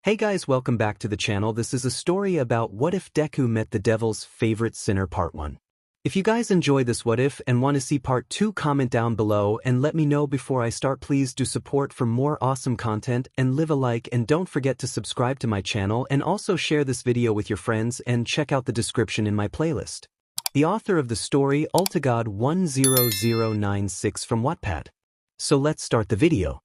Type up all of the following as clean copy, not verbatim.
Hey guys, welcome back to the channel. This is a story about what if Deku met the devil's favorite sinner part 1. If you guys enjoy this what if and want to see part 2, comment down below and let me know before I start. Please do support for more awesome content and leave a like, and don't forget to subscribe to my channel and also share this video with your friends and check out the description in my playlist. The author of the story 𝐒𝐮𝐬𝐴10096 from Wattpad. So let's start the video.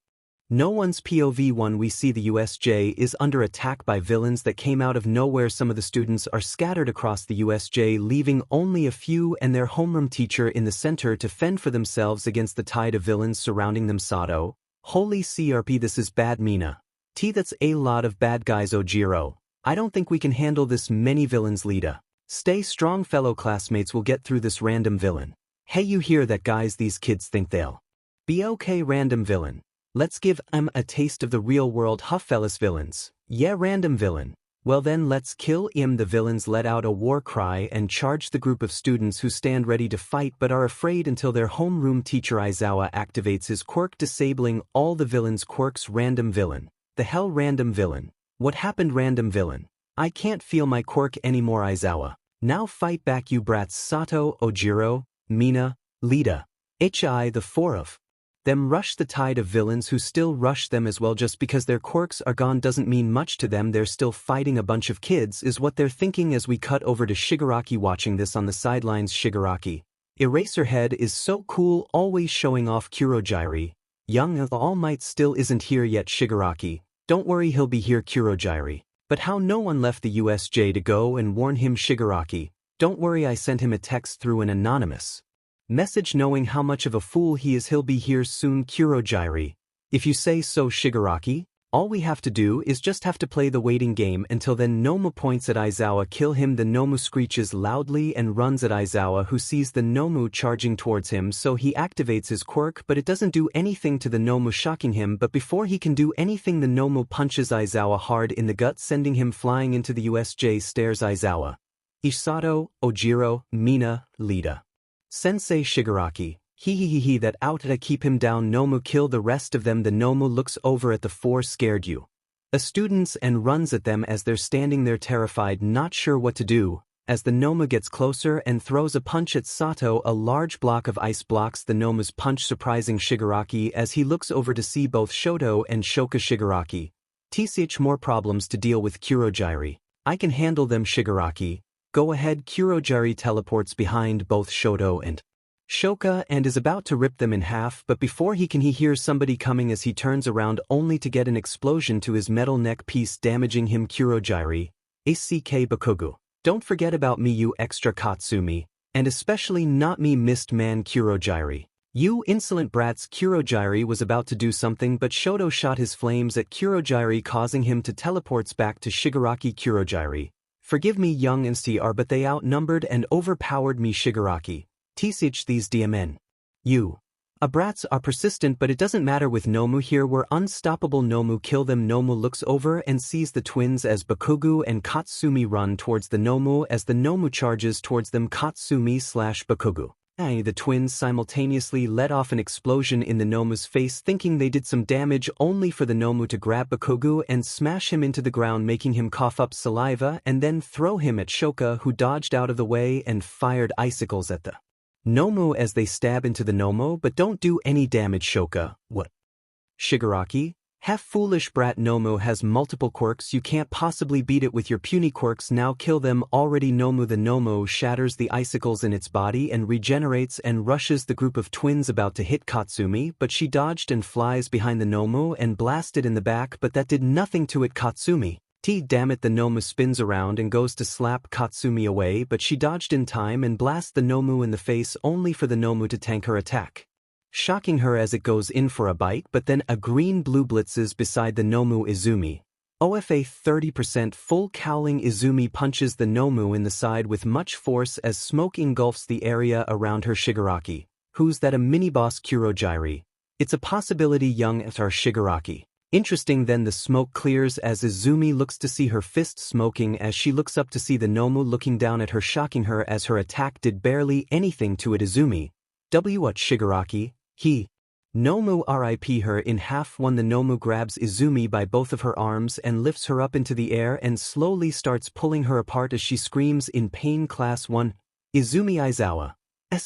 No one's POV 1. We see the USJ is under attack by villains that came out of nowhere. Some of the students are scattered across the USJ, leaving only a few and their homeroom teacher in the center to fend for themselves against the tide of villains surrounding them. 𝗧𝗱, holy CRP, this is bad Mina. That's a lot of bad guys. 𝐒𝐮𝐬𝐴, I don't think we can handle this many villains. 𝐿𝐿𝐷, stay strong fellow classmates, we'll get through this. Random villain, hey, you hear that guys, these kids think they'll be okay. Random villain, let's give a taste of the real world. 𝗧𝗱𝗧𝗟 villains, yeah. Random villain, well then let's kill him. The villains let out a war cry and charge the group of students who stand ready to fight but are afraid until their homeroom teacher 𝐼𝐻𝑍𝑜 activates his quirk, disabling all the villains' quirks. Random villain, the hell. Random villain, what happened? Random villain, I can't feel my quirk anymore. 𝐼𝐻𝑍𝑜, now fight back you brats. 𝗧𝗱, 𝐒𝐮𝐬𝐴, Mina, 𝗧𝗱, 𝐻𝐼, the four of them rush the tide of villains who still rush them as well. Just because their quirks are gone doesn't mean much to them. They're still fighting a bunch of kids is what they're thinking. As we cut over to Shigaraki watching this on the sidelines. Shigaraki, Eraserhead, is so cool, always showing off. 𝐀𝐮𝐭𝐡𝐨𝐫, young the All Might still isn't here yet. Shigaraki, don't worry, he'll be here. 𝐀𝐮𝐭𝐡𝐨𝐫, but how no one left the USJ to go and warn him. Shigaraki, don't worry, I sent him a text through an anonymous message knowing how much of a fool he is. He'll be here soon. 𝐀𝐮𝐭𝐡𝐨𝐫, if you say so. Shigaraki, all we have to do is just have to play the waiting game. Until then, Nomu points at 𝐼𝐻𝑍𝑜. Kill him. The Nomu screeches loudly and runs at 𝐼𝐻𝑍𝑜, who sees the Nomu charging towards him, so he activates his quirk, but it doesn't do anything to the Nomu, shocking him. But before he can do anything, the Nomu punches 𝐼𝐻𝑍𝑜 hard in the gut, sending him flying into the USJ stairs. 𝐼𝐻𝑍𝑜, 𝗍𝗳, 𝐒𝐮𝐬𝐴, Mina, 𝗧𝗱, Sensei. Shigaraki, he that out to keep him down. Nomu, kill the rest of them. The Nomu looks over at the four scared students and runs at them as they're standing there terrified, not sure what to do, as the Nomu gets closer and throws a punch at 𝗧𝗱. A large block of ice blocks the Nomu's punch, surprising Shigaraki as he looks over to see both Shoto and Shoka. Shigaraki, more problems to deal with. 𝐀𝐮𝐭𝐡𝐨𝐫, I can handle them. Shigaraki, go ahead. 𝐀𝐮𝐭𝐡𝐨𝐫 teleports behind both Shoto and Shoka and is about to rip them in half, but before he can, he hears somebody coming as he turns around only to get an explosion to his metal neck piece, damaging him. 𝐀𝐮𝐭𝐡𝐨𝐫, ACK Bakugo, don't forget about me, you extra Katsumi, and especially not me, missed man. 𝐀𝐮𝐭𝐡𝐨𝐫, you insolent brats. 𝐀𝐮𝐭𝐡𝐨𝐫 was about to do something, but Shoto shot his flames at 𝐀𝐮𝐭𝐡𝐨𝐫, causing him to teleports back to Shigaraki. 𝐀𝐮𝐭𝐡𝐨𝐫, forgive me young and CR, but they outnumbered and overpowered me. Shigaraki, these DMN, you brats are persistent, but it doesn't matter with Nomu here, we're unstoppable. Nomu, kill them. Nomu looks over and sees the twins as Bakugo and Katsumi run towards the Nomu. As the Nomu charges towards them, Katsumi/Bakugo, the twins simultaneously let off an explosion in the Nomu's face, thinking they did some damage, only for the Nomu to grab Bakugo and smash him into the ground, making him cough up saliva, and then throw him at Shoka, who dodged out of the way and fired icicles at the Nomu as they stab into the Nomu but don't do any damage. Shoka, what? Shigaraki, half foolish brat. Nomu has multiple quirks, you can't possibly beat it with your puny quirks, now kill them already. Nomu, the Nomu shatters the icicles in its body and regenerates and rushes the group of twins about to hit Katsumi, but she dodged and flies behind the Nomu and blasted in the back, but that did nothing to it. Katsumi, damn it. The Nomu spins around and goes to slap Katsumi away, but she dodged in time and blasts the Nomu in the face, only for the Nomu to tank her attack, shocking her as it goes in for a bite, but then a green-blue blitzes beside the Nomu. Izumi, OFA 30% full cowling. Izumi punches the Nomu in the side with much force as smoke engulfs the area around her. Shigaraki, who's that, a mini-boss? 𝐀𝐮𝐭𝐡𝐨𝐫, it's a possibility young at our. Shigaraki, interesting. Then the smoke clears as Izumi looks to see her fist smoking as she looks up to see the Nomu looking down at her, shocking her as her attack did barely anything to it. Izumi, what? Shigaraki, 𝐻𝐿𝐿 RIP her in half. One the 𝐻𝐿𝐿 grabs Izumi by both of her arms and lifts her up into the air and slowly starts pulling her apart as she screams in pain. Class 1. Izumi Izuku.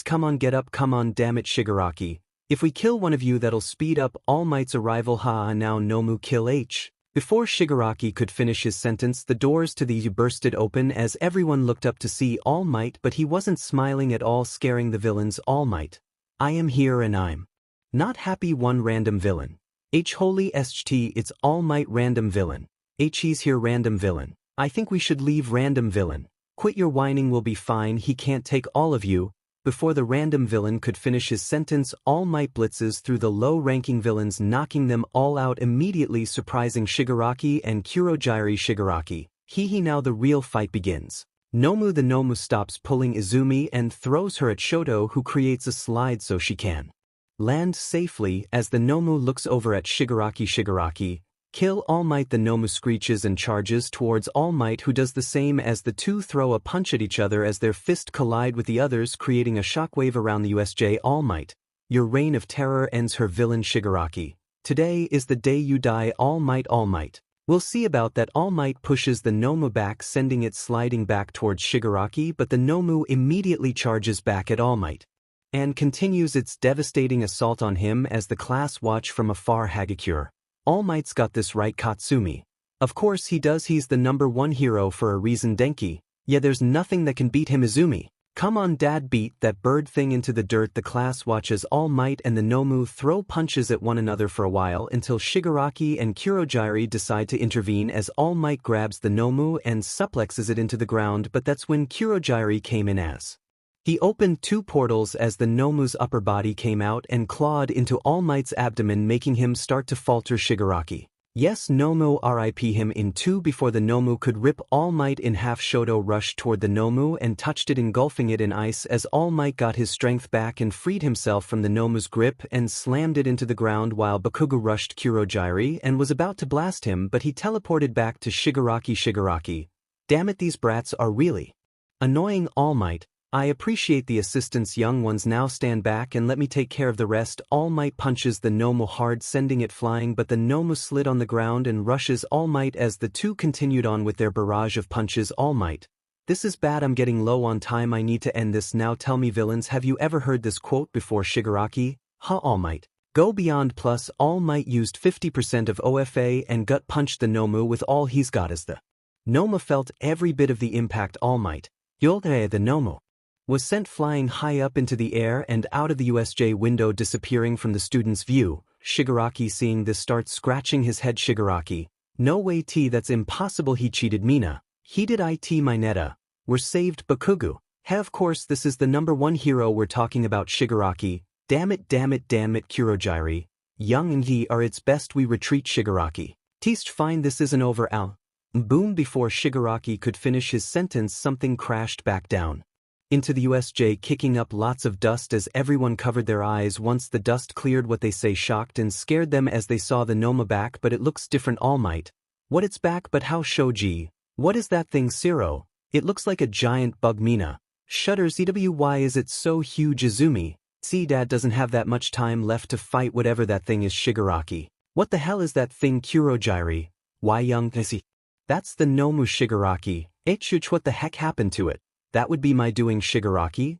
Come on, get up, come on, damn it Shigaraki. If we kill one of you that'll speed up All Might's arrival. Now 𝐻𝐿𝐿 kill H. Before Shigaraki could finish his sentence, the doors to the U bursted open as everyone looked up to see All Might, but he wasn't smiling at all, scaring the villains. All Might. I am here and I'm not happy. One random villain. 𝐻𝐿𝐿, it's All Might. Random villain. He's here. Random villain. I think we should leave. Random villain. Quit your whining, we'll be fine, he can't take all of you. Before the random villain could finish his sentence, All Might blitzes through the low-ranking villains, knocking them all out immediately, surprising Shigaraki and 𝐀𝐮𝐭𝐡𝐨𝐫. Shigaraki. Now the real fight begins. The 𝐻𝐿𝐿 stops pulling Izumi and throws her at Shoto, who creates a slide so she can land safely. As the 𝐻𝐿𝐿 looks over at Shigaraki. Shigaraki. Kill All Might. The 𝐻𝐿𝐿 screeches and charges towards All Might, who does the same as the two throw a punch at each other as their fists collide with the others, creating a shockwave around the USJ. All Might. Your reign of terror ends. Her villain Shigaraki. Today is the day you die. All Might. All Might. We'll see about that. All Might pushes the 𝐻𝐿𝐿 back, sending it sliding back towards Shigaraki, but the 𝐻𝐿𝐿 immediately charges back at All Might and continues its devastating assault on him as the class watch from afar. Hagakure. All Might's got this right, Katsumi. Of course he does, he's the #1 hero for a reason. Denki. Yeah, there's nothing that can beat him. Izumi. Come on dad, beat that bird thing into the dirt. The class watches All Might and the 𝐻𝐿𝐿 throw punches at one another for a while until Shigaraki and 𝐀𝐮𝐭𝐡𝐨𝐫 decide to intervene as All Might grabs the 𝐻𝐿𝐿 and suplexes it into the ground, but that's when 𝐀𝐮𝐭𝐡𝐨𝐫 came in as he opened two portals as the 𝐻𝐿𝐿's upper body came out and clawed into All Might's abdomen, making him start to falter. Shigaraki. Yes, 𝐻𝐿𝐿 RIP him in two before the 𝐻𝐿𝐿 could rip All Might in half. Shoto rushed toward the 𝐻𝐿𝐿 and touched it, engulfing it in ice as All Might got his strength back and freed himself from the 𝐻𝐿𝐿's grip and slammed it into the ground, while Bakugo rushed 𝐀𝐮𝐭𝐡𝐨𝐫 and was about to blast him, but he teleported back to Shigaraki. Shigaraki. Damn it, these brats are really annoying. All Might. I appreciate the assistance, young ones. Now stand back and let me take care of the rest. All Might punches the 𝐻𝐿𝐿 hard, sending it flying, but the 𝐻𝐿𝐿 slid on the ground and rushes All Might as the two continued on with their barrage of punches. All Might. This is bad, I'm getting low on time, I need to end this now. Tell me villains, have you ever heard this quote before? Shigaraki. All Might. Go beyond. Plus All Might used 50% of OFA and gut punched the 𝐻𝐿𝐿 with all he's got as the 𝐻𝐿𝐿 felt every bit of the impact. All Might. The 𝐻𝐿𝐿 was sent flying high up into the air and out of the USJ window, disappearing from the student's view. Shigaraki, seeing this, starts scratching his head. Shigaraki. No way, that's impossible, he cheated. Mina. He did it. My netta. We're saved. Bakugo. Of course this is the #1 hero we're talking about. Shigaraki. Damn it, damn it, damn it. 𝐀𝐮𝐭𝐡𝐨𝐫. Young and he are its best, we retreat. Shigaraki. Teast fine, this isn't over. Al. Boom. Before Shigaraki could finish his sentence, something crashed back down into the USJ, kicking up lots of dust as everyone covered their eyes. Once the dust cleared, what they say shocked and scared them as they saw the 𝐻𝐿𝐿 back, but it looks different. All Might. What, it's back? But how? Shoji. What is that thing? 𝐶𝐿𝐿. It looks like a giant bug. Mina. Shudders. Why is it so huge? Izumi. See, dad doesn't have that much time left to fight whatever that thing is. Shigaraki. What the hell is that thing? 𝐀𝐮𝐭𝐡𝐨𝐫. Why, young Nessie? That's the 𝐻𝐿𝐿. Shigaraki. What the heck happened to it? That would be my doing. Shigaraki.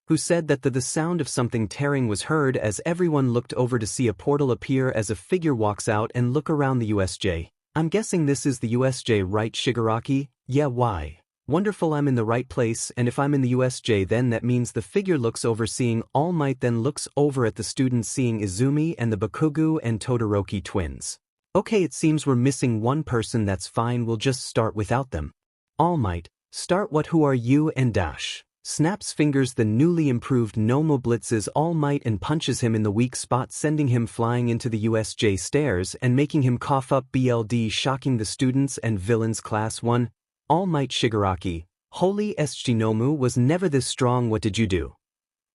Who said that? The sound of something tearing was heard as everyone looked over to see a portal appear as a figure walks out and look around the USJ. I'm guessing this is the USJ, right? Shigaraki. Yeah, why? Wonderful, I'm in the right place, and if I'm in the USJ then that means the figure looks over seeing All Might, then looks over at the students seeing Izumi and the Bakugo and Todoroki twins. Okay, it seems we're missing one person. That's fine, we'll just start without them. All Might. Start what? Who are you? And dash. Snaps fingers. The newly improved 𝐻𝐿𝐿 blitzes All Might and punches him in the weak spot, sending him flying into the USJ stairs and making him cough up blood, shocking the students and villains. Class 1. All Might. Shigaraki. Holy 𝐒𝐿𝐿 was never this strong. What did you do?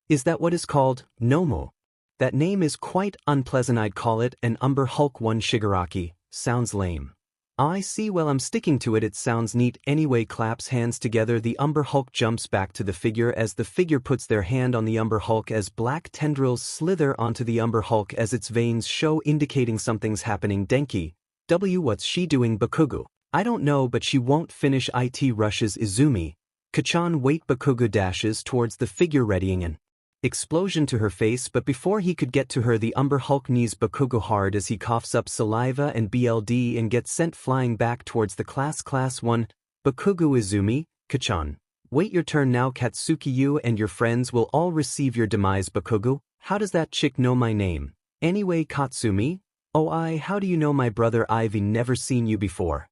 Is that what is called 𝐻𝐿𝐿? That name is quite unpleasant. I'd call it an Umber Hulk 1. Shigaraki. Sounds lame. I see, well I'm sticking to it, it sounds neat anyway. Claps hands together, the Umber Hulk jumps back to the figure as the figure puts their hand on the Umber Hulk as black tendrils slither onto the Umber Hulk as its veins show indicating something's happening. Denki, what's she doing? Bakugo, I don't know, but she won't finish. It rushes Izumi. 𝐀𝐮𝐭𝐡𝐨𝐫, wait. Bakugo dashes towards the figure readying an explosion to her face, but before he could get to her the Umber Hulk knees Bakugo hard as he coughs up saliva and BLD and gets sent flying back towards the class. Class 1, Bakugo. Izumi, 𝐀𝐮, wait your turn now. Katsuki, you and your friends will all receive your demise. Bakugo, how does that chick know my name? Anyway. Katsumi, oh how do you know my brother? I've never seen you before.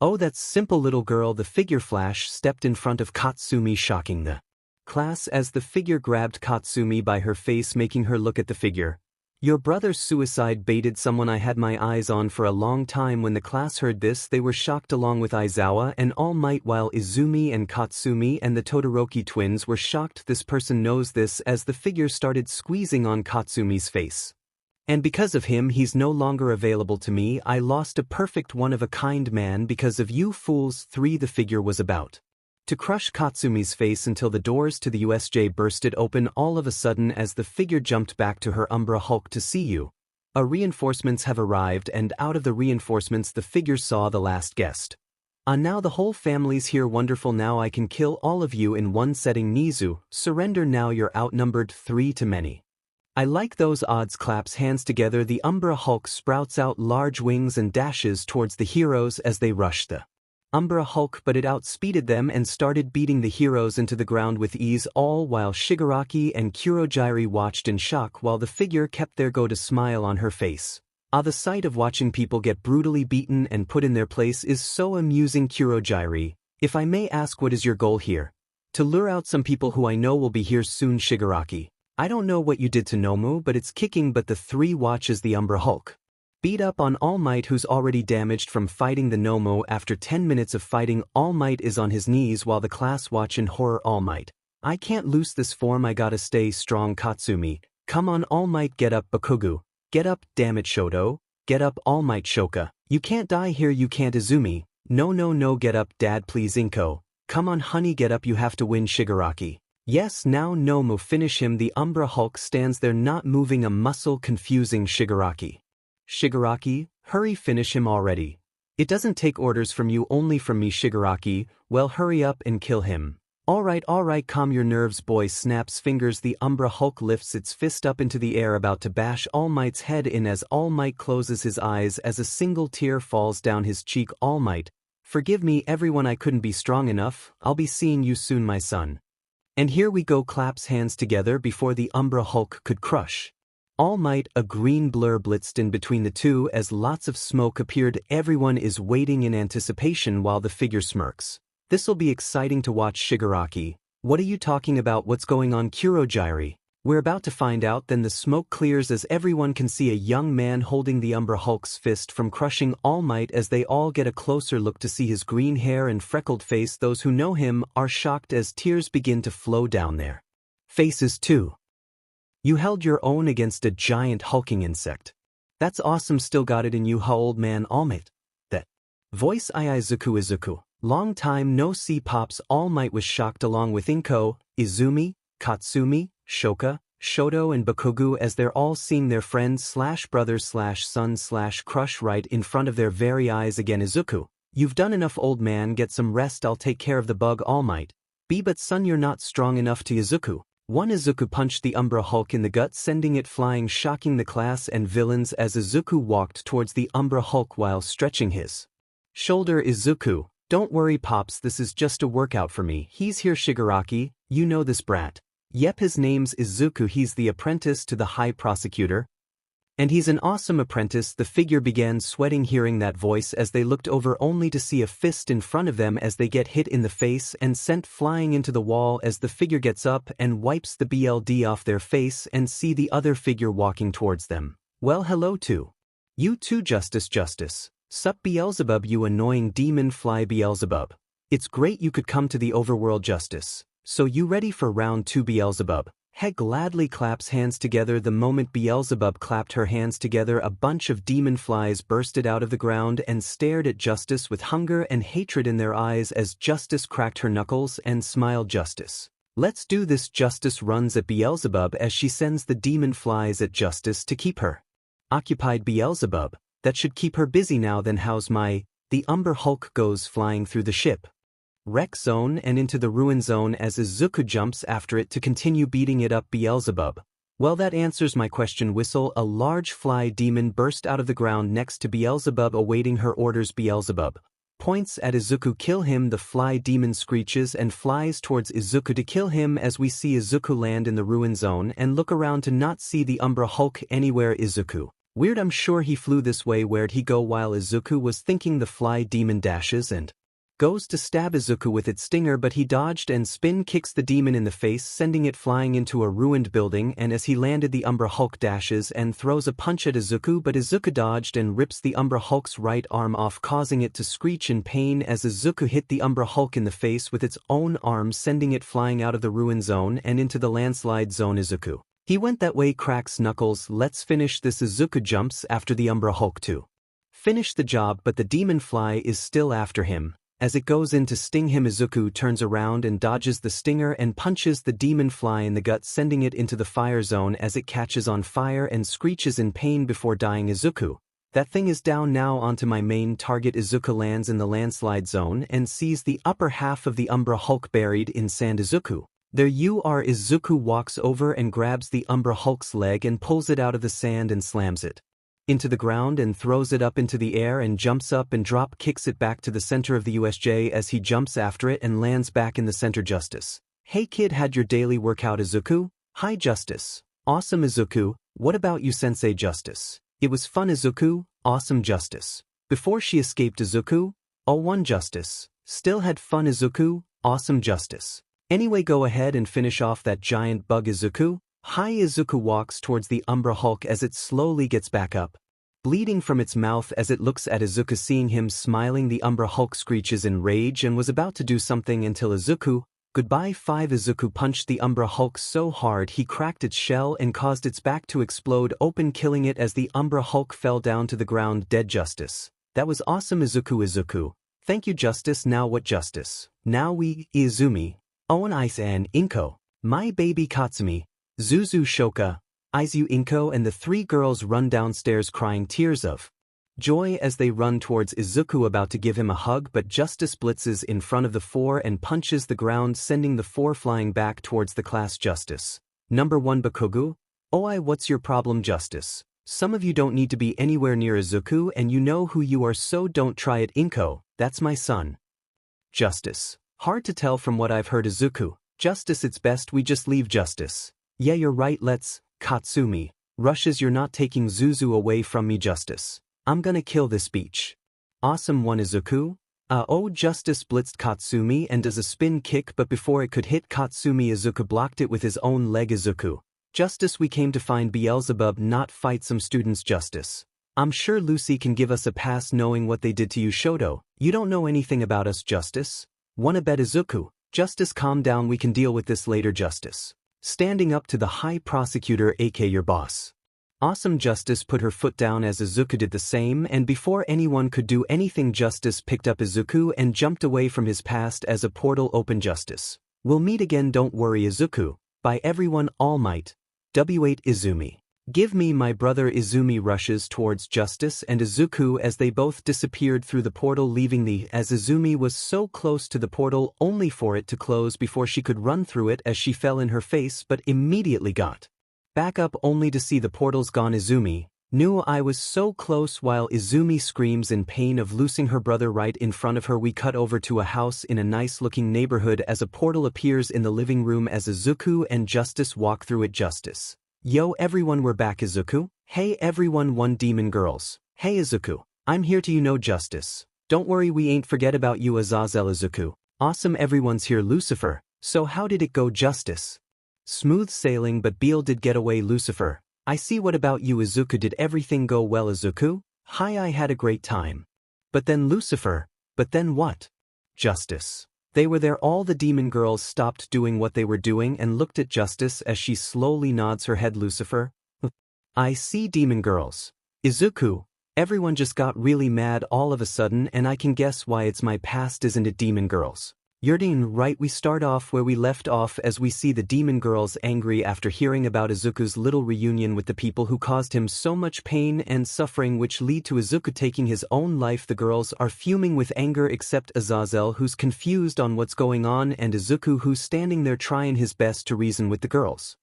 Oh, that's simple, little girl. The figure flash stepped in front of Katsumi, shocking the class as the figure grabbed Katsumi by her face, making her look at the figure. Your brother suicide baited someone I had my eyes on for a long time. When the class heard this, they were shocked along with Aizawa and All Might, while Izumi and Katsumi and the Todoroki twins were shocked. This person knows this, as the figure started squeezing on Katsumi's face. And because of him he's no longer available to me. I lost a perfect one-of-a-kind man because of you fools. 3. The figure was about to crush Katsumi's face until the doors to the USJ bursted open all of a sudden as the figure jumped back to her Umber Hulk. To see you. Reinforcements have arrived, and out of the reinforcements the figure saw the last guest. Now the whole family's here. Wonderful, now I can kill all of you in one setting. Nizu, surrender now, you're outnumbered 3 to many. I like those odds. Claps hands together, the Umbra Hulk sprouts out large wings and dashes towards the heroes as they rush the Umbra Hulk, but it outspeeded them and started beating the heroes into the ground with ease, all while Shigaraki and 𝐀𝐮𝐭𝐡𝐨𝐫 watched in shock while the figure kept their go to smile on her face. The sight of watching people get brutally beaten and put in their place is so amusing. 𝐀𝐮𝐭𝐡𝐨𝐫, if I may ask, what is your goal here? To lure out some people who I know will be here soon. Shigaraki, I don't know what you did to Nomu, but it's kicking. But the 3 watch as the Umbra Hulk beat up on All Might, who's already damaged from fighting the Nomu. After 10 minutes of fighting, All Might is on his knees while the class watch in horror. All Might, I can't lose this form, I gotta stay strong. Katsumi, come on All Might, get up. Bakugo, get up, damn it. Shoto, get up. All Might, Shoka, you can't die here, you can't. Izumi, no, get up dad please. Inko, come on honey, get up, you have to win. Shigaraki, yes, now Nomu, finish him. The Umbra Hulk stands there not moving a muscle, confusing Shigaraki, hurry, finish him already. It doesn't take orders from you, only from me. Shigaraki, well hurry up and kill him. Alright, calm your nerves boy. Snaps fingers, the Umbra Hulk lifts its fist up into the air, about to bash All Might's head in as All Might closes his eyes as a single tear falls down his cheek. All Might, forgive me everyone, I couldn't be strong enough. I'll be seeing you soon my son. And here we go. Claps hands together before the Umbra Hulk could crush All Might. A green blur blitzed in between the two as lots of smoke appeared. Everyone is waiting in anticipation while the figure smirks. This'll be exciting to watch. Shigaraki, what are you talking about? What's going on? 𝐀𝐮𝐭𝐡𝐨𝐫, we're about to find out. Then the smoke clears as everyone can see a young man holding the Umbra Hulk's fist from crushing All Might. As they all get a closer look to see his green hair and freckled face, those who know him are shocked as tears begin to flow down their faces too. You held your own against a giant hulking insect. That's awesome, still got it in you, huh old man? All Might, that voice. Izuku, long time no see pops. All Might was shocked along with Inko, Izumi, Katsumi, Shoka, Shoto and Bakugo as they're all seeing their friends / brothers / son / crush right in front of their very eyes again. Izuku, you've done enough old man, get some rest, I'll take care of the bug. All Might, but son you're not strong enough. To Izuku, Izuku punched the Umbra Hulk in the gut, sending it flying, shocking the class and villains as Izuku walked towards the Umbra Hulk while stretching his shoulder. Izuku, don't worry pops, this is just a workout for me. He's here. Shigaraki, you know this brat. Yep, his name's Izuku, he's the apprentice to the high prosecutor. And he's an awesome apprentice. The figure began sweating hearing that voice as they looked over only to see a fist in front of them as they get hit in the face and sent flying into the wall as the figure gets up and wipes the BLD off their face and see the other figure walking towards them. Well hello to you too, Justice. Sup 𝐿𝐴𝐵𝐿ZEBUB, you annoying demon fly. 𝐿𝐴𝐵𝐿ZEBUB, it's great you could come to the overworld. Justice, so you ready for round 2? 𝐿𝐴𝐵𝐿ZEBUB, He gladly claps hands together. The moment 𝐒𝐿𝐴𝐵 clapped her hands together, a bunch of demon flies bursted out of the ground and stared at Justice with hunger and hatred in their eyes as Justice cracked her knuckles and smiled. Justice. Let's do this. Justice runs at 𝐒𝐿𝐴𝐵 as she sends the demon flies at Justice to keep her occupied. 𝐒𝐿𝐴𝐵, that should keep her busy now. Then how's my... The Umber Hulk goes flying through the ship wreck zone and into the ruin zone as Izuku jumps after it to continue beating it up. 𝐒𝐿𝐴𝐵. Well, that answers my question. Whistle. A large fly demon burst out of the ground next to 𝐒𝐿𝐴𝐵 awaiting her orders. 𝐒𝐿𝐴𝐵 points at Izuku. Kill him. The fly demon screeches and flies towards Izuku to kill him as we see Izuku land in the ruin zone and look around to not see the Umber Hulk anywhere. Izuku. Weird, I'm sure he flew this way. Where'd he go? While Izuku was thinking, the fly demon dashes and goes to stab Izuku with its stinger, but he dodged and spin kicks the demon in the face, sending it flying into a ruined building. And as he landed, the Umber Hulk dashes and throws a punch at Izuku, but Izuku dodged and rips the Umber Hulk's right arm off, causing it to screech in pain as Izuku hit the Umber Hulk in the face with its own arm, sending it flying out of the ruin zone and into the landslide zone. Izuku. He went that way, cracks knuckles. Let's finish this. Izuku jumps after the Umber Hulk to finish the job, but the demon fly is still after him. As it goes in to sting him, Izuku turns around and dodges the stinger and punches the demon fly in the gut, sending it into the fire zone as it catches on fire and screeches in pain before dying. Izuku. That thing is down now. Onto my main target. Izuku lands in the landslide zone and sees the upper half of the Umber Hulk buried in sand. Izuku. There you are. Izuku walks over and grabs the Umber Hulk's leg and pulls it out of the sand and slams it into the ground and throws it up into the air and jumps up and drop kicks it back to the center of the USJ as he jumps after it and lands back in the center. Justice. Hey kid, had your daily workout? Izuku. Hi Justice. Awesome. Izuku. What about you sensei? Justice. It was fun. Izuku. Awesome. Justice. Before she escaped. Izuku. Oh, one. Justice. Still had fun. Izuku. Awesome. Justice. Anyway, go ahead and finish off that giant bug. Izuku. Hi. Izuku walks towards the Umber Hulk as it slowly gets back up, bleeding from its mouth. As it looks at Izuku, seeing him smiling, the Umber Hulk screeches in rage and was about to do something until Izuku. Goodbye. 5. Izuku punched the Umber Hulk so hard he cracked its shell and caused its back to explode open, killing it as the Umber Hulk fell down to the ground dead. Justice. That was awesome. Izuku. Izuku. Thank you. Justice. Now what? Justice. Now we, Izumi, 𝐶𝐮𝐭𝐡𝐨𝐫, my baby Katsumi, 𝗧𝗠𝗱𝗟𝗘, 𝐼𝑍𝑢 and the three girls run downstairs crying tears of joy as they run towards Izuku, about to give him a hug, but Justice blitzes in front of the four and punches the ground, sending the four flying back towards the class. Justice. Number 1 Bakugo. Oi, what's your problem? Justice. Some of you don't need to be anywhere near Izuku and you know who you are, so don't try it. Inko, that's my son. Justice. Hard to tell from what I've heard. Izuku. Justice, it's best we just leave. Justice. Yeah, you're right, let's. Katsumi rushes. You're not taking Zuzu away from me. Justice. I'm gonna kill this beach. Awesome. 1 Izuku. Oh, Justice blitzed Katsumi and does a spin kick, but before it could hit Katsumi, Izuku blocked it with his own leg. Izuku. Justice, we came to find 𝐒𝐿𝐴𝐵, not fight some students. Justice. I'm sure Lucy can give us a pass knowing what they did to you. Shoto, you don't know anything about us. Justice. Wanna bet? Izuku. Justice, calm down, we can deal with this later. Justice. Standing up to the high prosecutor, aka your boss. Awesome. Justice put her foot down as Izuku did the same, and before anyone could do anything, Justice picked up Izuku and jumped away from his past as a portal opened. Justice. We'll meet again, don't worry. Izuku. By everyone, All Might. W8 Izumi. Give me my brother. Izumi rushes towards Justice and Izuku as they both disappeared through the portal, leaving as Izumi was so close to the portal only for it to close before she could run through it as she fell in her face, but immediately got back up only to see the portals gone. Izumi knew I was so close. While Izumi screams in pain of losing her brother right in front of her, we cut over to a house in a nice looking neighborhood as a portal appears in the living room as Izuku and Justice walk through it. Justice. Yo everyone, we're back. Izuku. Hey everyone. 1 Demon Girls. Hey Izuku. I'm here to Justice. Don't worry, we ain't forget about you. Azazel. Izuku. Awesome, everyone's here. Lucifer. So how did it go? Justice. Smooth sailing, but Beale did get away. Lucifer. I see. What about you? Izuku. Did everything go well? Izuku. Hi, I had a great time. But then Lucifer. But then what? Justice. They were there. All the demon girls stopped doing what they were doing and looked at Justice as she slowly nods her head. Lucifer. I see, demon girls. Izuku, everyone just got really mad all of a sudden, and I can guess why. It's my past, isn't it, demon girls? You're right. We start off where we left off as we see the demon girls angry after hearing about Izuku's little reunion with the people who caused him so much pain and suffering, which lead to Izuku taking his own life. The girls are fuming with anger except 𝐴𝐴𝐵, who's confused on what's going on, and Izuku, who's standing there trying his best to reason with the girls.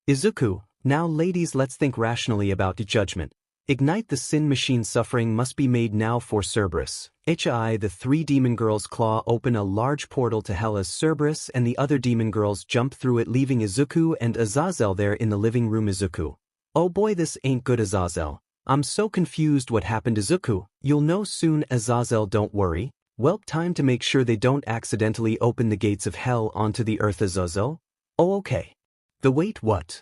Izuku, now ladies, let's think rationally about the judgment. Ignite the sin machine. Suffering must be made now for 𝗧𝗧𝗟𝗘. The three demon girls claw open a large portal to hell as 𝗧𝗧𝗟𝗘 and the other demon girls jump through it, leaving Izuku and 𝐴𝐴𝐵 there in the living room. Izuku. Oh boy, this ain't good. 𝐴𝐴𝐵. I'm so confused. What happened? Izuku. You'll know soon. 𝐴𝐴𝐵. Don't worry. Well, time to make sure they don't accidentally open the gates of hell onto the earth. 𝐴𝐴𝐵. Oh okay. Wait, what?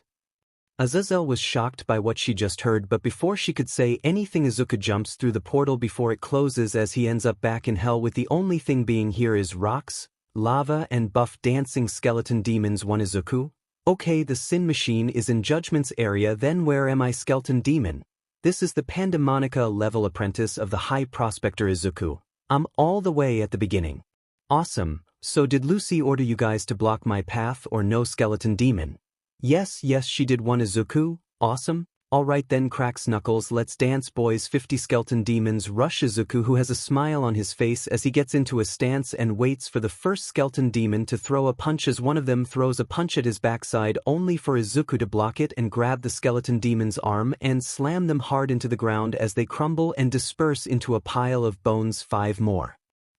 𝐴𝐴𝐵 was shocked by what she just heard, but before she could say anything, Izuku jumps through the portal before it closes as he ends up back in hell, with the only thing being here is rocks, lava, and buff dancing skeleton demons. One. Izuku. Okay, the sin machine is in Judgment's area. Then where am I? Skeleton demon. This is the Pandemonium level apprentice of the High Prospector. Izuku. I'm all the way at the beginning. Awesome. So did Lucy order you guys to block my path or no, skeleton demon? Yes, she did. One. Izuku. Awesome. Alright then, cracks knuckles, let's dance boys. 50 skeleton demons rush Izuku, who has a smile on his face as he gets into a stance and waits for the first skeleton demon to throw a punch, as one of them throws a punch at his backside, only for Izuku to block it and grab the skeleton demon's arm and slam them hard into the ground as they crumble and disperse into a pile of bones. 5 more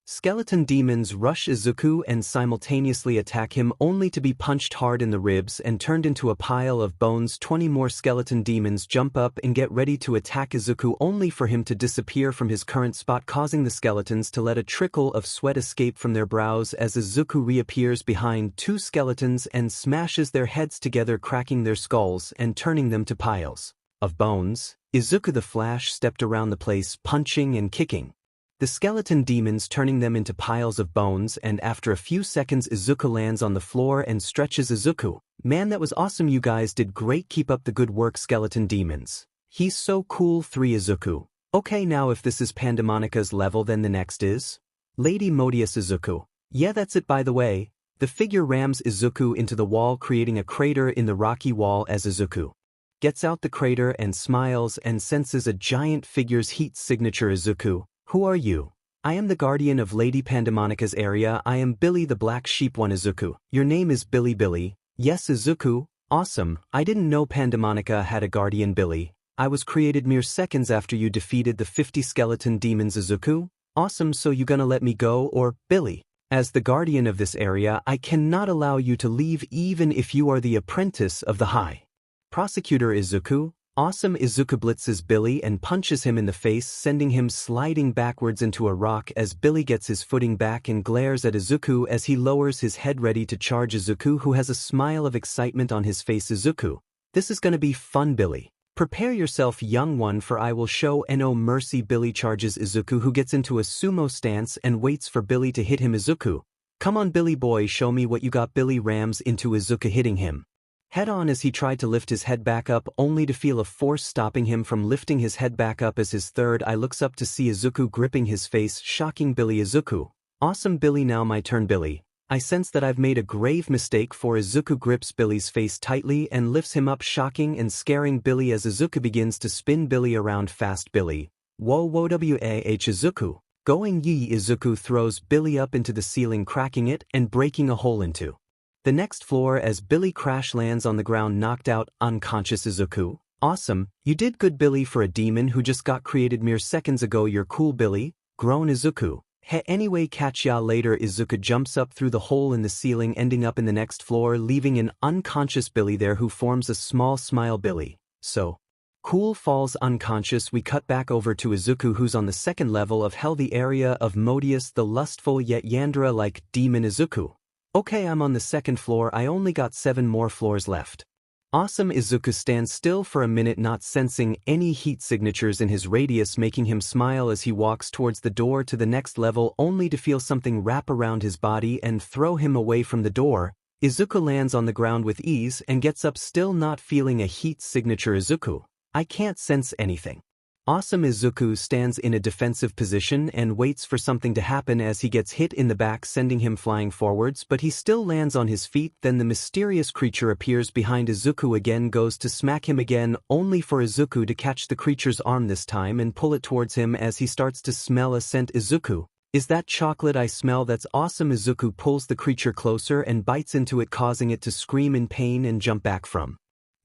skeleton demons rush Izuku and simultaneously attack him, only to be punched hard in the ribs and turned into a pile of bones. 20 more skeleton demons jump up and get ready to attack Izuku, only for him to disappear from his current spot, causing the skeletons to let a trickle of sweat escape from their brows as Izuku reappears behind 2 skeletons and smashes their heads together, cracking their skulls and turning them to piles of bones. Izuku the Flash stepped around the place, punching and kicking the skeleton demons, turning them into piles of bones, and after a few seconds Izuku lands on the floor and stretches. Izuku. Man, that was awesome. You guys did great. Keep up the good work, skeleton demons. He's so cool. 3. Izuku. Okay, now if this is Pandemonium's level, then the next is Lady Modius. Izuku. Yeah, that's it. By the way, the figure rams Izuku into the wall, creating a crater in the rocky wall as Izuku gets out the crater and smiles and senses a giant figure's heat signature. Izuku. Who are you? I am the guardian of Lady Pandemonium's area. I am Billy the Black Sheep. 1. Izuku. Your name is Billy. Yes, Izuku. Awesome. I didn't know Pandemonium had a guardian. Billy. I was created mere seconds after you defeated the 50 skeleton demons. Izuku. Awesome. So you gonna let me go, or, Billy? As the guardian of this area, I cannot allow you to leave even if you are the apprentice of the High Prosecutor. Izuku. Awesome. Izuku blitzes Billy and punches him in the face, sending him sliding backwards into a rock as Billy gets his footing back and glares at Izuku as he lowers his head ready to charge Izuku, who has a smile of excitement on his face. Izuku. This is gonna be fun, Billy. Prepare yourself, young one, for I will show no mercy. Billy charges Izuku, who gets into a sumo stance and waits for Billy to hit him. Izuku. Come on, Billy boy, show me what you got. Billy rams into Izuku, hitting him head-on as he tried to lift his head back up, only to feel a force stopping him from lifting his head back up as his third eye looks up to see Izuku gripping his face, shocking Billy. Izuku. Awesome, Billy. Now my turn, Billy. I sense that I've made a grave mistake. For Izuku grips Billy's face tightly and lifts him up, shocking and scaring Billy as Izuku begins to spin Billy around fast. Billy. Whoa, Izuku. Going yee. Izuku throws Billy up into the ceiling, cracking it and breaking a hole into the next floor as Billy crash lands on the ground, knocked out, unconscious. Izuku. Awesome, you did good, Billy, for a demon who just got created mere seconds ago. You're cool, Billy. Groan Izuku. Anyway, catch ya later. Izuku jumps up through the hole in the ceiling, ending up in the next floor, leaving an unconscious Billy there, who forms a small smile. Billy. So cool falls unconscious. We cut back over to Izuku, who's on the second level of hell, the area of Modius, the lustful yet Yandere-like demon. Izuku. Okay, I'm on the second floor. I only got 7 more floors left. 𝐒𝐮𝐬𝐴 stands still for a minute, not sensing any heat signatures in his radius, making him smile as he walks towards the door to the next level, only to feel something wrap around his body and throw him away from the door. Izuku lands on the ground with ease and gets up, still not feeling a heat signature. Izuku, I can't sense anything. 𝐒𝐮𝐬𝐴 stands in a defensive position and waits for something to happen as he gets hit in the back, sending him flying forwards, but he still lands on his feet. Then the mysterious creature appears behind Izuku again, goes to smack him again, only for Izuku to catch the creature's arm this time and pull it towards him as he starts to smell a scent. Izuku, is that chocolate I smell? That's awesome. Izuku pulls the creature closer and bites into it, causing it to scream in pain and jump back from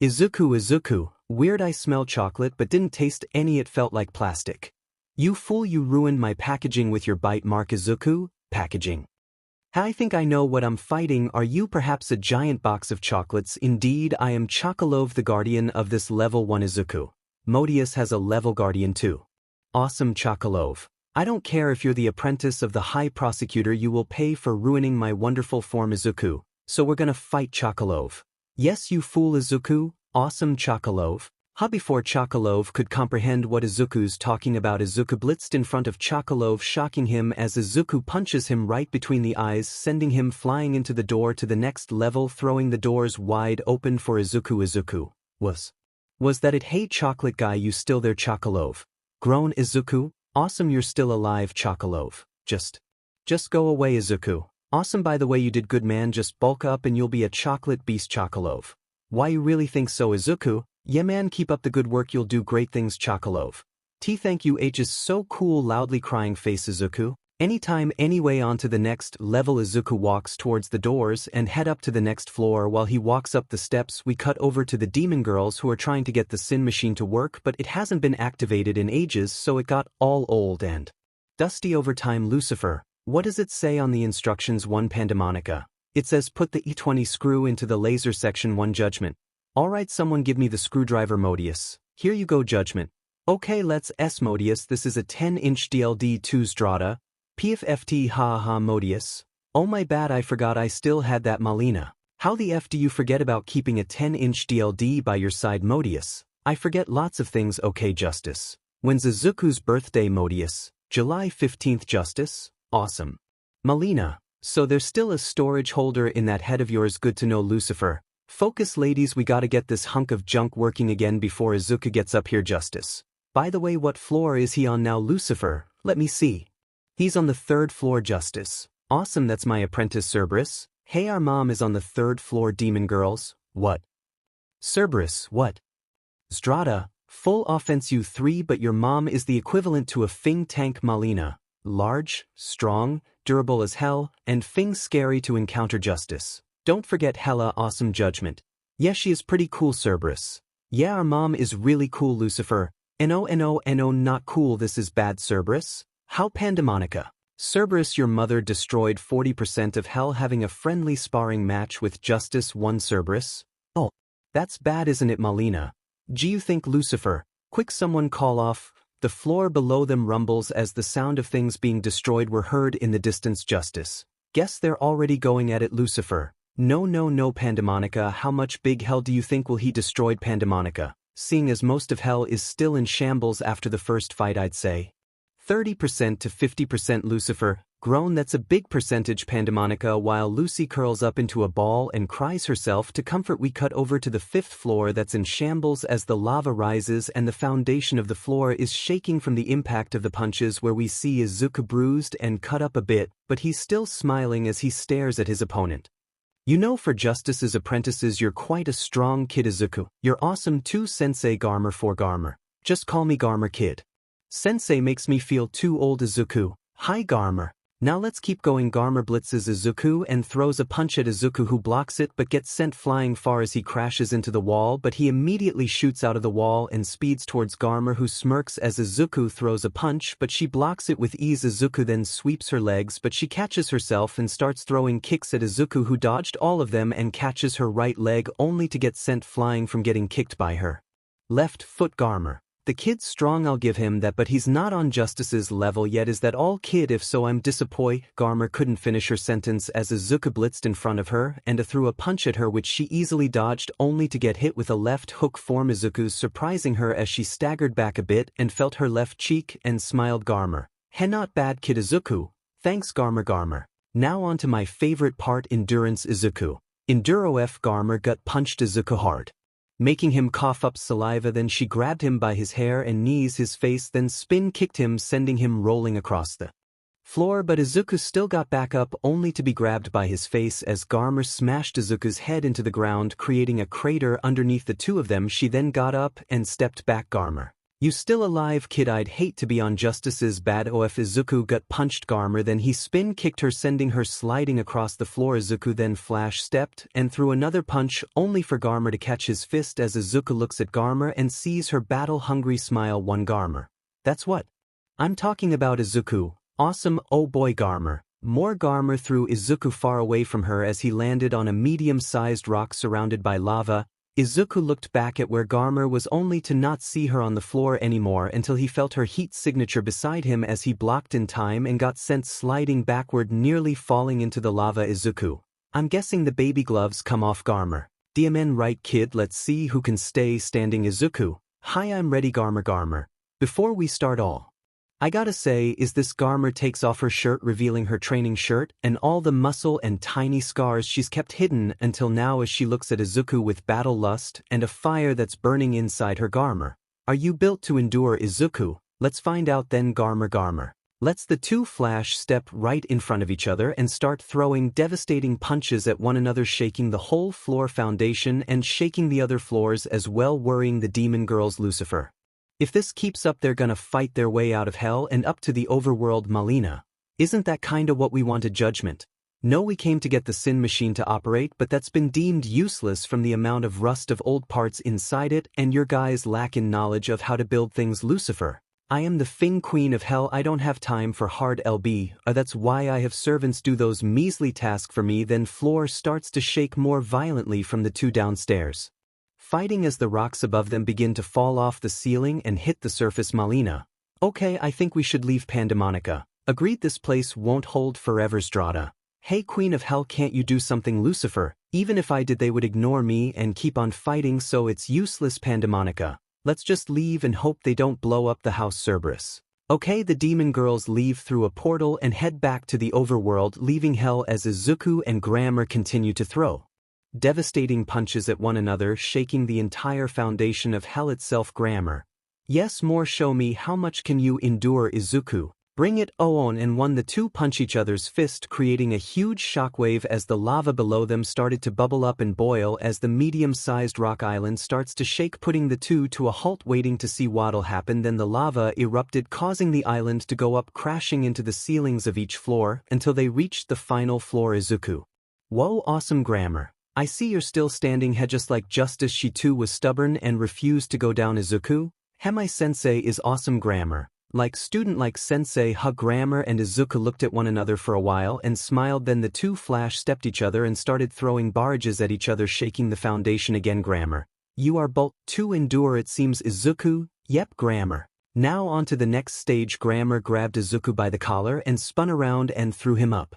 Izuku, weird, I smell chocolate but didn't taste any, it felt like plastic. You fool, you ruined my packaging with your bite mark. Izuku, packaging. I think I know what I'm fighting. Are you perhaps a giant box of chocolates? Indeed, I am 𝐀𝐮𝐿𝐴, the guardian of this level 1. Izuku, 𝐀𝐮𝐴 has a level guardian too. Awesome 𝐀𝐮𝐿𝐴. I don't care if you're the apprentice of the high prosecutor, you will pay for ruining my wonderful form. Izuku, so we're gonna fight 𝐀𝐮𝐿𝐴. Yes, you fool. Izuku, awesome 𝐀𝐮𝐿𝐴. Before 𝐀𝐮𝐿𝐴 could comprehend what Izuku's talking about, Izuku blitzed in front of 𝐀𝐮𝐿𝐴, shocking him as Izuku punches him right between the eyes, sending him flying into the door to the next level, throwing the doors wide open for Izuku. Izuku, was that it? Hey chocolate guy, you still there? 𝐀𝐮𝐿𝐴 groan. Izuku, awesome, you're still alive. 𝐀𝐮𝐿𝐴, just go away. Izuku, awesome, by the way, you did good, man, just bulk up and you'll be a chocolate beast. 𝐀𝐮𝐿𝐴, why, you really think so? Izuku, yeah man, keep up the good work, you'll do great things. 𝐀𝐮𝐿𝐴, thank you. Is so cool, loudly crying face. Izuku, anytime, anyway, on to the next level. Izuku walks towards the doors and head up to the next floor. While he walks up the steps, we cut over to the demon girls who are trying to get the sin machine to work, but it hasn't been activated in ages, so it got all old and dusty over time. Lucifer, what does it say on the instructions? 1 Pandemonica. It says put the E20 screw into the laser section 1. Judgment. Alright, someone give me the screwdriver. 𝐀𝐮𝐿𝐴, here you go. Judgment. Okay, let's 𝐀𝐮𝐿𝐴, this is a 10-inch DLD 𝗧𝗟𝗘. PFFT ha 𝐀𝐮𝐿𝐴. Oh my bad, I forgot I still had that Malina. How the F do you forget about keeping a 10-inch DLD by your side? 𝐀𝐮𝐿𝐴, I forget lots of things. Okay, Justice. When's Izuku's birthday? 𝐀𝐮𝐿𝐴, July 15th. Justice, awesome. Malina, so there's still a storage holder in that head of yours. Good to know. Lucifer, focus ladies, we gotta get this hunk of junk working again before Izuku gets up here. Justice, by the way, what floor is he on now? Lucifer, let me see. He's on the 3rd floor. Justice, awesome, that's my apprentice Cerberus. Hey, our mom is on the 3rd floor. Demon girls, what? Cerberus, what? 𝗧𝗟𝗘, full offense you 3, but your mom is the equivalent to a Fing tank. Malina, large, strong, durable as hell, and Fing scary to encounter. Justice, don't forget hella awesome. Judgment, yeah, she is pretty cool. Cerberus, yeah, our mom is really cool. Lucifer, no, not cool, this is bad. Cerberus, how? Pandemonica, Cerberus, your mother destroyed 40% of hell having a friendly sparring match with Justice 1. Cerberus, oh, that's bad, isn't it? Malina, do you think? Lucifer, quick, someone call off. The floor below them rumbles as the sound of things being destroyed were heard in the distance. Justice, guess they're already going at it. Lucifer, no, Pandemonica, how much big hell do you think will he destroyed? Pandemonica, seeing as most of hell is still in shambles after the first fight, I'd say 30% to 50%. Lucifer, groan, that's a big percentage. Pandemonica, while Lucy curls up into a ball and cries herself to comfort, we cut over to the 5th floor that's in shambles as the lava rises and the foundation of the floor is shaking from the impact of the punches, where we see Izuku bruised and cut up a bit, but he's still smiling as he stares at his opponent. You know, for Justice's apprentices, you're quite a strong kid. Izuku, you're awesome too. Sensei Garmer, for Garmer, just call me Garmer kid. Sensei makes me feel too old. Izuku, hi Garmer. Now let's keep going. Garmer blitzes Izuku and throws a punch at Izuku, who blocks it but gets sent flying far as he crashes into the wall, but he immediately shoots out of the wall and speeds towards Garmer, who smirks as Izuku throws a punch, but she blocks it with ease. Izuku then sweeps her legs, but she catches herself and starts throwing kicks at Izuku, who dodged all of them and catches her right leg only to get sent flying from getting kicked by her left foot. Garmer, The kid's strong, I'll give him that, but he's not on Justice's level yet. Is that all, kid? If so, I'm disappointed. 𝐶𝐮𝐭𝐡𝐨𝐫 couldn't finish her sentence as 𝗧𝗜𝗍𝗘 blitzed in front of her and threw a punch at her, which she easily dodged, only to get hit with a left hook from Izuku, surprising her as she staggered back a bit and felt her left cheek and smiled. 𝐶𝐮𝐭𝐡𝐨𝐫. He not bad, kid. Izuku. Thanks, 𝐶𝐮𝐭𝐡𝐨𝐫. Now on to my favorite part, endurance. Izuku. Enduro-F. 𝐶𝐮𝐭𝐡𝐨𝐫 gut punched Izuku hard, making him cough up saliva. Then she grabbed him by his hair and knees, his face, then spin kicked him, sending him rolling across the floor. But Izuku still got back up, only to be grabbed by his face as 𝐶𝐮𝐭𝐡𝐨𝐫 smashed Izuku's head into the ground, creating a crater underneath the two of them. She then got up and stepped back. 𝐶𝐮𝐭𝐡𝐨𝐫. You still alive, kid? I'd hate to be on Justice's bad OF. Izuku gut punched 𝐶𝐮𝐭𝐡𝐨𝐫, then he spin kicked her, sending her sliding across the floor. Izuku then flash stepped and threw another punch, only for 𝐶𝐮𝐭𝐡𝐨𝐫 to catch his fist as Izuku looks at 𝐶𝐮𝐭𝐡𝐨𝐫 and sees her battle-hungry smile. One 𝐶𝐮𝐭𝐡𝐨𝐫. That's what I'm talking about. Izuku. Awesome, oh boy. 𝐶𝐮𝐭𝐡𝐨𝐫. More 𝐶𝐮𝐭𝐡𝐨𝐫 threw Izuku far away from her as he landed on a medium-sized rock surrounded by lava. Izuku looked back at where 𝐶𝐮𝐭𝐡𝐨𝐫 was, only to not see her on the floor anymore until he felt her heat signature beside him as he blocked in time and got sent sliding backward, nearly falling into the lava. Izuku. I'm guessing the baby gloves come off. 𝐶𝐮𝐭𝐡𝐨𝐫. DMN right, kid? Let's see who can stay standing. Izuku. Hi, I'm ready. 𝐶𝐮𝐭𝐡𝐨𝐫. Before we start, all I gotta say is this. 𝐶𝐮𝐭𝐡𝐨𝐫 takes off her shirt, revealing her training shirt and all the muscle and tiny scars she's kept hidden until now as she looks at Izuku with battle lust and a fire that's burning inside her. 𝐶𝐮𝐭𝐡𝐨𝐫. Are you built to endure, Izuku? Let's find out then. 𝐶𝐮𝐭𝐡𝐨𝐫 lets the two flash step right in front of each other and start throwing devastating punches at one another, shaking the whole floor foundation and shaking the other floors as well, worrying the demon girls. Lucifer. If this keeps up, they're gonna fight their way out of hell and up to the overworld. Mileena. Isn't that kinda what we wanted? Judgment. No, we came to get the sin machine to operate, but that's been deemed useless from the amount of rust of old parts inside it, and your guys lack in knowledge of how to build things. Lucifer. I am the Fing Queen of Hell. I don't have time for hard LB, that's why I have servants do those measly tasks for me. Then floor starts to shake more violently from the two downstairs, fighting as the rocks above them begin to fall off the ceiling and hit the surface. Mileena. Okay, I think we should leave. Pandemonica. Agreed, this place won't hold forever. 𝗧𝗓𝗓. Hey, Queen of Hell, can't you do something? Lucifer. Even if I did, they would ignore me and keep on fighting, so it's useless. Pandemonica. Let's just leave and hope they don't blow up the house. Cerberus. Okay, the demon girls leave through a portal and head back to the overworld, leaving hell as Izuku and 𝐶𝐮𝐭𝐡𝐨𝐫 continue to throw devastating punches at one another, shaking the entire foundation of hell itself. 𝐶𝐮𝐭𝐡𝐨𝐫. Yes, more. Show me how much can you endure, Izuku. Bring it on. And one, the two punch each other's fist, creating a huge shockwave as the lava below them started to bubble up and boil as the medium-sized rock island starts to shake, putting the two to a halt, waiting to see what'll happen. Then the lava erupted, causing the island to go up, crashing into the ceilings of each floor until they reached the final floor. Izuku. Whoa, awesome. 𝐶𝐮𝐭𝐡𝐨𝐫. I see you're still standing. Just like Justice, she too was stubborn and refused to go down. Izuku. Hemi sensei is awesome. 𝐶𝐮𝐭𝐡𝐨𝐫. Like student, like sensei. Hug. 𝐶𝐮𝐭𝐡𝐨𝐫 and Izuku looked at one another for a while and smiled. Then the two flash stepped each other and started throwing barrages at each other, shaking the foundation again. 𝐶𝐮𝐭𝐡𝐨𝐫. You are both to endure, it seems. Izuku. Yep. 𝐶𝐮𝐿𝐴. Now on to the next stage. 𝐶𝐮𝐴 grabbed Izuku by the collar and spun around and threw him up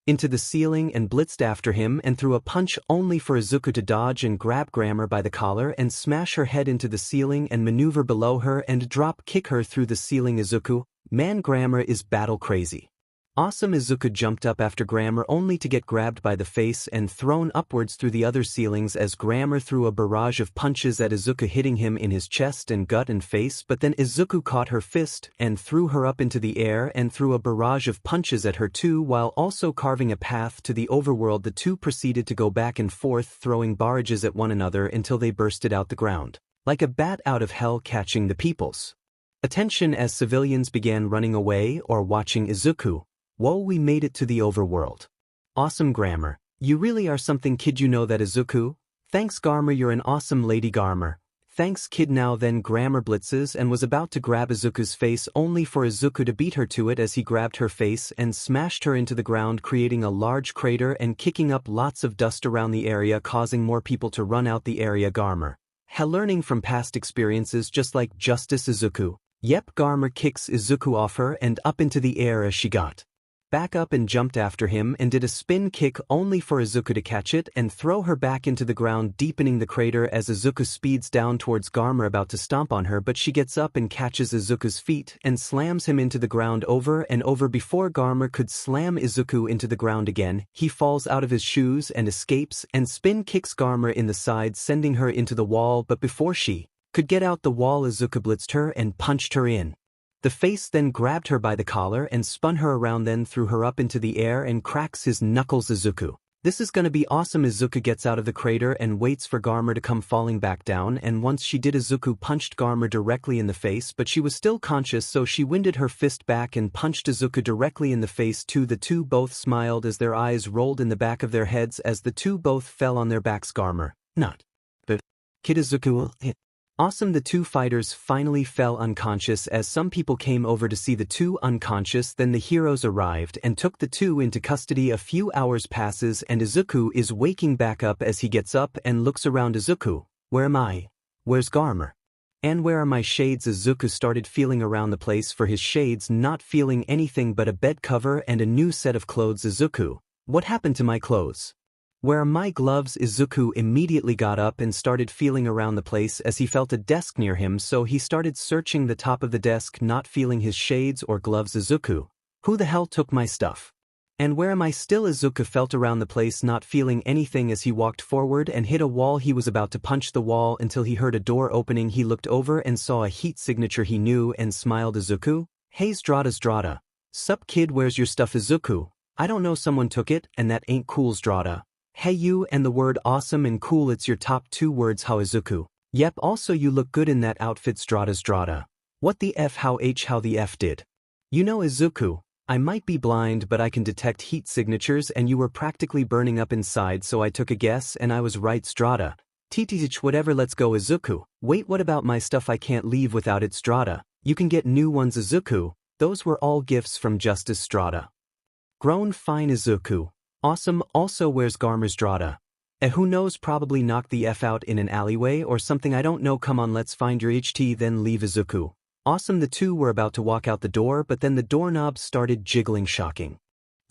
into the ceiling and blitzed after him and threw a punch, only for Izuku to dodge and grab 𝐶𝐮𝐴 by the collar and smash her head into the ceiling and maneuver below her and drop kick her through the ceiling. Izuku. Man, 𝐶𝐮𝐴 is battle crazy. Awesome. Izuku jumped up after 𝐶𝐮𝐴 only to get grabbed by the face and thrown upwards through the other ceilings as 𝐶𝐮𝐴 threw a barrage of punches at Izuku, hitting him in his chest and gut and face, but then Izuku caught her fist and threw her up into the air and threw a barrage of punches at her too, while also carving a path to the overworld. The two proceeded to go back and forth, throwing barrages at one another until they bursted out the ground like a bat out of hell, catching the people's attention as civilians began running away or watching Izuku. Whoa, we made it to the overworld. Awesome. 𝐶𝐮𝐴. You really are something, kid. You know that, Izuku? Thanks, 𝐶𝐮𝐴. You're an awesome lady. 𝐶𝐮𝐴. Thanks, kid. Now then, 𝐶𝐮𝐴 blitzes and was about to grab Izuku's face, only for Izuku to beat her to it as he grabbed her face and smashed her into the ground, creating a large crater and kicking up lots of dust around the area, causing more people to run out the area. 𝐶𝐮𝐴. Learning from past experiences just like Justice Izuku. Yep, 𝐻𝐿𝐼 kicks Izuku off her and up into the air as she got back up and jumped after him and did a spin kick only for Izuku to catch it and throw her back into the ground, deepening the crater as Izuku speeds down towards 𝐻𝐿𝐼 about to stomp on her, but she gets up and catches Izuku's feet and slams him into the ground over and over. Before 𝐻𝐿𝐼 could slam Izuku into the ground again, he falls out of his shoes and escapes and spin kicks 𝐻𝐿𝐼 in the side, sending her into the wall, but before she could get out the wall, Izuku blitzed her and punched her in the face, then grabbed her by the collar and spun her around, then threw her up into the air and cracks his knuckles. Izuku. This is gonna be awesome. Izuku gets out of the crater and waits for 𝐻𝐿𝐼 to come falling back down, and once she did, Izuku punched 𝐻𝐿𝐼 directly in the face, but she was still conscious, so she winded her fist back and punched Izuku directly in the face too. The two both smiled as their eyes rolled in the back of their heads as the two both fell on their backs. 𝐻𝐿𝐼, not but Kid Izuku. Awesome. The two fighters finally fell unconscious as some people came over to see the two unconscious. Then the heroes arrived and took the two into custody. A few hours passes and Izuku is waking back up as he gets up and looks around. Izuku, where am I? Where's 𝐻𝐿𝐼? And where are my shades? Izuku started feeling around the place for his shades, not feeling anything but a bed cover and a new set of clothes. Izuku, what happened to my clothes? Where are my gloves? Izuku immediately got up and started feeling around the place as he felt a desk near him, so he started searching the top of the desk, not feeling his shades or gloves. Izuku, who the hell took my stuff? And where am I still? Izuku felt around the place, not feeling anything as he walked forward and hit a wall. He was about to punch the wall until he heard a door opening. He looked over and saw a heat signature he knew and smiled. Izuku, hey 𝗧𝗱𝗃. Sup kid, where's your stuff? Izuku, I don't know, someone took it and that ain't cool 𝗧𝗱𝗃. Hey you, and the word awesome and cool, it's your top two words. How? Izuku, yep, also you look good in that outfit. 𝗧𝗱𝗃. What the F? How the F did? You know Izuku, I might be blind but I can detect heat signatures and you were practically burning up inside, so I took a guess and I was right. 𝗧𝗱𝗃. TTH whatever, let's go. Izuku, wait, what about my stuff? I can't leave without it. 𝗧𝗱𝗃, you can get new ones. Izuku, those were all gifts from Justice. 𝗧𝗱𝗃. Grown fine. Izuku, awesome. Also where's 𝐻𝐿𝐼? 𝗧𝗍𝗃? Who knows, probably knocked the F out in an alleyway or something, I don't know. Come on, let's find your HT then leave. Izuku, awesome. The two were about to walk out the door, but then the doorknob started jiggling, shocking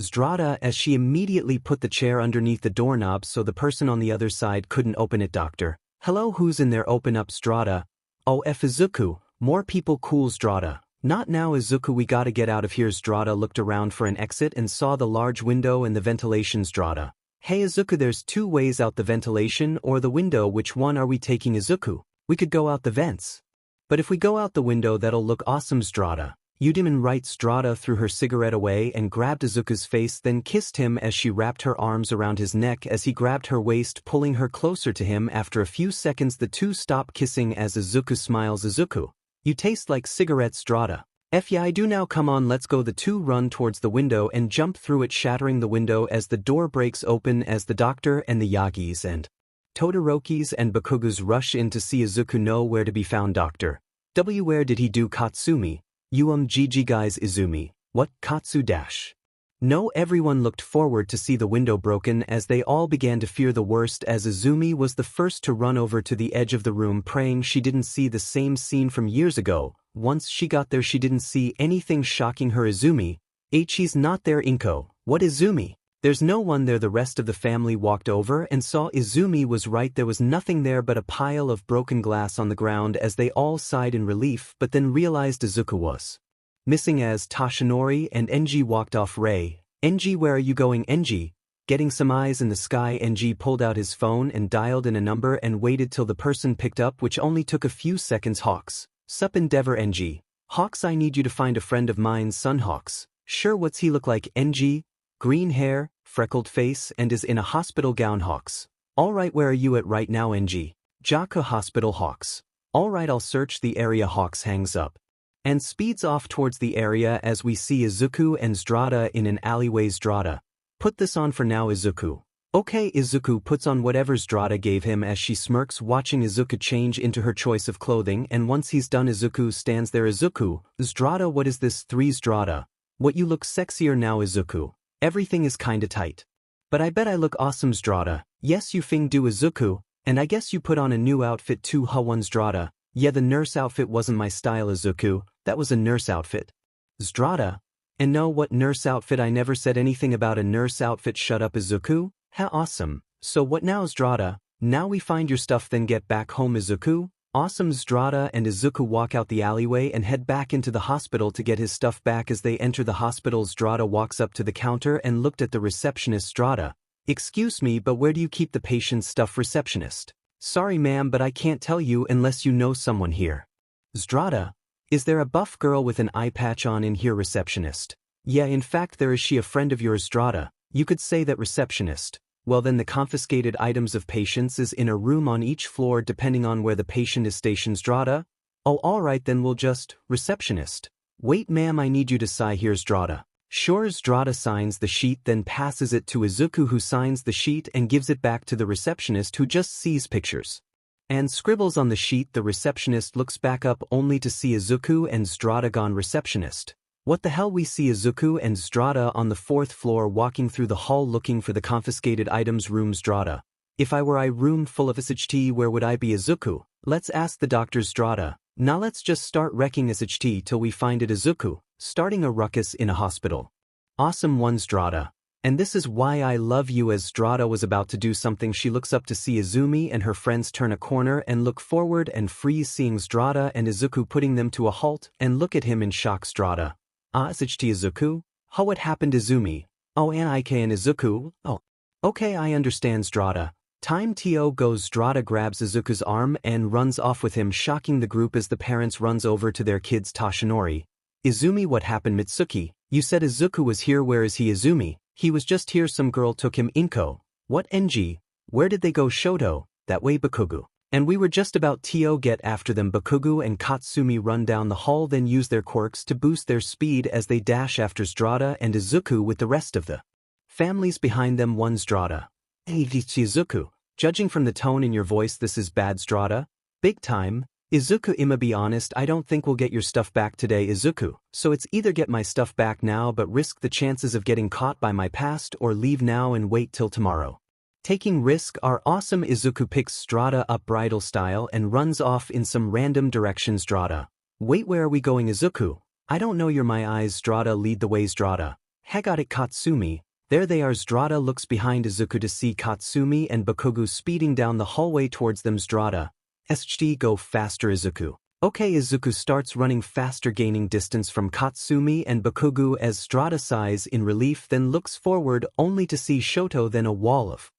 𝗧𝗱𝗃 as she immediately put the chair underneath the doorknob so the person on the other side couldn't open it. Doctor, hello, who's in there? Open up. 𝗧𝗱𝗃. Oh F. Izuku, more people. Cool. 𝗧𝗱𝗃. Not now. Izuku, we gotta get out of here. 𝗧𝗱𝗃 looked around for an exit and saw the large window and the ventilation. 𝗧𝗱𝗃, hey Izuku, there's two ways out, the ventilation or the window. Which one are we taking? Izuku, we could go out the vents. But if we go out the window that'll look awesome. 𝗧𝗱𝗃, you didn't right. 𝗧𝗱𝗃 threw her cigarette away and grabbed Izuku's face, then kissed him as she wrapped her arms around his neck as he grabbed her waist, pulling her closer to him. After a few seconds the two stop kissing as Izuku smiles. Izuku, you taste like cigarettes. 𝗧𝗱𝗃, F yeah I do now, come on let's go. The two run towards the window and jump through it, shattering the window as the door breaks open as the doctor and the Yagis and Todorokis and Bakugas rush in to see Izuku nowhere to be found. Dr. W, where did he do? Katsumi, 𝗎𝗏 guys. Izumi, what? Katsu dash. No, everyone looked forward to see the window broken as they all began to fear the worst as Izumi was the first to run over to the edge of the room, praying she didn't see the same scene from years ago. Once she got there she didn't see anything shocking her. Izumi, he's not there. Inko, what? Izumi, there's no one there. The rest of the family walked over and saw Izumi was right, there was nothing there but a pile of broken glass on the ground as they all sighed in relief, but then realized Izuku was missing as Toshinori and Enji walked off. Ray, Enji, where are you going? Enji, getting some eyes in the sky. Enji pulled out his phone and dialed in a number and waited till the person picked up, which only took a few seconds. Hawks, sup Endeavor. Enji, Hawks, I need you to find a friend of mine's son. Hawks, sure, what's he look like? Enji, green hair, freckled face, and is in a hospital gown. Hawks, alright, where are you at right now? Enji, Jaka Hospital. Hawks, alright, I'll search the area. Hawks hangs up and speeds off towards the area as we see Izuku and 𝗧𝗱𝗃 in an alleyway. 𝗧𝗱𝗃, put this on for now. Izuku, okay. Izuku puts on whatever 𝗧𝗱𝗃 gave him as she smirks, watching Izuku change into her choice of clothing, and once he's done Izuku stands there. Izuku, 𝗧𝗱𝗃, what is this? 3 𝗧𝗱𝗃, what, you look sexier now. Izuku, everything is kinda tight, but I bet I look awesome. 𝗧𝗱𝗃, yes you thing do. Izuku, And I guess you put on a new outfit too, 𝐻𝐿𝐴𝐻. Yeah, the nurse outfit wasn't my style, Izuku. That was a nurse outfit. 𝗧𝗱. And no, what nurse outfit? I never said anything about a nurse outfit. Shut up, Izuku. Ha, awesome. So what now, 𝗧𝗱? Now we find your stuff, then get back home, Izuku? Awesome. 𝗧𝗱 and Izuku walk out the alleyway and head back into the hospital to get his stuff back. As they enter the hospital, 𝗧𝗱 walks up to the counter and looked at the receptionist. 𝗧𝗱. Excuse me, but where do you keep the patient's stuff, receptionist? Sorry ma'am, but I can't tell you unless you know someone here. 𝗧𝗱. Is there a buff girl with an eye patch on in here, receptionist? Yeah, in fact there is. She a friend of yours, 𝗧𝗱? You could say that, receptionist. Well then, the confiscated items of patients is in a room on each floor depending on where the patient is stationed, 𝗧𝗱. Oh, alright then, we'll just, receptionist. Wait ma'am, I need you to sign here, 𝗧𝗱. Sure. 𝗧𝗱 signs the sheet, then passes it to Izuku, who signs the sheet and gives it back to the receptionist, who just sees pictures and scribbles on the sheet. The receptionist looks back up only to see Izuku and 𝗧𝗱 gone. Receptionist. What the hell? We see Izuku and 𝗧𝗱 on the 4th floor walking through the hall looking for the confiscated items room. 𝗧𝗱. If I were a room full of 𝗧𝗱, where would I be, Izuku? Let's ask the doctors, 𝗧𝗱. Now let's just start wrecking 𝗧𝗱 till we find it, Izuku. Starting a ruckus in a hospital. Awesome one, 𝗧𝗱. And this is why I love you. As 𝗧𝗱 was about to do something, she looks up to see Izumi and her friends turn a corner and look forward and freeze, seeing 𝗧𝗱 and Izuku putting them to a halt and look at him in shock. 𝗧𝗱. Ah, 𝗧𝗱, Izuku? How, what happened, Izumi? Oh, and IK and Izuku? Oh. Okay, I understand, 𝗧𝗱. Time to goes. 𝗧𝗱 grabs Izuku's arm and runs off with him, shocking the group as the parents runs over to their kids. Toshinori. Izumi, what happened? Mitsuki, you said Izuku was here. Where is he? Izumi, he was just here. Some girl took him. Inko. What? NG. Where did they go? Shoto. That way, Bakugo. And we were just about to get after them. Bakugo and Katsumi run down the hall, then use their quirks to boost their speed as they dash after 𝗧𝗱 and Izuku with the rest of the families behind them. One, 𝗧𝗱. Hey, Izuku, judging from the tone in your voice, this is bad, 𝗧𝗱. Big time. Izuku, I'ma be honest, I don't think we'll get your stuff back today, Izuku. So it's either get my stuff back now but risk the chances of getting caught by my past, or leave now and wait till tomorrow. Taking risk are awesome. Izuku picks 𝗧𝗱 up bridal style and runs off in some random direction. 𝗧𝗱. Wait, where are we going, Izuku? I don't know, you're my eyes. 𝗧𝗱, lead the way. 𝗧𝗱. Hey, got it, Katsumi. There they are. 𝗧𝗱 looks behind Izuku to see Katsumi and Bakugo speeding down the hallway towards them. 𝗧𝗱. 𝗧𝗱, go faster, Izuku. Okay, Izuku starts running faster, gaining distance from Katsumi and Bakugo as 𝗧𝗱 sighs in relief, then looks forward only to see Shoto, then a wall of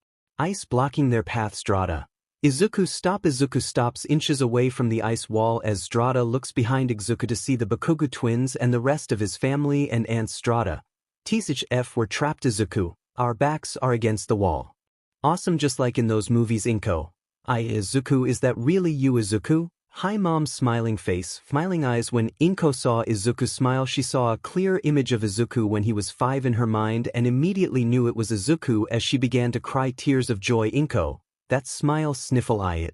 ice blocking their path. 𝗧𝗱. Izuku, stop. Izuku stops inches away from the ice wall as 𝗧𝗱 looks behind Izuku to see the Bakugo twins and the rest of his family and aunts. 𝗧𝗱. 𝗧𝗱, we're trapped, Izuku. Our backs are against the wall. Awesome, just like in those movies. Inko. Izuku, is that really you, Izuku? Hi mom, smiling face, smiling eyes. When Inko saw Izuku smile, she saw a clear image of Izuku when he was 5 in her mind and immediately knew it was Izuku as she began to cry tears of joy. Inko, that smile, sniffle eye.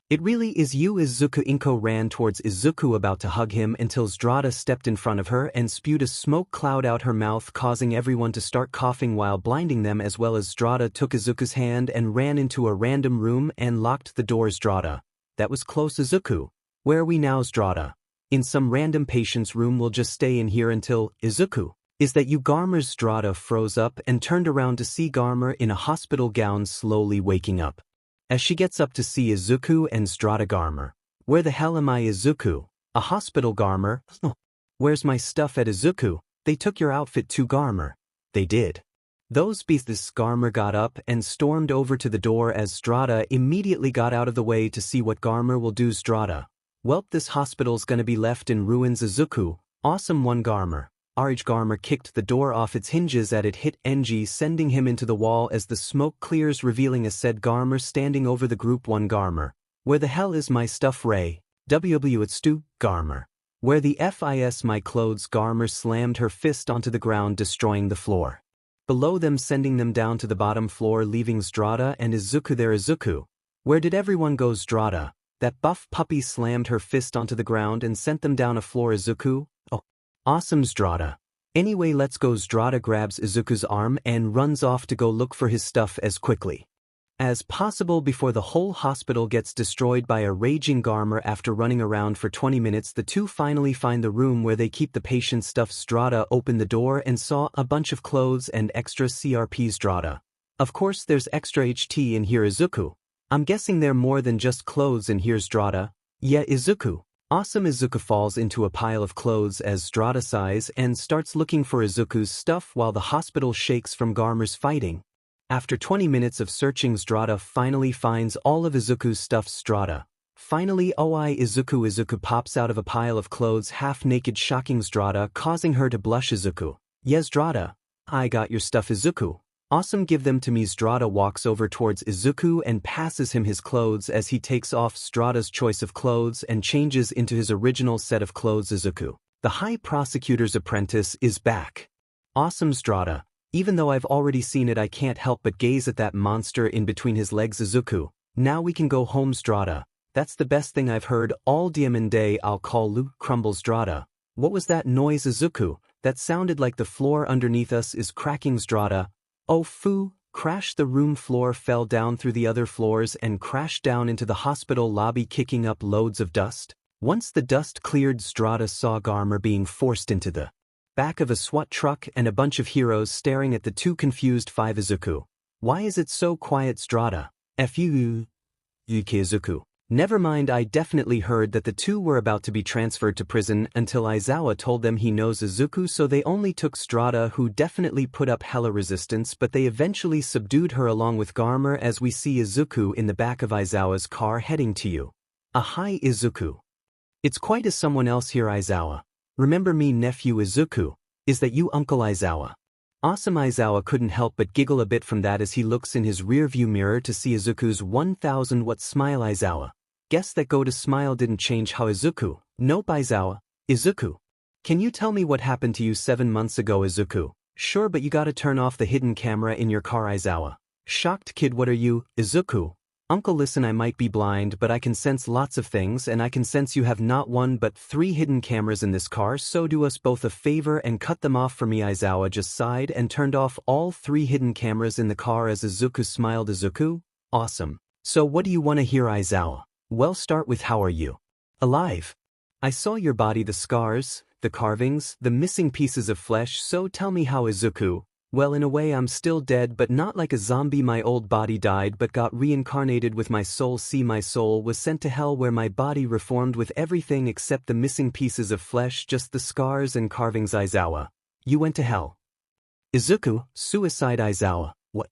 It really is you, Izuku. Inko ran towards Izuku, about to hug him, until 𝗧𝗱 stepped in front of her and spewed a smoke cloud out her mouth, causing everyone to start coughing while blinding them, as well as 𝗧𝗱 took Izuku's hand and ran into a random room and locked the doors. 𝗧𝗱. That was close, Izuku. Where are we now, 𝗧𝗱? In some random patient's room. We'll just stay in here until, Izuku. Is that you, Garmer? 𝗧𝗱 froze up and turned around to see Garmer in a hospital gown slowly waking up. As she gets up to see Izuku and 𝗧𝗱. Garmer. Where the hell am I, Izuku? A hospital, Garmer? Where's my stuff at, Izuku? They took your outfit too, Garmer. They did. Those beasts. Garmer got up and stormed over to the door as 𝗧𝗱 immediately got out of the way to see what Garmer will do. 𝗧𝗱. Welp, this hospital's gonna be left in ruins, Izuku. Awesome one, Garmer. Garmer kicked the door off its hinges at it hit NG, sending him into the wall as the smoke clears, revealing a said Garmer standing over the group. One, Garmer. Where the hell is my stuff, Ray? It's Stu, Garmer. Where the FIS my clothes? Garmer slammed her fist onto the ground, destroying the floor below them, sending them down to the bottom floor, leaving 𝗧𝗱 and Izuku there. Izuku. Where did everyone go? 𝗧𝗱. That buff puppy slammed her fist onto the ground and sent them down a floor. Izuku. Oh. Awesome, 𝗧𝗱. Anyway, let's go. 𝗧𝗱 grabs Izuku's arm and runs off to go look for his stuff as quickly as possible before the whole hospital gets destroyed by a raging Garmer. After running around for 20 minutes, the two finally find the room where they keep the patient's stuff. 𝗧𝗱 opened the door and saw a bunch of clothes and extra CRP. 𝗧𝗱. Of course there's extra HT in here. Izuku. I'm guessing they're more than just clothes in here. 𝗧𝗱. Yeah, Izuku. Awesome. Izuku falls into a pile of clothes as 𝗧𝗱 sighs and starts looking for Izuku's stuff while the hospital shakes from Garmer's fighting. After 20 minutes of searching, 𝗧𝗱 finally finds all of Izuku's stuff. 𝗧𝗱. Finally, oi Izuku. Izuku pops out of a pile of clothes half naked, shocking 𝗧𝗱, causing her to blush. Izuku. Yes, 𝗧𝗱. I got your stuff. Izuku. Awesome, give them to me. 𝗧𝗱 walks over towards Izuku and passes him his clothes as he takes off 𝗧𝗱's choice of clothes and changes into his original set of clothes. Izuku. The High Prosecutor's Apprentice is back. Awesome. 𝗧𝗱. Even though I've already seen it, I can't help but gaze at that monster in between his legs. Izuku. Now we can go home. 𝗧𝗱. That's the best thing I've heard all diamond day. I'll call Luke crumbles. 𝗧𝗱. What was that noise? Izuku. That sounded like the floor underneath us is cracking. 𝗧𝗱. Oh foo, crash. The room floor fell down through the other floors and crashed down into the hospital lobby, kicking up loads of dust. Once the dust cleared, 𝗧𝗱 saw Garmer being forced into the back of a SWAT truck and a bunch of heroes staring at the two confused five. Izuku. Why is it so quiet? 𝗧𝗱. Fu. Izuku. Never mind, I definitely heard that the two were about to be transferred to prison until Aizawa told them he knows Izuku, so they only took 𝗧𝗱, who definitely put up hella resistance, but they eventually subdued her along with Garmer as we see Izuku in the back of Aizawa's car heading to you. Hi Izuku. It's quite a someone else here. Aizawa. Remember me, nephew Izuku? Is that you, Uncle Aizawa? Awesome. Aizawa couldn't help but giggle a bit from that as he looks in his rearview mirror to see Izuku's 1000 watt smile. Aizawa. Guess that go to smile didn't change how. Izuku. Nope. Aizawa. Izuku. Can you tell me what happened to you 7 months ago? Izuku. Sure, but you gotta turn off the hidden camera in your car. Aizawa. Shocked kid, what are you? Izuku. Uncle, listen, I might be blind, but I can sense lots of things, and I can sense you have not 1 but 3 hidden cameras in this car, so do us both a favor and cut them off for me. Aizawa just sighed and turned off all 3 hidden cameras in the car as Izuku smiled. Izuku. Awesome. So what do you want to hear? Aizawa. Well, start with how are you? Alive. I saw your body, the scars, the carvings, the missing pieces of flesh, so tell me how. Izuku. Well, in a way I'm still dead, but not like a zombie. My old body died but got reincarnated with my soul. See, my soul was sent to hell where my body reformed with everything except the missing pieces of flesh, just the scars and carvings. Aizawa. You went to hell. Izuku. Suicide. Aizawa. What?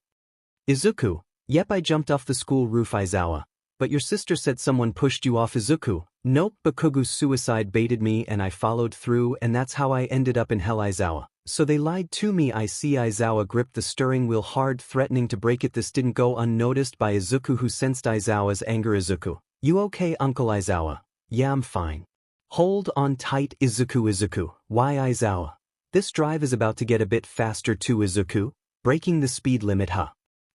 Izuku. Yep, I jumped off the school roof. Aizawa. But your sister said someone pushed you off. Izuku. Nope, Bakugu's suicide baited me and I followed through, and that's how I ended up in hell. Aizawa. So they lied to me. I see. Aizawa gripped the steering wheel hard, threatening to break it. This didn't go unnoticed by Izuku, who sensed Aizawa's anger. Izuku. You okay, Uncle? Aizawa. Yeah, I'm fine. Hold on tight. Izuku. Izuku. Why? Aizawa. This drive is about to get a bit faster too. Izuku. Breaking the speed limit, huh?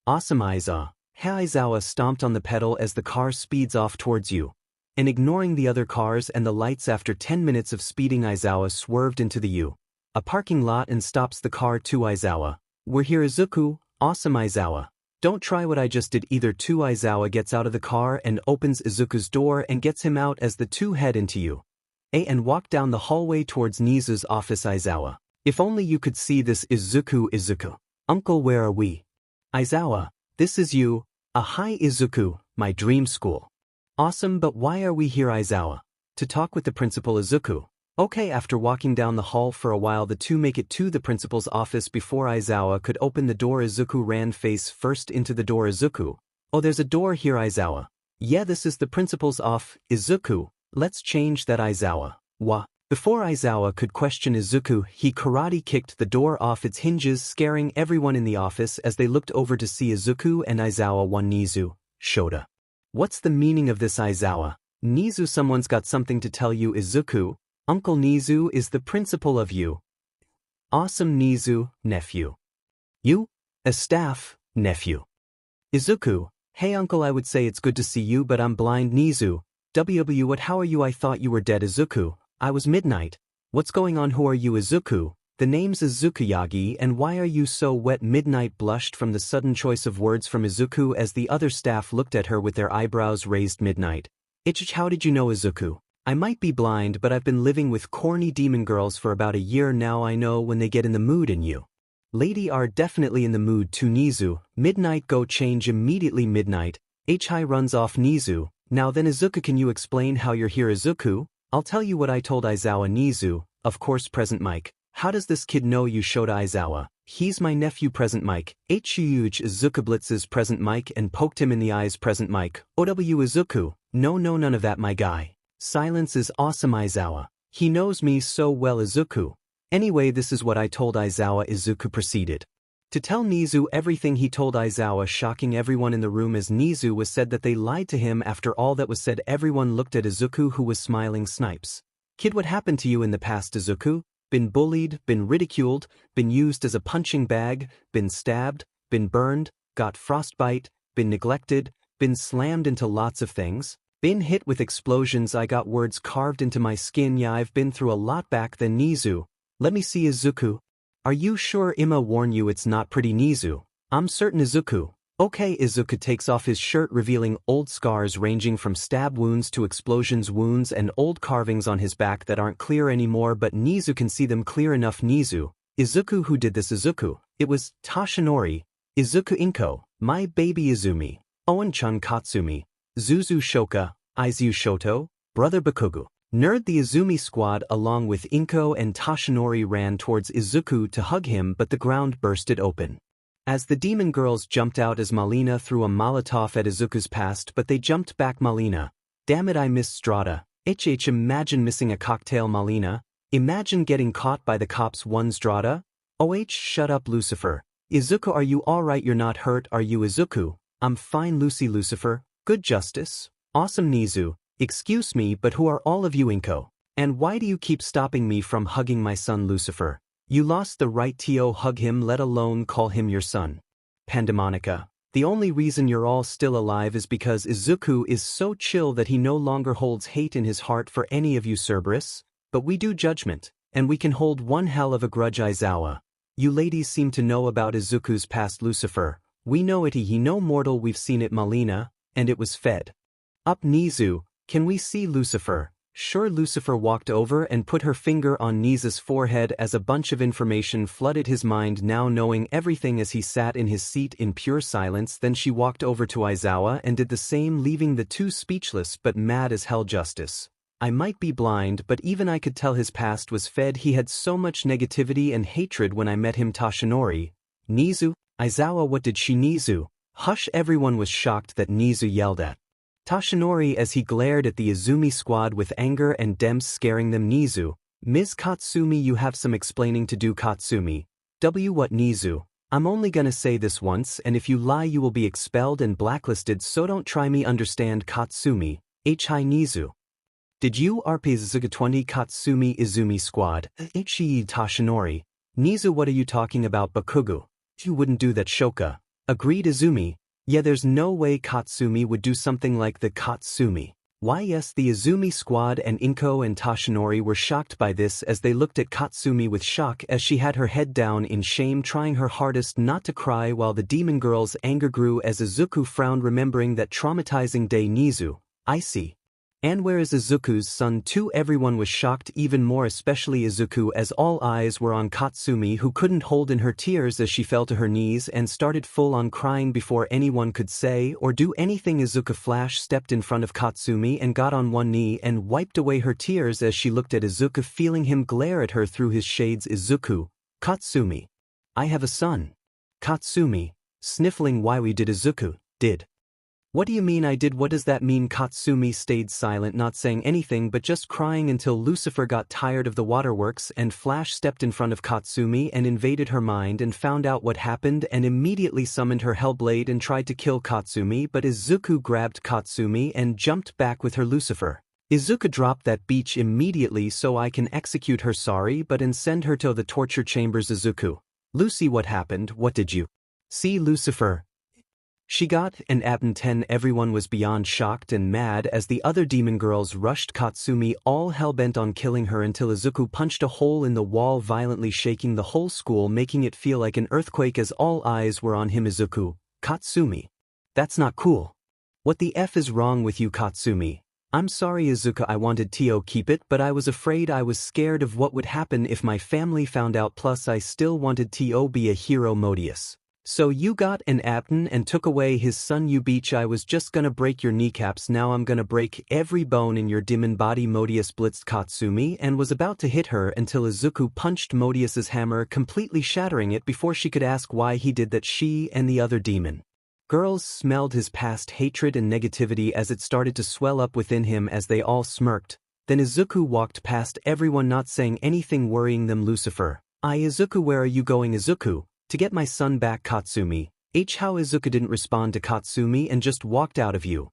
Awesome. Aizawa. Aizawa stomped on the pedal as the car speeds off towards you. And ignoring the other cars and the lights, after 10 minutes of speeding, Aizawa swerved into a parking lot and stops the car too. Aizawa. We're here. Izuku. Awesome. Aizawa. Don't try what I just did either. Too. Aizawa gets out of the car and opens Izuku's door and gets him out as the two head into you and walk down the hallway towards Nizu's office. Aizawa. If only you could see this. Izuku. Izuku. Uncle, where are we? Aizawa. This is you. Hi Izuku, my dream school. Awesome, but why are we here? Aizawa. To talk with the principal. Izuku. Okay. After walking down the hall for a while, the two make it to the principal's office. Before Aizawa could open the door, Izuku ran face first into the door. Izuku. Oh, there's a door here. Aizawa. Yeah, this is the principal's off. Izuku. Let's change that. Aizawa. What? Before Aizawa could question Izuku, he karate kicked the door off its hinges, scaring everyone in the office as they looked over to see Izuku and Aizawa. One Nizu. Shoda. What's the meaning of this? Aizawa. Nizu, someone's got something to tell you. Izuku. Uncle, Nizu is the principal of you. Awesome. Nizu, nephew. You? A staff, nephew. Izuku. Hey uncle, I would say it's good to see you, but I'm blind. Nizu. What? How are you? I thought you were dead. Izuku. I was midnight. What's going on? Who are you? Izuku. The name's 𝐒𝐮𝐭𝐡𝐨𝐫 and why are you so wet? Midnight blushed from the sudden choice of words from Izuku as the other staff looked at her with their eyebrows raised. Midnight. How did you know Izuku? I might be blind but I've been living with corny demon girls for about a year now. I know when they get in the mood and you. Lady are definitely in the mood too. 𝐻𝐿. Midnight go change immediately. Midnight. 𝐻𝐿 runs off. 𝐻𝐿. Now then Izuku, can you explain how you're here? Izuku? I'll tell you what I told Aizawa. 𝐻𝐿. Of course present mic. How does this kid know you showed Aizawa? He's my nephew. Present mic. Huge. Izuku blitzes present mic and poked him in the eyes. Present mic. OW Izuku. No none of that my guy. Silence is awesome. Aizawa. He knows me so well. Izuku. Anyway, this is what I told Aizawa. Izuku proceeded to tell 𝐻𝐿 everything he told Aizawa, shocking everyone in the room as 𝐻𝐿 was said that they lied to him. After all that was said, everyone looked at Izuku, who was smiling. Snipes. Kid, what happened to you in the past? Izuku? Been bullied, been ridiculed, been used as a punching bag, been stabbed, been burned, got frostbite, been neglected, been slammed into lots of things, been hit with explosions. I got words carved into my skin. Yeah, I've been through a lot. Back then. 𝐻𝐿. Let me see. Izuku. Are you sure? Ima warn you it's not pretty. 𝐻𝐿. I'm certain. Izuku. Okay. Izuku takes off his shirt, revealing old scars ranging from stab wounds to explosions wounds and old carvings on his back that aren't clear anymore, but 𝐻𝐿 can see them clear enough. 𝐻𝐿. Izuku, who did this? Izuku. It was 𝗧𝗓𝗧𝗟. Izuku. My baby Izumi. Owen-chan Katsumi. Zuzu Shoka. Izu Shoto. Brother Bakugu. Nerd. The Izumi squad along with 𝐴𝐿𝐿 and 𝗧𝗓𝗧𝗟 ran towards Izuku to hug him, but the ground bursted open as the demon girls jumped out as Malina threw a Molotov at Izuku's past, but they jumped back. Malina. Damn it, I missed Strata. Imagine missing a cocktail. Malina. Imagine getting caught by the cops. One Strata. Shut up. Lucifer. Izuku, are you alright? You're not hurt, are you? Izuku. I'm fine. Lucifer. Good justice. Awesome. 𝐻𝐿. Excuse me, but who are all of you? 𝐴𝐿𝐿. And why do you keep stopping me from hugging my son? Lucifer. You lost the right to hug him, let alone call him your son. Pandemonica. The only reason you're all still alive is because Izuku is so chill that he no longer holds hate in his heart for any of you. Cerberus. But we do judgment, and we can hold one hell of a grudge. Aizawa. You ladies seem to know about Izuku's past. Lucifer. We know it. He no mortal. We've seen it. Malina. And it was fed up. 𝐻𝐿. Can we see? Lucifer. Sure. Lucifer walked over and put her finger on 𝐻𝐿's forehead as a bunch of information flooded his mind, now knowing everything as he sat in his seat in pure silence. Then she walked over to Aizawa and did the same, leaving the two speechless but mad as hell. Justice. I might be blind, but even I could tell his past was fed. He had so much negativity and hatred when I met him. 𝗧𝗓𝗧𝗟. 𝐻𝐿𝐿. Aizawa, what did she? 𝐻𝐿𝐿. Hush. Everyone was shocked that 𝐻𝐿𝐿 yelled at 𝗧𝗓𝗧𝗟 as he glared at the Izumi squad with anger and Dems scaring them. 𝐻𝐿𝐿. Ms. Katsumi, you have some explaining to do. Katsumi. What? 𝐻𝐿𝐿. I'm only gonna say this once, and if you lie you will be expelled and blacklisted, so don't try me. Understand? Katsumi. 𝐻𝐿𝐿. Did you RP 20 Katsumi? Izumi squad. 𝗧𝗓𝗧𝗟. 𝐻𝐿𝐿, what are you talking about? Bakugu. You wouldn't do that. Shoka. Agreed. Izumi. Yeah, there's no way Katsumi would do something like the Katsumi. Why yes, the Izumi squad and 𝐴𝐿𝐿 and 𝗧𝗓𝗧𝗟 were shocked by this as they looked at Katsumi with shock as she had her head down in shame, trying her hardest not to cry, while the demon girl's anger grew as Izuku frowned, remembering that traumatizing day. 𝐻𝐿𝐿. I see. And where is Izuku's son too? Everyone was shocked, even more especially Izuku, as all eyes were on Katsumi, who couldn't hold in her tears as she fell to her knees and started full-on crying before anyone could say or do anything. Izuku flash stepped in front of Katsumi and got on one knee and wiped away her tears as she looked at Izuku, feeling him glare at her through his shades. Izuku. Katsumi. I have a son. Katsumi. Sniffling. Why we did? Izuku. Did. What do you mean I did? What does that mean? Katsumi stayed silent, not saying anything but just crying until Lucifer got tired of the waterworks and Flash stepped in front of Katsumi and invaded her mind and found out what happened and immediately summoned her Hellblade and tried to kill Katsumi, but Izuku grabbed Katsumi and jumped back with her. Lucifer. Izuku, dropped that beach immediately so I can execute her. Sorry, but and send her to the torture chambers. Izuku. Lucy, what happened? What did you see? Lucifer. 𝐀𝐮𝐭𝐡𝐨𝐫 and 𝐒𝐮𝐿. Everyone was beyond shocked and mad as the other demon girls rushed Katsumi, all hell-bent on killing her, until Izuku punched a hole in the wall, violently shaking the whole school, making it feel like an earthquake as all eyes were on him. Izuku, Katsumi. That's not cool. What the F is wrong with you, Katsumi? I'm sorry, Izuku, I wanted to keep it, but I was afraid. I was scared of what would happen if my family found out, plus I still wanted to be a hero Modius. So you got an 𝐴𝐵 and took away his son, you bitch. I was just gonna break your kneecaps, now I'm gonna break every bone in your demon body. Modius blitzed Katsumi and was about to hit her until Izuku punched Modius's hammer, completely shattering it before she could ask why he did that. She and the other demon girls smelled his past hatred and negativity as it started to swell up within him as they all smirked. Then Izuku walked past everyone, not saying anything, worrying them. Lucifer. Izuku, where are you going? Izuku. To get my son back, Katsumi. How Izuku didn't respond to Katsumi and just walked out of you.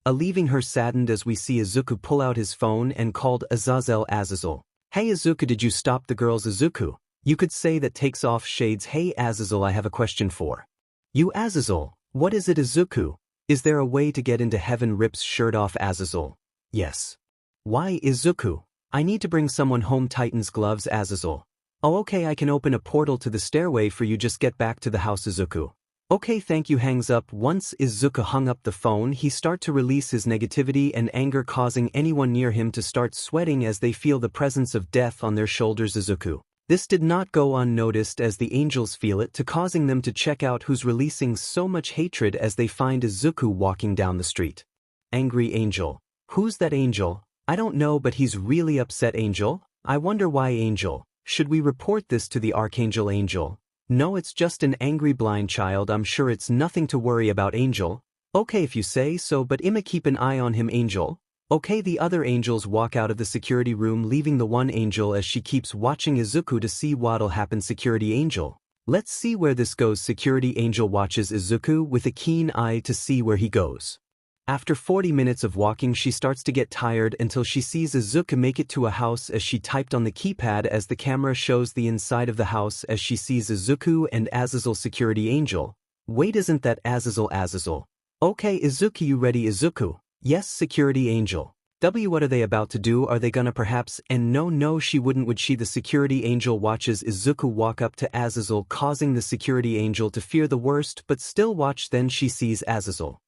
Leaving her saddened as we see Izuku pull out his phone and called 𝐴𝐵𝐿. Hey Izuku, did you stop the girls? Izuku. You could say that takes off shades. Hey 𝐴𝐵𝐿, I have a question for you. 𝐴𝐵𝐿. What is it? Izuku. Is there a way to get into heaven? Rips shirt off 𝐴𝐵𝐿. Yes. Why? Izuku. I need to bring someone home. Tightens gloves. 𝐴𝐵𝐿. Oh okay, I can open a portal to the stairway for you, just get back to the house. Izuku. Okay, thank you. Hangs up. Once Izuku hung up the phone, he start to release his negativity and anger, causing anyone near him to start sweating as they feel the presence of death on their shoulders. Izuku. This did not go unnoticed as the angels feel it, to causing them to check out who's releasing so much hatred as they find Izuku walking down the street. Angry angel. Who's that angel? I don't know, but he's really upset. Angel? I wonder why. Angel. Should we report this to the Archangel? Angel. No, it's just an angry blind child, I'm sure it's nothing to worry about. Angel. Okay if you say so, but I'ma keep an eye on him. Angel. Okay. The other angels walk out of the security room, leaving the one angel as she keeps watching Izuku to see what'll happen. Security angel. Let's see where this goes. Security angel watches Izuku with a keen eye to see where he goes. After 40 minutes of walking, she starts to get tired until she sees Izuku make it to a house as she typed on the keypad, as the camera shows the inside of the house as she sees Izuku and 𝐴𝐵𝐿. Security angel. Wait, isn't that 𝐴𝐵𝐿? 𝐴𝐵𝐿. Okay Izuku, you ready? Izuku. Yes. Security angel. What are they about to do? Are they gonna perhaps? And no, she wouldn't, would she? The security angel watches Izuku walk up to 𝐴𝐵𝐿, causing the security angel to fear the worst but still watch. Then she sees 𝐴𝐵𝐿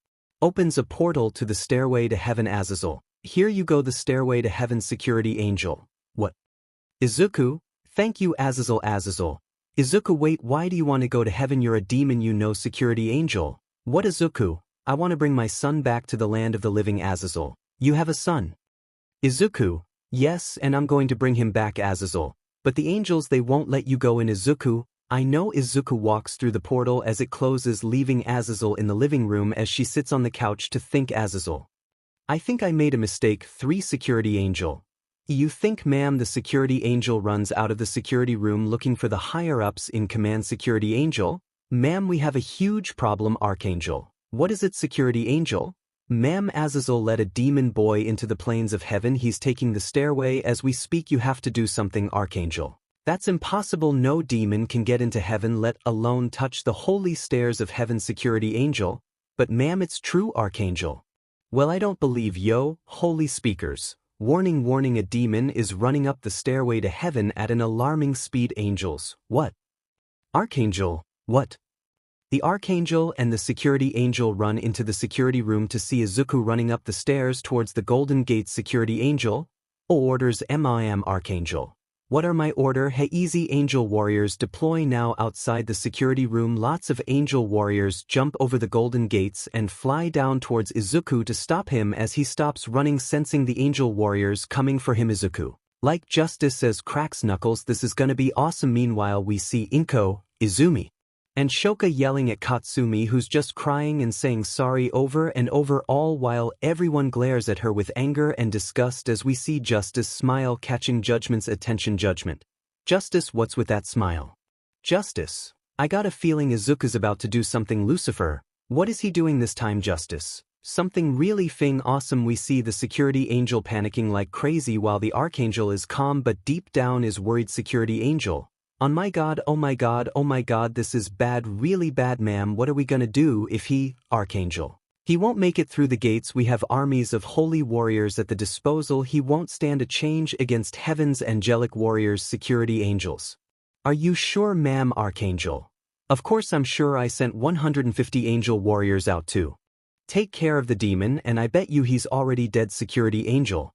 opens a portal to the stairway to heaven. 𝐴𝐵𝐿. Here you go, the stairway to heaven. Security angel. What? Izuku. Thank you 𝐴𝐵𝐿. 𝐴𝐵𝐿. Izuku, wait, why do you want to go to heaven? You're a demon, you know. Security angel. What? Izuku. I want to bring my son back to the land of the living. 𝐴𝐵𝐿. You have a son? Izuku. Yes, and I'm going to bring him back. 𝐴𝐵𝐿. But the angels, they won't let you go in. Izuku. I know. Izuku walks through the portal as it closes, leaving 𝐴𝐵𝐿 in the living room as she sits on the couch to think. 𝐴𝐵𝐿. I think I made a mistake. 3 Security angel. You think, ma'am? The security angel runs out of the security room looking for the higher-ups in command. Security angel. Ma'am, we have a huge problem. Archangel. What is it? Security angel. Ma'am, 𝐴𝐵𝐿 let a demon boy into the plains of heaven. He's taking the stairway as we speak. You have to do something. Archangel. That's impossible. No demon can get into heaven, let alone touch the holy stairs of heaven. Security angel. But ma'am, it's true. Archangel. Well, I don't believe yo. Holy speakers. Warning, warning, a demon is running up the stairway to heaven at an alarming speed. Angels. What? Archangel. What? The Archangel and the security angel run into the security room to see Izuku running up the stairs towards the Golden Gate. Security angel. Orders. M.I.M. Archangel. What are my order? Hey, easy. Angel warriors deploy now outside the security room. Lots of angel warriors jump over the golden gates and fly down towards Izuku to stop him as he stops running, sensing the angel warriors coming for him. Izuku. Like Justice says, cracks knuckles, this is gonna be awesome. Meanwhile, we see Inko, Izumi, and Shoka yelling at Katsumi, who's just crying and saying sorry over and over, all while everyone glares at her with anger and disgust as we see Justice smile, catching Judgment's attention. Judgment. Justice, what's with that smile? Justice. I got a feeling Izuku's about to do something. Lucifer. What is he doing this time? Justice. Something really awesome. We see the security angel panicking like crazy while the Archangel is calm but deep down is worried. Security angel. On my god, oh my god, oh my god, this is bad, really bad, ma'am. What are we gonna do if Archangel? He won't make it through the gates. We have armies of holy warriors at the disposal. He won't stand a change against heaven's angelic warriors, security angels. Are you sure, ma'am, Archangel? Of course I'm sure. I sent 150 angel warriors out to take care of the demon, and I bet you he's already dead, security angel.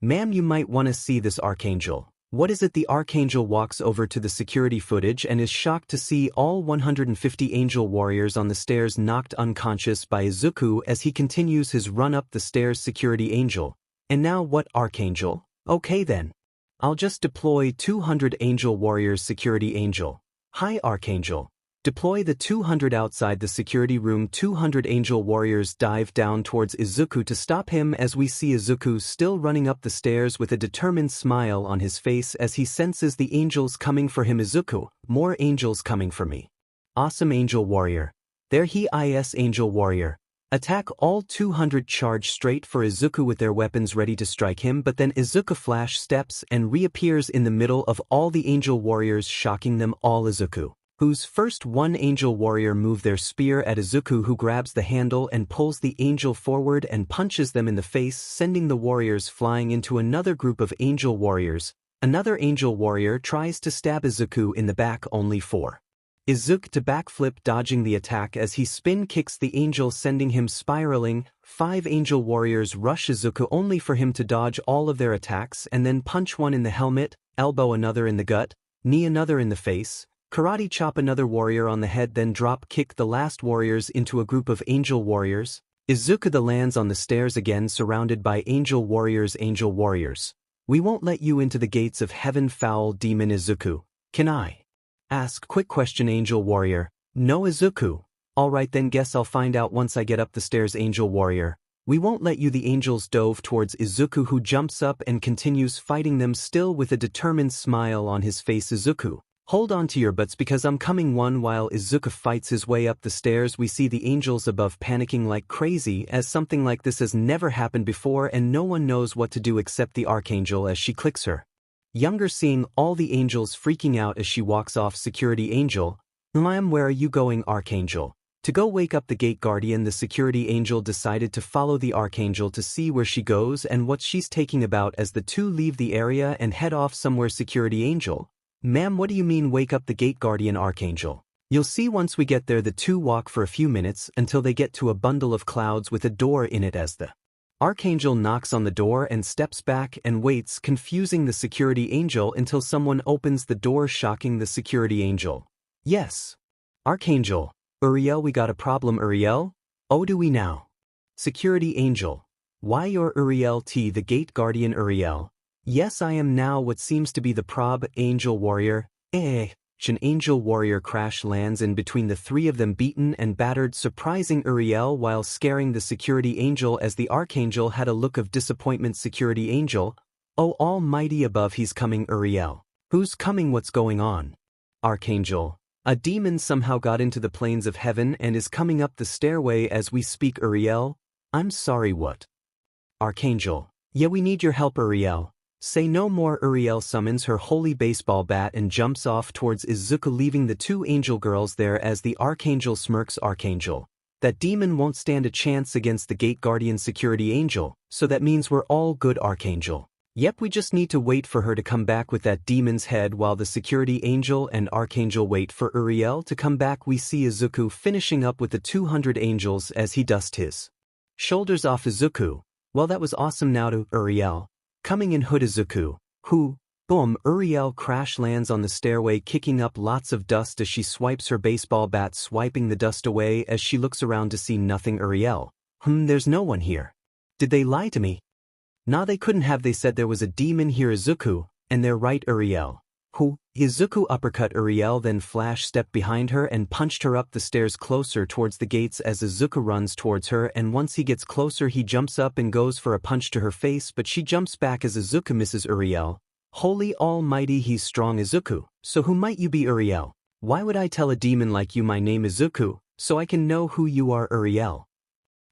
Ma'am, you might want to see this, Archangel. What is it? The Archangel walks over to the security footage and is shocked to see all 150 angel warriors on the stairs knocked unconscious by Izuku as he continues his run up the stairs, security angel. And now what, Archangel? Okay then. I'll just deploy 200 angel warriors, security angel. Hi, Archangel. Deploy the 200 outside the security room. 200 angel warriors dive down towards Izuku to stop him as we see Izuku still running up the stairs with a determined smile on his face as he senses the angels coming for him. Izuku, more angels coming for me. Awesome, angel warrior. There he is, angel warrior. Attack. All 200 charge straight for Izuku with their weapons ready to strike him, but then Izuku flash steps and reappears in the middle of all the angel warriors, shocking them all. Izuku, whose first one angel warrior move their spear at Izuku, who grabs the handle and pulls the angel forward and punches them in the face, sending the warriors flying into another group of angel warriors. Another angel warrior tries to stab Izuku in the back, only for Izuku to backflip, dodging the attack as he spin kicks the angel, sending him spiraling. 5 angel warriors rush Izuku only for him to dodge all of their attacks and then punch one in the helmet, elbow another in the gut, knee another in the face, karate chop another warrior on the head, then drop kick the last warriors into a group of angel warriors. Izuku lands on the stairs again, surrounded by angel warriors. Angel warriors, we won't let you into the gates of heaven, foul demon Izuku. Can I ask quick question, angel warrior? No, Izuku. Alright then, guess I'll find out once I get up the stairs, angel warrior. We won't let you. The angels dove towards Izuku, who jumps up and continues fighting them, still with a determined smile on his face. Izuku, hold on to your butts because I'm coming. While Izuku fights his way up the stairs, we see the angels above panicking like crazy as something like this has never happened before and no one knows what to do except the Archangel as she clicks her younger, seeing all the angels freaking out as she walks off. Security angel, ma'am, where are you going, Archangel? To go wake up the gate guardian. The security angel decided to follow the Archangel to see where she goes and what she's taking about as the two leave the area and head off somewhere. Security angel, ma'am, what do you mean wake up the gate guardian, Archangel? You'll see once we get there. The two walk for a few minutes until they get to a bundle of clouds with a door in it as the Archangel knocks on the door and steps back and waits, confusing the security angel until someone opens the door, shocking the security angel. Yes. Archangel. Uriel, we got a problem, Uriel? Oh, do we now? Security angel. Why, you're Uriel T, the gate guardian? Uriel. Yes, I am now. What seems to be the prob? Angel warrior. An angel warrior crash lands in between the three of them, beaten and battered, surprising Uriel while scaring the security angel as the Archangel had a look of disappointment. Security angel, oh almighty above, he's coming. Uriel, who's coming? What's going on? Archangel, a demon somehow got into the planes of heaven and is coming up the stairway as we speak. Uriel, I'm sorry, what? Archangel, yeah, we need your help. Uriel, say no more. Uriel summons her holy baseball bat and jumps off towards Izuku, leaving the two angel girls there as the Archangel smirks. Archangel, that demon won't stand a chance against the gate guardian. Security angel, so that means we're all good, Archangel? Yep, we just need to wait for her to come back with that demon's head. While the security angel and Archangel wait for Uriel to come back, we see Izuku finishing up with the 200 angels as he dusts his shoulders off. Izuku, well, that was awesome. Now to Uriel, coming in hood. Izuku, who, boom, Uriel crash lands on the stairway, kicking up lots of dust as she swipes her baseball bat, swiping the dust away as she looks around to see nothing. Uriel, there's no one here. Did they lie to me? Nah, they couldn't have. They said there was a demon here. Izuku, and they're right. Uriel, who? Izuku uppercut Uriel, then flash stepped behind her and punched her up the stairs closer towards the gates as Izuku runs towards her, and once he gets closer he jumps up and goes for a punch to her face, but she jumps back as Izuku misses. Uriel, holy almighty, he's strong. Izuku, so who might you be? Uriel, why would I tell a demon like you my name? Izuku, so I can know who you are. Uriel,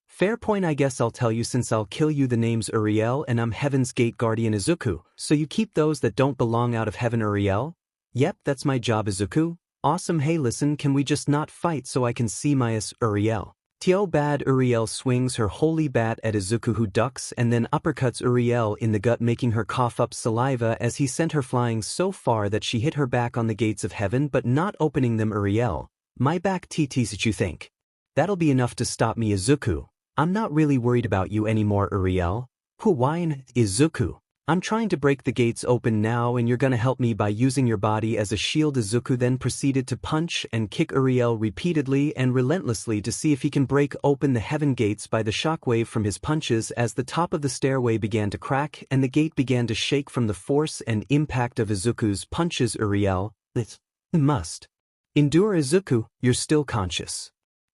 fair point, I guess I'll tell you since I'll kill you. The name's Uriel and I'm Heaven's Gate Guardian. Izuku, so you keep those that don't belong out of heaven. Uriel, Yep, that's my job, Izuku. Awesome. Hey, listen, can we just not fight so I can see my 𝐬𝐮𝐬𝐴? Tio bad. 𝐬𝐮𝐬𝐴 swings her holy bat at Izuku, who ducks and then uppercuts 𝐬𝐮𝐬𝐴 in the gut, making her cough up saliva as he sent her flying so far that she hit her back on the gates of heaven but not opening them. 𝐬𝐮𝐬𝐴, my back tt's what you think? That'll be enough to stop me, Izuku. I'm not really worried about you anymore, 𝐬𝐮𝐬𝐴. 𝐒𝐮𝐦𝐦𝐚𝐫𝐲, Izuku. I'm trying to break the gates open now and you're gonna help me by using your body as a shield. Izuku then proceeded to punch and kick 𝐬𝐮𝐬𝐴 repeatedly and relentlessly to see if he can break open the heaven gates by the shockwave from his punches as the top of the stairway began to crack and the gate began to shake from the force and impact of Izuku's punches. 𝐬𝐮𝐬𝐴, it must endure. Izuku, you're still conscious.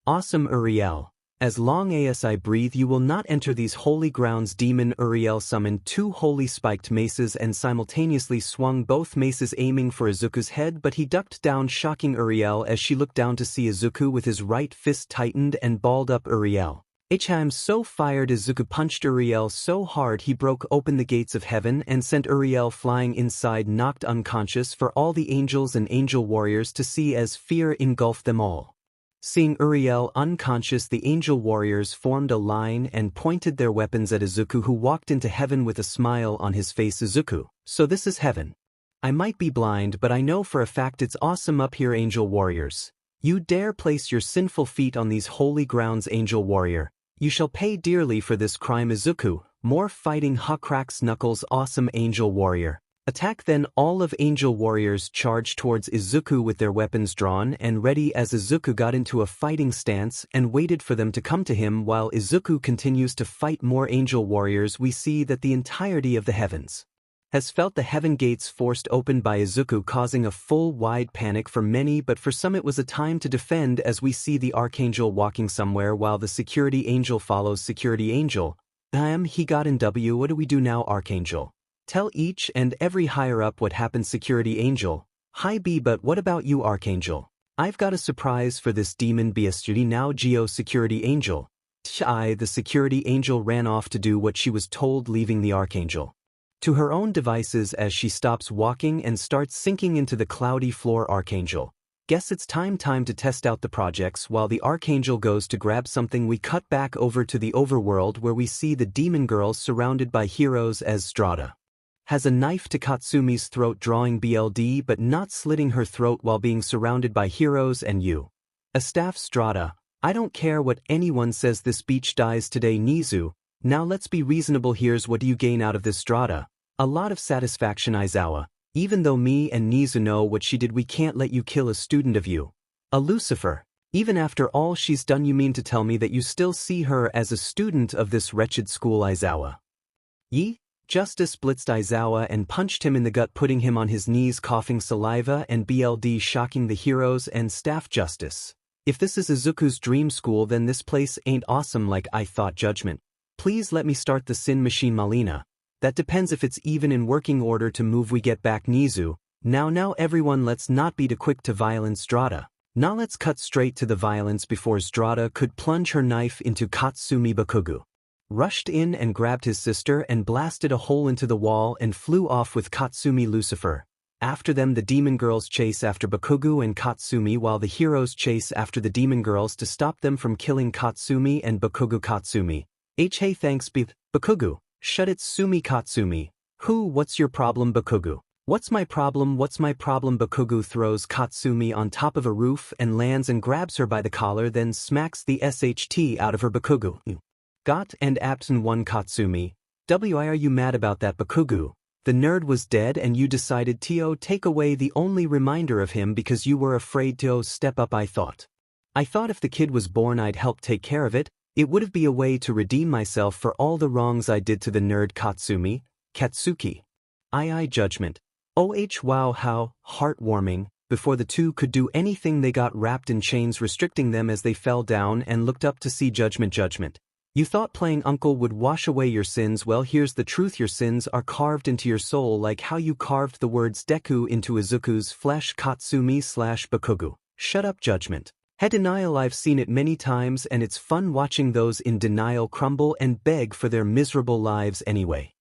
Awesome, 𝐬𝐮𝐬𝐴. As long as I breathe you will not enter these holy grounds. Demon 𝐬𝐮𝐬𝐴 summoned 2 holy spiked maces and simultaneously swung both maces aiming for Izuku's head, but he ducked down, shocking 𝐬𝐮𝐬𝐴 as she looked down to see Izuku with his right fist tightened and balled up. 𝐬𝐿 so fired. Izuku punched 𝐬𝐿 so hard he broke open the gates of heaven and sent 𝐬𝐿 flying inside, knocked unconscious for all the angels and angel warriors to see as fear engulfed them all. Seeing 𝐬𝐿 unconscious, the angel warriors formed a line and pointed their weapons at Izuku, who walked into heaven with a smile on his face. Izuku, so this is heaven. I might be blind, but I know for a fact it's awesome up here. Angel warriors, you dare place your sinful feet on these holy grounds. Angel warrior, you shall pay dearly for this crime. Izuku, more fighting. Cracks knuckles. Awesome, angel warrior. Attack. Then all of angel warriors charged towards Izuku with their weapons drawn and ready as Izuku got into a fighting stance and waited for them to come to him. While Izuku continues to fight more angel warriors, we see that the entirety of the heavens has felt the heaven gates forced open by Izuku, causing a full wide panic for many, but for some it was a time to defend, as we see the archangel walking somewhere while the security angel follows. Security angel, he got in W. What do we do now, archangel? Tell each and every higher up what happened. Security angel, hi B, but what about you, archangel? I've got a surprise for this demon BSG now. Geo. Security angel, the security angel ran off to do what she was told, leaving the archangel to her own devices as she stops walking and starts sinking into the cloudy floor. Archangel, guess it's time to test out the projects. While the archangel goes to grab something, we cut back over to the overworld where we see the demon girls surrounded by heroes as 𝗧𝗪 has a knife to Katsumi's throat, drawing BLD but not slitting her throat while being surrounded by heroes and a staff. 𝗧𝗪, I don't care what anyone says, this beach dies today. Nizu, now let's be reasonable. Here's what do you gain out of this. 𝗧𝗪, a lot of satisfaction. Aizawa, even though me and Nizu know what she did, we can't let you kill a student of you. Lucifer, even after all she's done, you mean to tell me that you still see her as a student of this wretched school? Aizawa, Justice blitzed Aizawa and punched him in the gut, putting him on his knees, coughing saliva and BLD, shocking the heroes and staff. Justice, if this is Izuku's dream school, then this place ain't awesome like I thought. Judgment, please let me start the sin machine. Malina, that depends if it's even in working order to move. We get back. Nizu, now everyone, let's not be too quick to violence. 𝗧𝗪, now let's cut straight to the violence before 𝗧𝗪 could plunge her knife into Katsumi. Bakugo rushed in and grabbed his sister and blasted a hole into the wall and flew off with Katsumi. Lucifer, after them. The demon girls chase after Bakugo and Katsumi while the heroes chase after the demon girls to stop them from killing Katsumi and Bakugo. Katsumi, hey thanks Bakugo, shut it. Sumi, Katsumi, what's your problem? Bakugo, what's my problem? Bakugo throws Katsumi on top of a roof and lands and grabs her by the collar, then smacks the SHT out of her. Bakugo got and Apton won. Katsumi, why are you mad about that? Bakugo, the nerd was dead and you decided to take away the only reminder of him because you were afraid to step up. I thought if the kid was born I'd help take care of it. It would be a way to redeem myself for all the wrongs I did to the nerd. Katsumi, Katsuki, Judgment, wow, how heartwarming. Before the two could do anything they got wrapped in chains restricting them as they fell down and looked up to see Judgment, you thought playing uncle would wash away your sins. Well, here's the truth, your sins are carved into your soul like how you carved the words Deku into Izuku's flesh. Katsumi/Bakugo, shut up. Judgment, had denial. I've seen it many times and it's fun watching those in denial crumble and beg for their miserable lives anyway.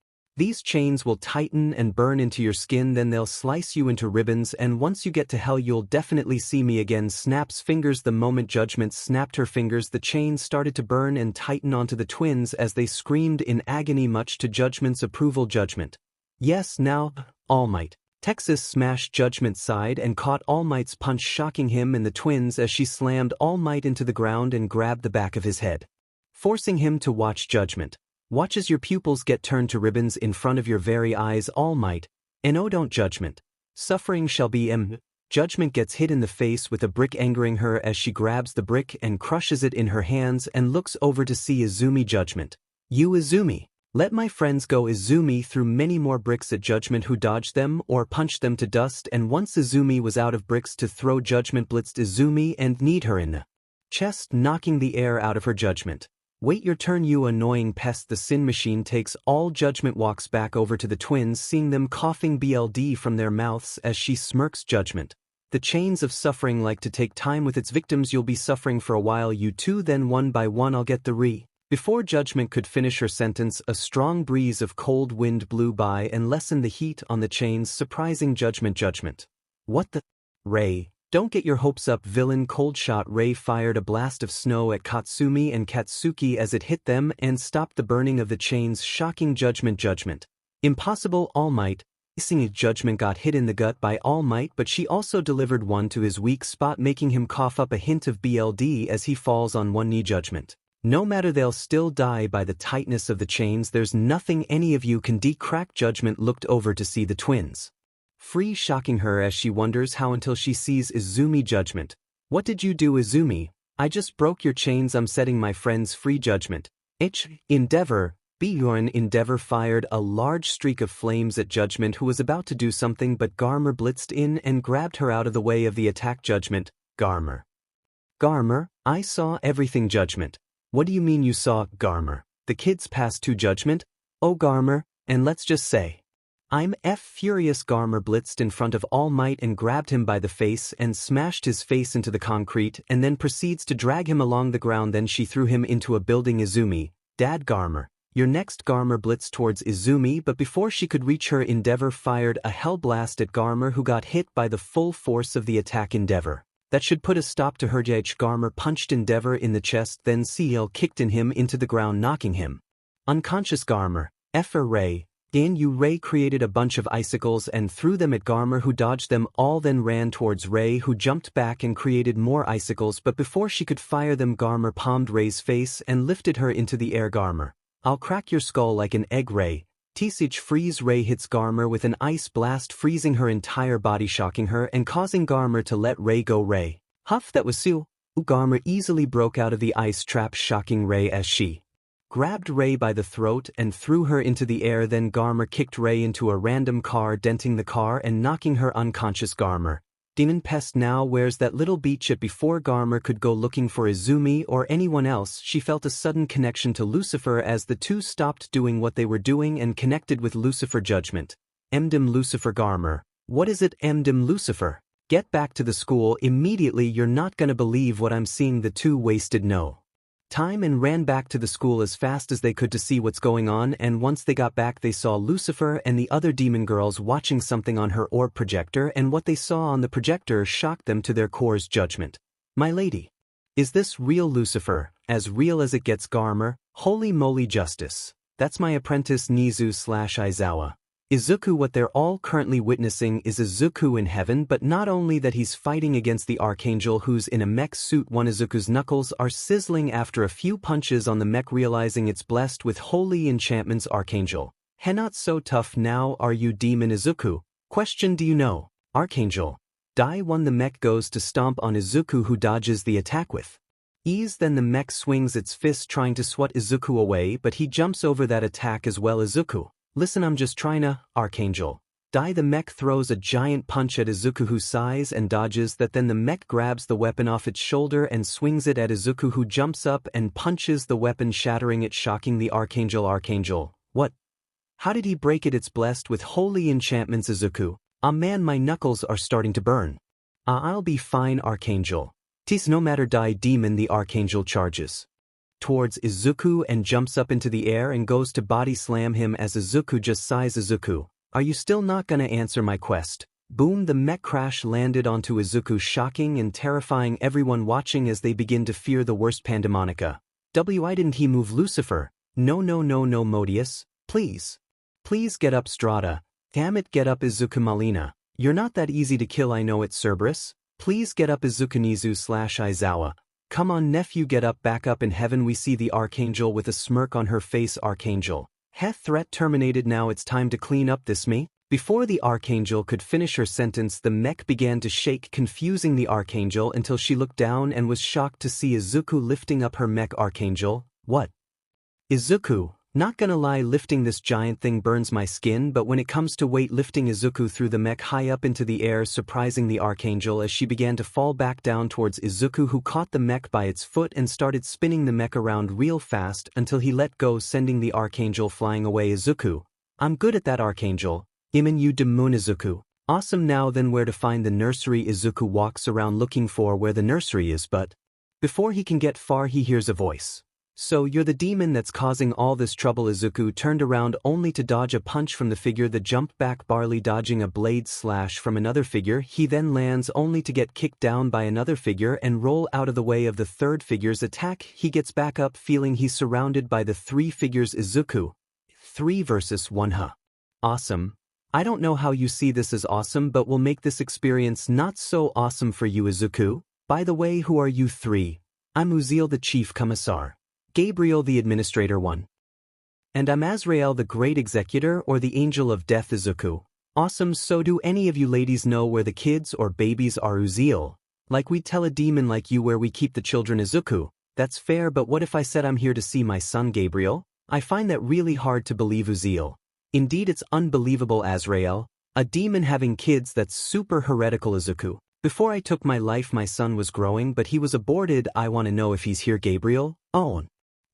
These chains will tighten and burn into your skin, then they'll slice you into ribbons, and once you get to hell you'll definitely see me again. Snaps fingers. The moment Judgment snapped her fingers, the chains started to burn and tighten onto the twins as they screamed in agony, much to Judgment's approval. Judgment. Yes, now, All Might. Texas smashed Judgment's side and caught All Might's punch, shocking him and the twins as she slammed All Might into the ground and grabbed the back of his head, forcing him to watch Judgment. Watch as your pupils get turned to ribbons in front of your very eyes. All Might. And oh, don't. Judgment. Suffering shall be Judgment gets hit in the face with a brick, angering her as she grabs the brick and crushes it in her hands and looks over to see Izumi. Judgment. You Izumi. Let my friends go. Izumi threw many more bricks at Judgment, who dodged them or punched them to dust, and once Izumi was out of bricks to throw, Judgment blitzed Izumi and kneed her in the chest, knocking the air out of her. Judgment. Wait your turn, you annoying pest. The sin machine takes all. Judgment walks back over to the twins, seeing them coughing blood from their mouths as she smirks. Judgment. The chains of suffering like to take time with its victims. You'll be suffering for a while, you two, then one by one I'll get the re. Before Judgment could finish her sentence, a strong breeze of cold wind blew by and lessened the heat on the chains, surprising Judgment. Judgment. What the? Ray. Don't get your hopes up, villain. Cold shot. Ray fired a blast of snow at Katsumi and Katsuki as it hit them and stopped the burning of the chains, shocking Judgment. Judgment. Impossible. All Might. Judgment got hit in the gut by All Might, but she also delivered one to his weak spot, making him cough up a hint of blood as he falls on one knee. Judgment. No matter, they'll still die by the tightness of the chains. There's nothing any of you can crack. Judgment looked over to see the twins free, shocking her as she wonders how until she sees Izumi. Judgment. What did you do, Izumi? I just broke your chains. I'm setting my friends free. Judgment. Endeavor. Endeavor fired a large streak of flames at Judgment, who was about to do something, but Garmer blitzed in and grabbed her out of the way of the attack. Judgment. Garmer. Garmer, I saw everything. Judgment. What do you mean you saw? Garmer. The kids passed to. Judgment. Oh, Garmer, and let's just say, I'm furious. Garmer blitzed in front of All Might and grabbed him by the face and smashed his face into the concrete, and then proceeds to drag him along the ground. Then she threw him into a building. Izumi. Dad. Garmer. You're next. Garmer blitzed towards Izumi, but before she could reach her, Endeavor fired a hell blast at Garmer, who got hit by the full force of the attack. Endeavor. That should put a stop to her. Garmer punched Endeavor in the chest, then CL kicked him into the ground, knocking him unconscious. Garmer. Ray. Ray created a bunch of icicles and threw them at Garmer, who dodged them all, then ran towards Ray, who jumped back and created more icicles, but before she could fire them, Garmer palmed Ray's face and lifted her into the air. Garmer. I'll crack your skull like an egg. Ray. Freeze. Ray hits Garmer with an ice blast, freezing her entire body, shocking her and causing Garmer to let Ray go. Ray. Huff. That was Sue. Garmer easily broke out of the ice trap, shocking Ray as she grabbed Ray by the throat and threw her into the air. Then Garmer kicked Ray into a random car, denting the car and knocking her unconscious. Garmer. Demon pest. Now where's that little beach? Before Garmer could go looking for Izumi or anyone else, she felt a sudden connection to Lucifer as the two stopped doing what they were doing and connected with Lucifer. Judgment. Lucifer. Garmer. What is it? Lucifer. Get back to the school immediately. You're not gonna believe what I'm seeing. The two wasted no time and ran back to the school as fast as they could to see what's going on, and once they got back they saw Lucifer and the other demon girls watching something on her orb projector, and what they saw on the projector shocked them to their cores. Judgment. My lady. Is this real? Lucifer. As real as it gets. Garmer. Holy moly, justice. That's my apprentice 𝐀𝐮𝐭𝐡𝐨𝐫. Izuku. What they're all currently witnessing is Izuku in heaven, but not only that, he's fighting against the Archangel, who's in a mech suit. Izuku's knuckles are sizzling after a few punches on the mech, realizing it's blessed with holy enchantments. Archangel. Not so tough now, are you, demon? Izuku. Question. Do you know? Archangel. Die 1. The mech goes to stomp on Izuku, who dodges the attack with ease. Then the mech swings its fist trying to swat Izuku away, but he jumps over that attack as well. Izuku. Listen, I'm just trying to. Archangel. Die. The mech throws a giant punch at Izuku, who sighs and dodges that. Then the mech grabs the weapon off its shoulder and swings it at Izuku, who jumps up and punches the weapon, shattering it, shocking the Archangel. Archangel. What? How did he break it? It's blessed with holy enchantments. Izuku. Ah man, my knuckles are starting to burn. I'll be fine. Archangel. No matter. Die. Demon. The Archangel charges towards Izuku and jumps up into the air and goes to body slam him as Izuku just sighs. Izuku, are you still not gonna answer my quest? Boom, the mech crash landed onto Izuku, shocking and terrifying everyone watching as they begin to fear the worst pandemonica. Why didn't he move Lucifer? No, Modius, please. Please get up, Strata. Damn it, get up, Izuku Malina. You're not that easy to kill, I know it, Cerberus. Please get up, Izuku 𝐀𝐮𝐬𝐴. Come on, nephew, get up, back up. In heaven we see the Archangel with a smirk on her face. Archangel. Threat terminated, now it's time to clean up this me. Before the Archangel could finish her sentence, the mech began to shake, confusing the Archangel until she looked down and was shocked to see Izuku lifting up her mech. Archangel, what? Izuku, not gonna lie, lifting this giant thing burns my skin, but when it comes to weight lifting, Izuku threw the mech high up into the air, surprising the Archangel as she began to fall back down towards Izuku, who caught the mech by its foot and started spinning the mech around real fast until he let go, sending the Archangel flying away. Izuku, I'm good at that, Archangel. 𝐒𝐮𝐬𝐴. Izuku. Awesome, now then, where to find the nursery? Izuku walks around looking for where the nursery is, but before he can get far he hears a voice. So you're the demon that's causing all this trouble. Izuku turned around only to dodge a punch from the figure that jumped back, barely dodging a blade slash from another figure. He then lands only to get kicked down by another figure and roll out of the way of the third figure's attack. He gets back up feeling he's surrounded by the three figures. Izuku. 3 versus 1, huh? Awesome. I don't know how you see this as awesome, but we'll make this experience not so awesome for you. Izuku. By the way, who are you three? I'm 𝐒𝐮𝐬𝐴, the chief commissar. Gabriel, the administrator one. And I'm Azrael, the great executor, or the angel of death. Izuku. Awesome, so do any of you ladies know where the kids or babies are? 𝐒𝐮𝐴. Like we'd tell a demon like you where we keep the children. Izuku. That's fair, but what if I said I'm here to see my son Gabriel? I find that really hard to believe. 𝐒𝐮𝐴. Indeed, it's unbelievable, Azrael. A demon having kids, that's super heretical. Izuku. Before I took my life my son was growing, but he was aborted. I want to know if he's here. Gabriel? Oh.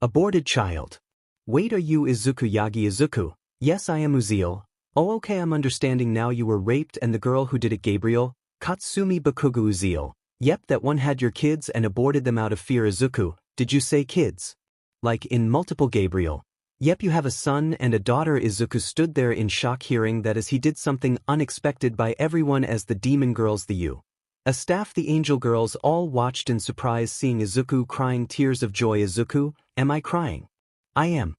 Aborted child. Wait, are you Izuku Yagi? Izuku. Yes, I am 𝐒𝐮𝐴. Oh, okay, I'm understanding now. You were raped and the girl who did it, Gabriel? Katsumi Bakugo. 𝐒𝐮𝐴. Yep, that one had your kids and aborted them out of fear. Izuku. Did you say kids? Like in multiple? Gabriel. Yep, you have a son and a daughter. Izuku stood there in shock, hearing that as he did something unexpected by everyone, as the demon girls, a staff, the angel girls, all watched in surprise, seeing Izuku crying tears of joy. Izuku, am I crying? I am.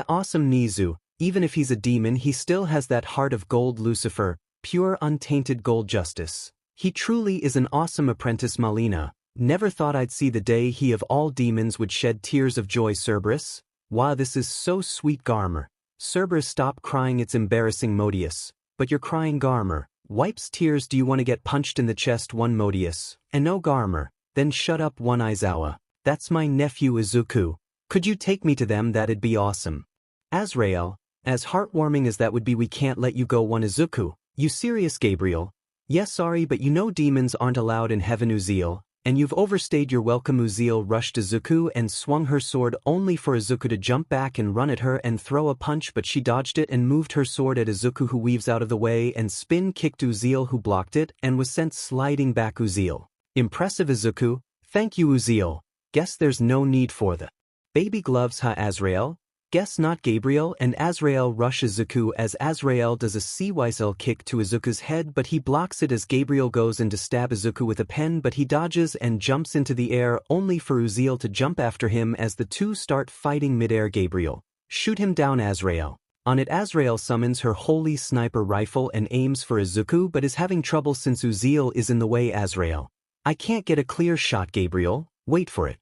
Awesome, Nizu. Even if he's a demon, he still has that heart of gold. Lucifer, pure untainted gold justice. He truly is an awesome apprentice. Malina, never thought I'd see the day he of all demons would shed tears of joy. Cerberus. Wow, this is so sweet. Garmer. Cerberus, stop crying, it's embarrassing. Modius. But you're crying. Garmer wipes tears. Do you want to get punched in the chest? 1 Modius. And no. Garmer. Then shut up. 1 Aizawa. That's my nephew. Izuku. Could you take me to them? That'd be awesome. Azrael. As heartwarming as that would be, we can't let you go. 1 Izuku. You serious? Gabriel. Yes, sorry, but you know demons aren't allowed in heaven. 𝐒𝐮𝐴. And you've overstayed your welcome. 𝐒𝐮𝐴 rushed Izuku and swung her sword only for Izuku to jump back and run at her and throw a punch, but she dodged it and moved her sword at Izuku, who weaves out of the way and spin kicked 𝐒𝐮𝐴, who blocked it and was sent sliding back. 𝐒𝐮𝐴. Impressive. Izuku. Thank you. 𝐒𝐮𝐴. Guess there's no need for the baby gloves, huh? Azrael. Guess not. Gabriel and Azrael rush Izuku as Azrael does a 𝐶𝐻𝐿 kick to Izuku's head, but he blocks it as Gabriel goes in to stab Izuku with a pen, but he dodges and jumps into the air only for 𝐒𝐮𝐴 to jump after him as the two start fighting midair. Gabriel. Shoot him down. Azrael. On it, Azrael summons her holy sniper rifle and aims for Izuku, but is having trouble since 𝐒𝐮𝐴 is in the way. Azrael. I can't get a clear shot. Gabriel. Wait for it.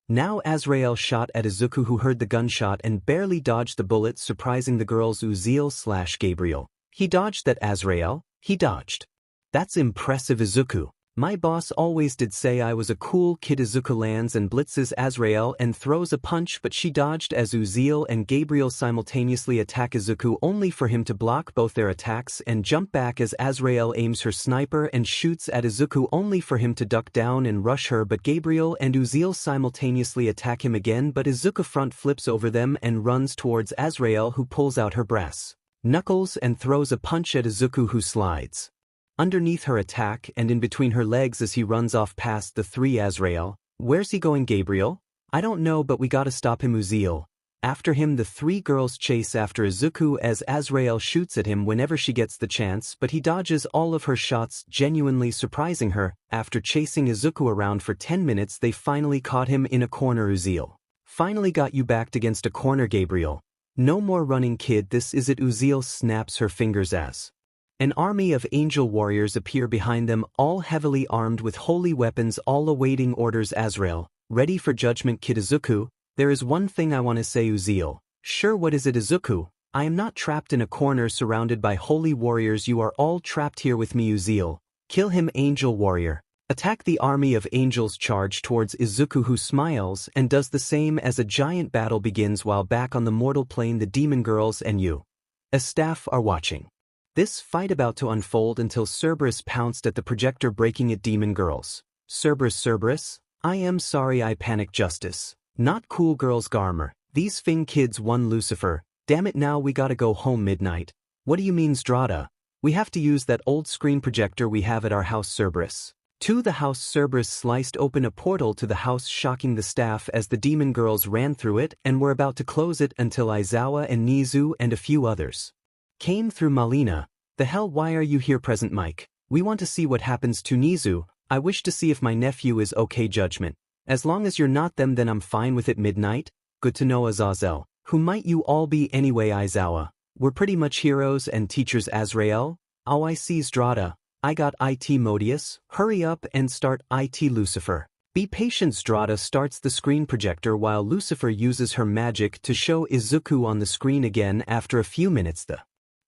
Now Azrael shot at Izuku, who heard the gunshot and barely dodged the bullet, surprising the girls. 𝐒𝐮𝐴/Gabriel. He dodged that. Azrael. He dodged. That's impressive. Izuku. My boss always did say I was a cool kid. Izuku lands and blitzes Azrael and throws a punch, but she dodged as 𝐒𝐮𝐴 and Gabriel simultaneously attack Izuku, only for him to block both their attacks and jump back as Azrael aims her sniper and shoots at Izuku, only for him to duck down and rush her, but Gabriel and 𝐒𝐮𝐴 simultaneously attack him again, but Izuku front flips over them and runs towards Azrael, who pulls out her brass knuckles and throws a punch at Izuku, who slides underneath her attack and in between her legs as he runs off past the three. Azrael. Where's he going? Gabriel. I don't know, but we gotta stop him, 𝐒𝐮𝐬𝐽. After him, the three girls chase after Izuku as 𝐴𝐵RAEL shoots at him whenever she gets the chance, but he dodges all of her shots, genuinely surprising her. After chasing Izuku around for 10 minutes, they finally caught him in a corner. 𝐒𝐮𝐬𝐽. Finally got you backed against a corner, 𝐴𝐵RAEL. No more running, kid, this is it. 𝐒𝐮𝐬𝐽 snaps her fingers as an army of angel warriors appear behind them, all heavily armed with holy weapons, all awaiting orders. 𝐴𝐵RAEL, ready for judgment, kid. Izuku, there is one thing I want to say. 𝐒𝐮𝐬𝐽, sure, what is it? Izuku, I am not trapped in a corner surrounded by holy warriors, you are all trapped here with me. 𝐒𝐮𝐬𝐽, kill him, angel warrior. Attack. The army of angels charge towards Izuku, who smiles and does the same as a giant battle begins. While back on the mortal plane, the demon girls and 𝐻𝐿 staff are watching this fight about to unfold until 𝐀𝐮𝐬𝐽 pounced at the projector, breaking it. Demon girls, 𝐀𝐮𝐬𝐽, I am sorry, I panic. Justice, not cool. Girls, 𝐴𝐵RAEL, these Fing kids won. 𝐿UCIFER, damn it, now we gotta go home. Midnight, what do you mean, 𝐬𝐿𝐼? We have to use that old screen projector we have at our house. 𝐀𝐿𝐼, to the house. 𝐀𝐿𝐼 sliced open a portal to the house, shocking the staff as the demon girls ran through it and were about to close it until Aizawa and Nizu and a few others came through. Malina, the hell, why are you here? Present Mike, we want to see what happens to Nizu. I wish to see if my nephew is okay. Judgment, as long as you're not them, then I'm fine with it. Midnight, good to know. Azazel, who might you all be anyway? Aizawa, we're pretty much heroes and teachers. 𝐴𝐵RAEL, oh, I see. 𝐬𝐿𝐼, I got it. Modius, hurry up and start it. 𝐿UCIFER, be patient. 𝐬𝐿𝐼 starts the screen projector while 𝐿UCIFER uses her magic to show Izuku on the screen again. After a few minutes, the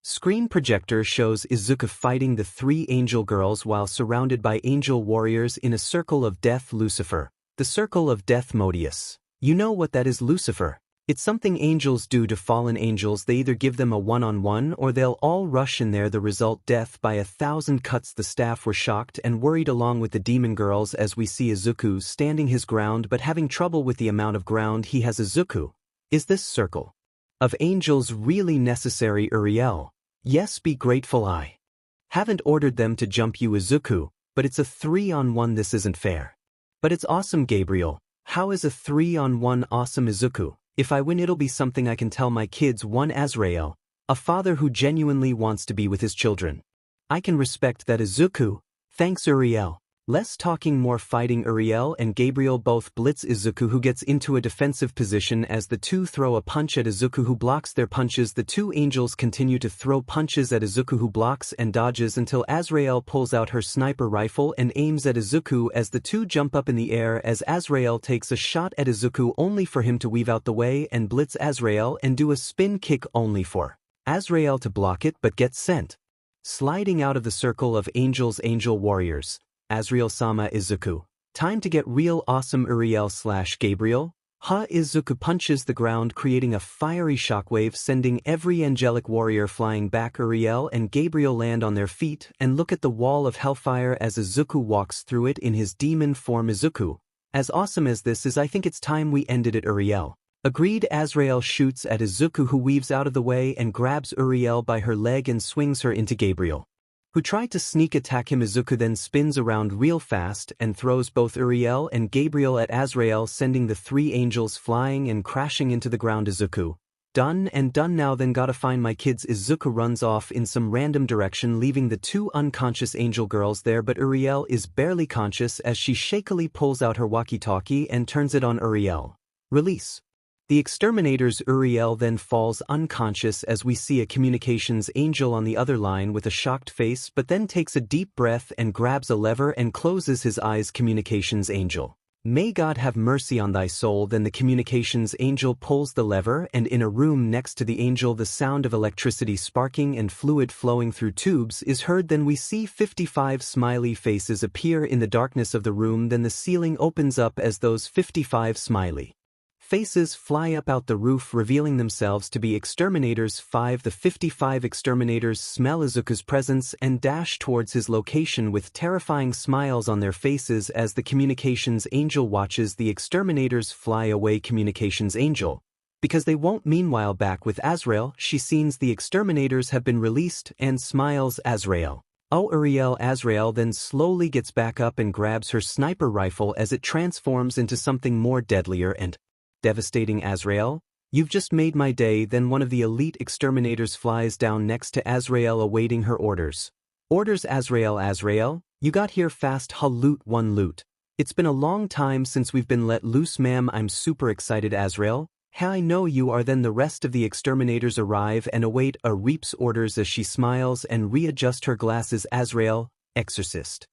screen projector shows Izuku fighting the three angel girls while surrounded by angel warriors in a circle of death. 𝐿UCIFER, the circle of death. Modius, you know what that is? 𝐿UCIFER, it's something angels do to fallen angels. They either give them a one-on-one or they'll all rush in there. The result, death by 1,000 cuts. The staff were shocked and worried along with the demon girls as we see Izuku standing his ground but having trouble with the amount of ground he has. Izuku, is this circle of angels really necessary? 𝐿𝐼, yes, be grateful. I haven't ordered them to jump you. Izuku, but it's a 3-on-1. This isn't fair. But it's awesome. 𝐴𝐵RAEL, how is a 3-on-1 awesome? Izuku, if I win, it'll be something I can tell my kids. One 𝐴𝐵RAEL, a father who genuinely wants to be with his children. I can respect that. Izuku, thanks. 𝐿𝐼, less talking, more fighting. 𝐿𝐼 and 𝐴𝐵RAEL both blitz Izuku, who gets into a defensive position as the two throw a punch at Izuku, who blocks their punches. The two angels continue to throw punches at Izuku, who blocks and dodges until 𝐴𝐵RAEL pulls out her sniper rifle and aims at Izuku as the two jump up in the air as 𝐴𝐵RAEL takes a shot at Izuku only for him to weave out the way and blitz 𝐴𝐵RAEL and do a spin kick only for 𝐴𝐵RAEL to block it but get sent sliding out of the circle of angels. Angel warriors, 𝐴𝐵RAEL-sama. Izuku, time to get real awesome. 𝐿𝐼/𝐴𝐵RAEL, Izuku punches the ground, creating a fiery shockwave, sending every angelic warrior flying back. 𝐿𝐼 and 𝐴𝐵RAEL land on their feet and look at the wall of hellfire as Izuku walks through it in his demon form. Izuku, as awesome as this is, I think it's time we ended it. 𝐿𝐼, agreed. 𝐴𝐵RAEL shoots at Izuku, who weaves out of the way and grabs 𝐿𝐼 by her leg and swings her into 𝐴𝐵RAEL, who tried to sneak attack him. Izuku then spins around real fast and throws both 𝐿𝐼 and 𝐴𝐵RAEL at 𝐴𝐵RAEL, sending the three angels flying and crashing into the ground. Izuku, done and done now, then gotta find my kids. Izuku runs off in some random direction, leaving the two unconscious angel girls there, but 𝐿𝐼 is barely conscious as she shakily pulls out her walkie-talkie and turns it on. 𝐿𝐼, release the exterminators. 𝐿𝐼 then falls unconscious as we see a communications angel on the other line with a shocked face, but then takes a deep breath and grabs a lever and closes his eyes. Communications angel, may God have mercy on thy soul. Then the communications angel pulls the lever, and in a room next to the angel, the sound of electricity sparking and fluid flowing through tubes is heard. Then we see 55 smiley faces appear in the darkness of the room. Then the ceiling opens up as those 55 smiley faces fly up out the roof, revealing themselves to be exterminators. The 55 exterminators smell Izuku's presence and dash towards his location with terrifying smiles on their faces as the communications angel watches the exterminators fly away. Communications angel, because they won't. Meanwhile, back with 𝐴𝐵RAEL, she sees the exterminators have been released and smiles. 𝐴𝐵RAEL, 𝐒𝐮𝐬𝐴ZRAEL then slowly gets back up and grabs her sniper rifle as it transforms into something more deadlier and devastating. Azrael, you've just made my day. Then one of the elite exterminators flies down next to Azrael awaiting her orders. Orders. Azrael, you got here fast. Loot 1 loot. It's been a long time since we've been let loose, ma'am. I'm super excited. Azrael, I know you are. Then the rest of the exterminators arrive and await Reap's orders as she smiles and readjusts her glasses. Azrael, exorcist.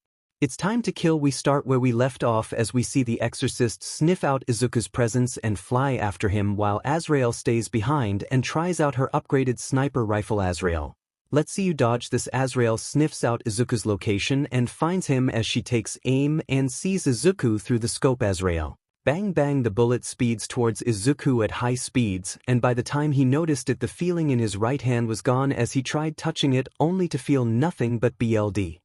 It's time to kill. We start where we left off as we see the exorcist sniff out Izuku's presence and fly after him while Azrael stays behind and tries out her upgraded sniper rifle. Azrael, let's see you dodge this. Azrael sniffs out Izuku's location and finds him as she takes aim and sees Izuku through the scope. Azrael, bang bang, the bullet speeds towards Izuku at high speeds, and by the time he noticed it, the feeling in his right hand was gone as he tried touching it only to feel nothing but BLD.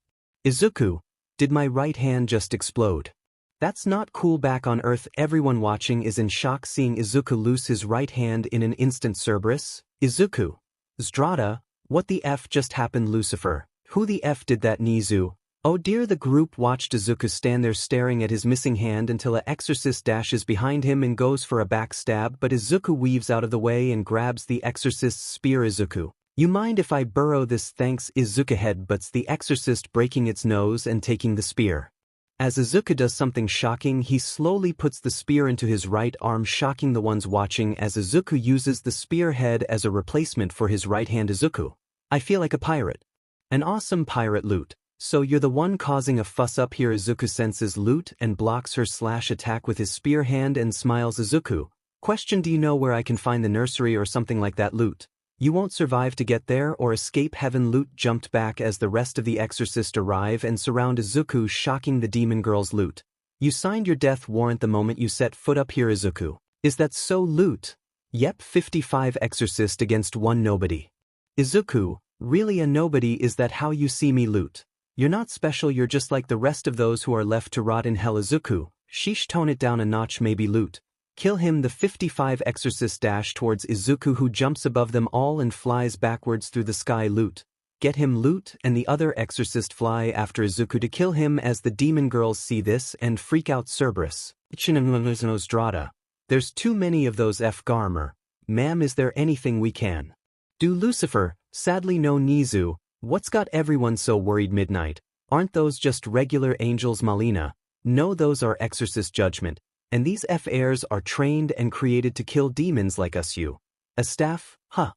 Izuku, did my right hand just explode? That's not cool. Back on Earth, everyone watching is in shock seeing Izuku lose his right hand in an instant. Cerberus, Izuku, 𝐒𝐮𝐬𝐴ZRAEL, what the F just happened? Lucifer, who the F did that? Nizu, oh dear. The group watched Izuku stand there staring at his missing hand until an exorcist dashes behind him and goes for a backstab, but Izuku weaves out of the way and grabs the exorcist's spear. Izuku, you mind if I burrow this? Thanks. Izuku headbutts the exorcist, breaking its nose and taking the spear. As Izuku does something shocking, he slowly puts the spear into his right arm, shocking the ones watching as Izuku uses the spearhead as a replacement for his right hand. Izuku, I feel like a pirate. An awesome pirate loot. So you're the one causing a fuss up here. Izuku senses loot and blocks her slash attack with his spear hand and smiles. Izuku, question, do you know where I can find the nursery or something like that? Loot, you won't survive to get there or escape heaven. Loot jumped back as the rest of the exorcist arrive and surround Izuku, shocking the demon girls. Loot, you signed your death warrant the moment you set foot up here. Izuku, is that so? Loot, yep. 55 exorcist against 1 nobody. Izuku, really a nobody? Is that how you see me? Loot, you're not special. You're just like the rest of those who are left to rot in hell. Izuku, sheesh, tone it down a notch maybe. Loot, kill him. The 55 exorcists dash towards Izuku, who jumps above them all and flies backwards through the sky. Loot, get him. Loot and the other exorcist fly after Izuku to kill him as the demon girls see this and freak out. Cerberus, 𝐀𝐮𝐭𝐡𝐨𝐫, there's too many of those. Garmer, ma'am, is there anything we can do? Lucifer, sadly no. Nizu, what's got everyone so worried? Midnight, aren't those just regular angels? Malina, no, those are exorcist judgment, and these heirs are trained and created to kill demons like us. You, a staff, huh?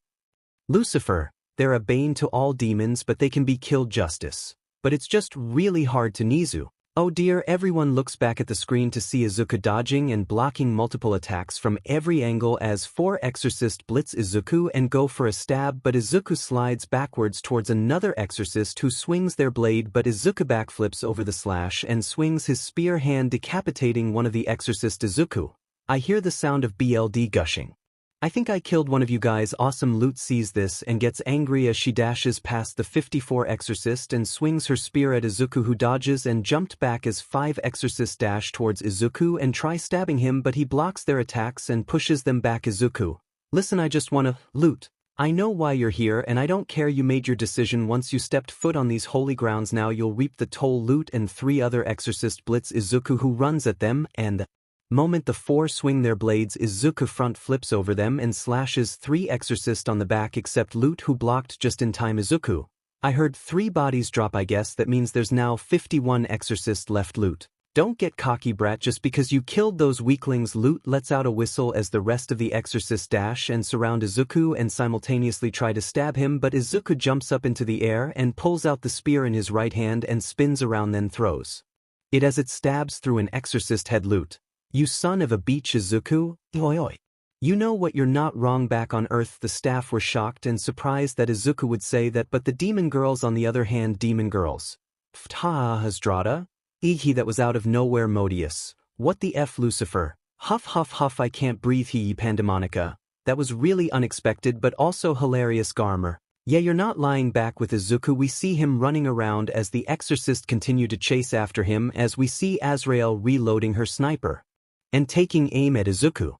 Lucifer, they're a bane to all demons, but they can be killed. Justice, but it's just really hard to. Nizu, oh dear. Everyone looks back at the screen to see Izuku dodging and blocking multiple attacks from every angle as 4 exorcists blitz Izuku and go for a stab, but Izuku slides backwards towards another exorcist who swings their blade, but Izuku backflips over the slash and swings his spear hand, decapitating one of the exorcists. Izuku, I hear the sound of BLD gushing. I think I killed one of you guys. Awesome. Loot sees this and gets angry as she dashes past the 54 exorcist and swings her spear at Izuku, who dodges and jumped back as 5 exorcists dash towards Izuku and try stabbing him, but he blocks their attacks and pushes them back. Izuku, listen, I just wanna loot. I know why you're here and I don't care. You made your decision once you stepped foot on these holy grounds. Now you'll reap the toll. Loot and 3 other exorcists blitz Izuku, who runs at them, and the moment the 4 swing their blades, Izuku front flips over them and slashes 3 exorcists on the back except Loot, who blocked just in time. Izuku, I heard 3 bodies drop. I guess that means there's now 51 exorcists left. Loot, don't get cocky, brat, just because you killed those weaklings. Loot lets out a whistle as the rest of the exorcists dash and surround Izuku and simultaneously try to stab him, but Izuku jumps up into the air and pulls out the spear in his right hand and spins around, then throws it as it stabs through an exorcist head. Loot, you son of a beach. Izuku, oi oi. You know what, you're not wrong. Back on Earth, the staff were shocked and surprised that Izuku would say that, but the demon girls on the other hand, demon girls. 𝐻𝗧𝗟𝗘, that was out of nowhere. Modius, what the F? Lucifer, huff huff huff, I can't breathe. Pandemonica, that was really unexpected but also hilarious. Garmer, yeah, you're not lying. Back with Izuku, we see him running around as the exorcist continue to chase after him as we see Azrael reloading her sniper and taking aim at Izuku.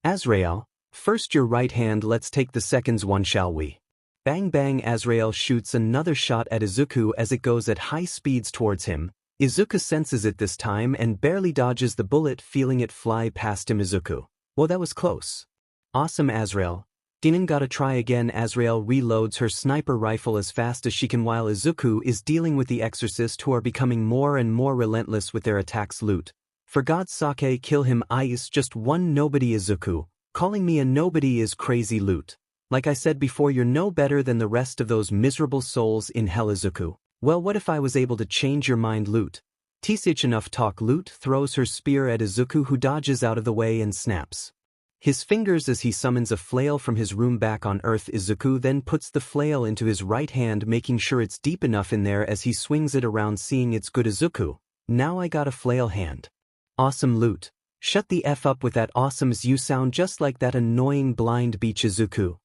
Azrael, first your right hand, let's take the seconds one, shall we? Bang bang, 𝐴𝐵𝐴𝐿 shoots another shot at Izuku as it goes at high speeds towards him. Izuku senses it this time and barely dodges the bullet, feeling it fly past him. Izuku. Whoa, that was close. Awesome, 𝐴𝐵𝐴𝐿. Dinin gotta try again. 𝐴𝐵𝐴𝐿 reloads her sniper rifle as fast as she can while Izuku is dealing with the exorcist, who are becoming more and more relentless with their attacks. Loot. For God's sake, kill him. I is just one nobody. Izuku. Calling me a nobody is crazy. Loot. Like I said before, you're no better than the rest of those miserable souls in hell. Izuku. Well, what if I was able to change your mind? Loot. 𝐶𝐮 enough talk. Loot throws her spear at Izuku, who dodges out of the way and snaps his fingers as he summons a flail from his room back on Earth. Izuku then puts the flail into his right hand, making sure it's deep enough in there as he swings it around, seeing it's good. Izuku. Now I got a flail hand. Awesome. Loot. Shut the F up with that awesomes. You sound just like that annoying blind beach. Izuku.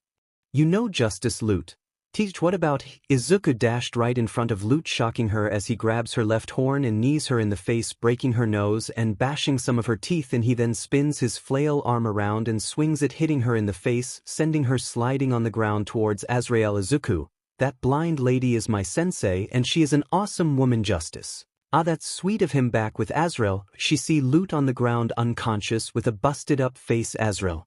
You know justice. Loot. 𝐶𝐮, what about? Izuku dashed right in front of Loot, shocking her as he grabs her left horn and knees her in the face, breaking her nose and bashing some of her teeth, and he then spins his flail arm around and swings it, hitting her in the face, sending her sliding on the ground towards 𝐴𝐵𝐴𝐿. Izuku. That blind lady is my sensei and she is an awesome woman. Justice. Ah, that's sweet of him. Back with 𝐴𝐵𝐴𝐿, she see Loot on the ground unconscious with a busted up face. 𝐴𝐵𝐴𝐿.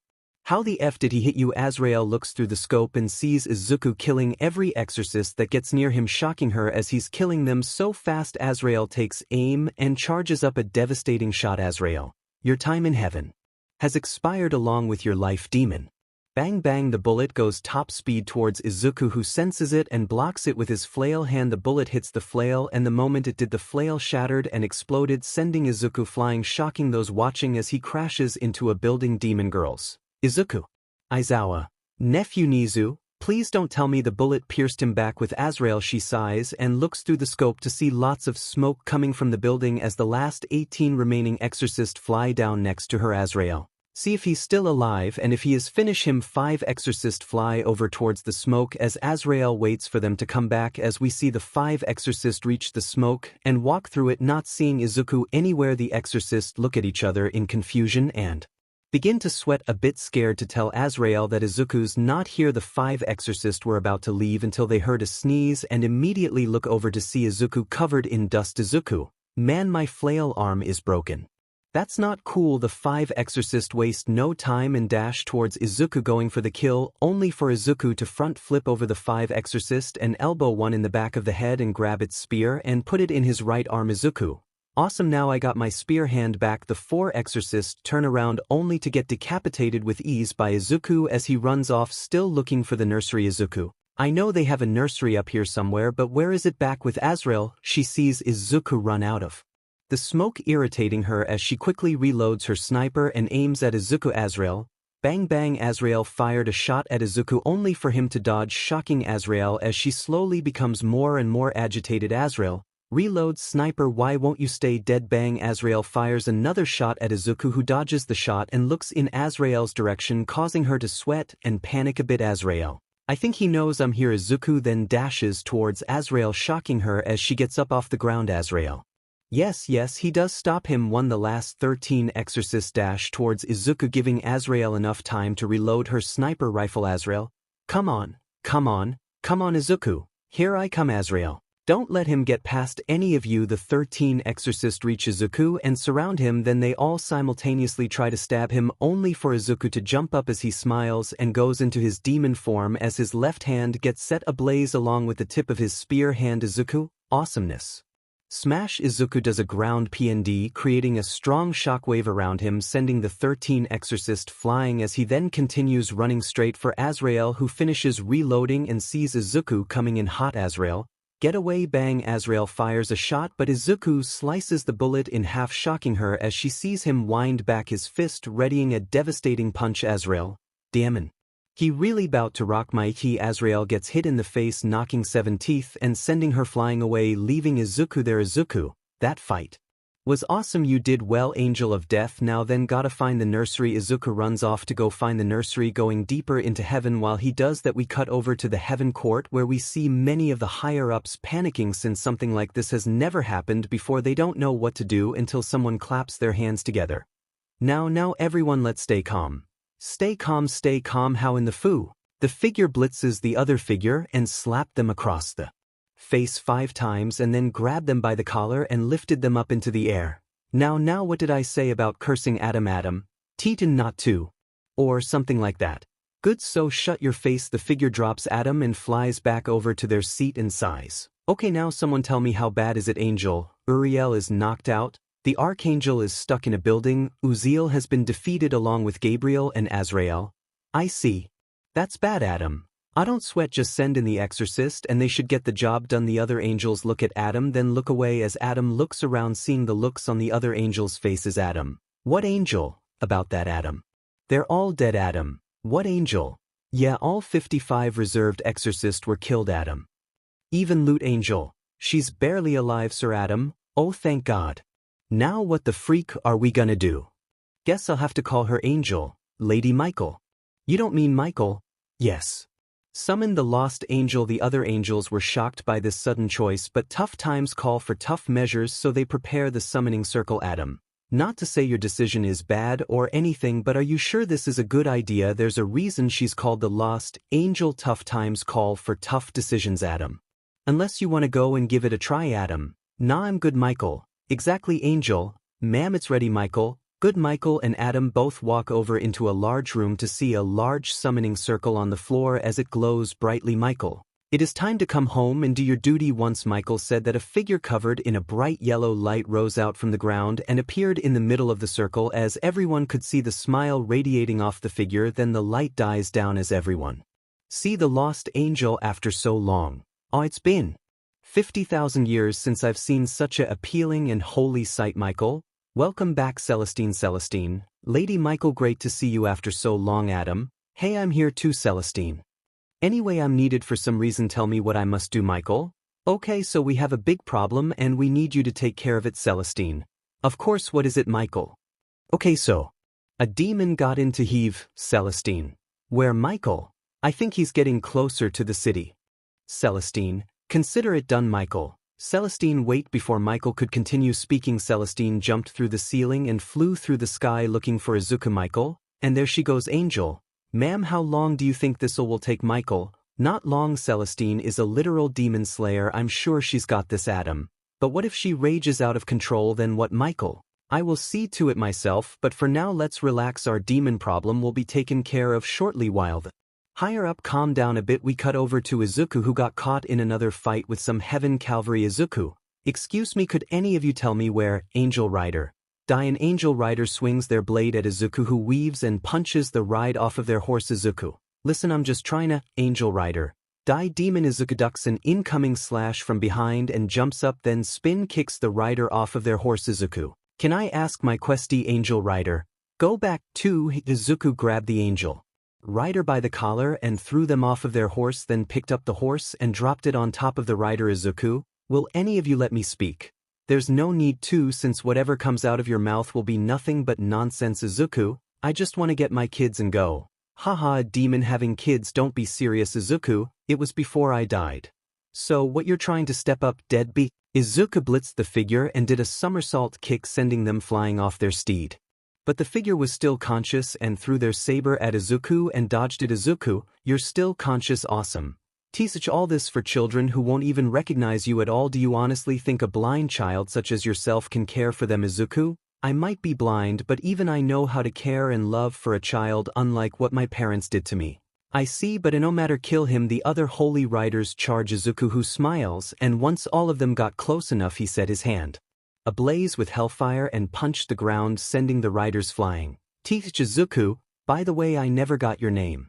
How the F did he hit you? 𝐴𝐵𝐴𝐿 looks through the scope and sees Izuku killing every exorcist that gets near him, shocking her as he's killing them so fast. 𝐴𝐵𝐴𝐿 takes aim and charges up a devastating shot. 𝐴𝐵𝐴𝐿. Your time in heaven has expired along with your life, demon. Bang bang, the bullet goes top speed towards Izuku, who senses it and blocks it with his flail hand. The bullet hits the flail, and the moment it did, the flail shattered and exploded, sending Izuku flying, shocking those watching as he crashes into a building. Demon girls. Izuku. Aizawa. Nephew Nizu, please don't tell me the bullet pierced him. Back with 𝐴𝐵𝐴𝐿, she sighs and looks through the scope to see lots of smoke coming from the building as the last 18 remaining exorcists fly down next to her. 𝐴𝐵𝐴𝐿. See if he's still alive, and if he is, finish him. 5 exorcists fly over towards the smoke as 𝐴𝐵𝐴𝐿 waits for them to come back, as we see the 5 exorcists reach the smoke and walk through it, not seeing Izuku anywhere. The exorcists look at each other in confusion and begin to sweat, a bit scared to tell 𝐴𝐵𝐴𝐿 that Izuku's not here. The 5 exorcists were about to leave until they heard a sneeze and immediately look over to see Izuku covered in dust. Izuku. Man, my flail arm is broken. That's not cool. The 5 exorcists waste no time and dash towards Izuku, going for the kill, only for Izuku to front flip over the 5 exorcists and elbow one in the back of the head and grab its spear and put it in his right arm. Izuku. Awesome, now I got my spear hand back. The 4 exorcists turn around only to get decapitated with ease by Izuku as he runs off, still looking for the nursery. Izuku. I know they have a nursery up here somewhere, but where is it? Back with 𝐴𝐵𝐴𝐿, she sees Izuku run out of the smoke, irritating her as she quickly reloads her sniper and aims at Izuku. 𝐴𝐵𝐴𝐿. Bang bang, 𝐴𝐵𝐴𝐿 fired a shot at Izuku only for him to dodge, shocking 𝐴𝐵𝐴𝐿 as she slowly becomes more and more agitated. 𝐴𝐵𝐴𝐿. Reload sniper, why won't you stay dead? Bang, 𝐴𝐵𝐴𝐿 fires another shot at Izuku, who dodges the shot and looks in 𝐴𝐵𝐴𝐿's direction, causing her to sweat and panic a bit. 𝐴𝐵𝐴𝐿. I think he knows I'm here. Izuku then dashes towards 𝐴𝐵𝐴𝐿, shocking her as she gets up off the ground. 𝐴𝐵𝐴𝐿. Yes, he does stop him. The last 13 exorcists dash towards Izuku, giving 𝐴𝐵𝐴𝐿 enough time to reload her sniper rifle. 𝐴𝐵𝐴𝐿. Come on, Izuku. Here I come. 𝐴𝐵𝐴𝐿. Don't let him get past any of you. The 13 exorcists reach Izuku and surround him, then they all simultaneously try to stab him, only for Izuku to jump up as he smiles and goes into his demon form as his left hand gets set ablaze along with the tip of his spear hand. Izuku. Awesomeness. Smash. Izuku does a ground PND, creating a strong shockwave around him, sending the 13 exorcists flying as he then continues running straight for 𝐴𝐵𝐴𝐿, who finishes reloading and sees Izuku coming in hot. 𝐴𝐵𝐴𝐿. Get away. Bang, 𝐴𝐵𝐴𝐿 fires a shot, but Izuku slices the bullet in half, shocking her as she sees him wind back his fist, readying a devastating punch. 𝐴𝐵𝐴𝐿. Damn. He really bout to rock my key. 𝐴𝐵𝐴𝐿 gets hit in the face, knocking 7 teeth and sending her flying away, leaving Izuku there. Izuku. That fight was awesome. You did well, Angel of Death. Now then, gotta find the nursery. Izuku runs off to go find the nursery, going deeper into heaven. While he does that, we cut over to the heaven court, where we see many of the higher-ups panicking since something like this has never happened before. They don't know what to do until someone claps their hands together. Now everyone, let's stay calm. Stay calm. How in the foo? The figure blitzes the other figure and slapped them across the face 5 times and then grabbed them by the collar and lifted them up into the air. Now what did I say about cursing Adam, 𝐻𝐿 not to? Or something like that. Good, so shut your face. The figure drops Adam and flies back over to their seat and sighs. Okay, now someone tell me, how bad is it? Angel, Uriel is knocked out, the Archangel is stuck in a building, Uzziel has been defeated along with Gabriel and Azrael. I see. That's bad, Adam. I don't sweat, just send in the exorcist and they should get the job done. The other angels look at Adam, then look away as Adam looks around, seeing the looks on the other angels' faces. Adam. What angel? About that, Adam. They're all dead, Adam. What angel? Yeah, all 55 reserved exorcists were killed, Adam. Even Loot Angel. She's barely alive, Sir Adam. Oh, thank God. Now what the freak are we gonna do? Guess I'll have to call her Angel, Lady Michael. You don't mean Michael? Yes. Summon the lost angel. The other angels were shocked by this sudden choice, but tough times call for tough measures, so they prepare the summoning circle. Adam. Not to say your decision is bad or anything, but are you sure this is a good idea? There's a reason she's called the lost angel. Tough times call for tough decisions, Adam. Unless you want to go and give it a try, Adam. Nah, I'm good, Michael. Exactly, Angel. Ma'am, it's ready, Michael. Good. Michael and Adam both walk over into a large room to see a large summoning circle on the floor as it glows brightly. Michael. It is time to come home and do your duty. Once Michael said that, a figure covered in a bright yellow light rose out from the ground and appeared in the middle of the circle as everyone could see the smile radiating off the figure. Then the light dies down as everyone see the lost angel after so long. Oh, it's been 50,000 years since I've seen such a appealing and holy sight. Michael, welcome back. Celestine. Lady Michael, great to see you after so long. Adam. Hey, I'm here too, Celestine. Anyway, I'm needed for some reason. Tell me what I must do, Michael. Okay, so we have a big problem and we need you to take care of it, Celestine. Of course, what is it, Michael? Okay, so a demon got into Heave, Celestine. Where, Michael? I think he's getting closer to the city. Celestine, consider it done, Michael. Celestine, wait. Before Michael could continue speaking, Celestine jumped through the ceiling and flew through the sky looking for Izuku. Michael, and there she goes. Angel. Ma'am, how long do you think this'll will take? Michael. Not long. Celestine is a literal demon slayer. I'm sure she's got this, Adam. But what if she rages out of control? Then what, Michael? I will see to it myself, but for now let's relax. Our demon problem will be taken care of shortly. While the higher up calm down a bit, we cut over to Izuku, who got caught in another fight with some heaven cavalry. Izuku. Excuse me, could any of you tell me where Angel Rider? An Angel Rider swings their blade at Izuku, who weaves and punches the ride off of their horse. Izuku. Listen, I'm just trying to. Angel Rider. Demon. Izuku ducks an incoming slash from behind and jumps up, then spin kicks the rider off of their horse. Izuku. Can I ask my questie, Angel Rider? Go back to. Izuku grabbed the Angel Rider by the collar and threw them off of their horse, then picked up the horse and dropped it on top of the rider. Izuku, will any of you let me speak? There's no need to, since whatever comes out of your mouth will be nothing but nonsense. Izuku, I just want to get my kids and go. Haha, demon having kids, don't be serious. Izuku, it was before I died. So what, you're trying to step up, deadbeat? Izuku blitzed the figure and did a somersault kick, sending them flying off their steed. But the figure was still conscious and threw their saber at Izuku and dodged it. Izuku, you're still conscious, awesome. Teach all this for children who won't even recognize you at all. Do you honestly think a blind child such as yourself can care for them? Izuku, I might be blind, but even I know how to care and love for a child, unlike what my parents did to me. I see, but no matter, kill him. The other holy riders charge Izuku, who smiles, and once all of them got close enough, he set his hand ablaze with hellfire and punched the ground, sending the riders flying. Izuku, by the way, I never got your name.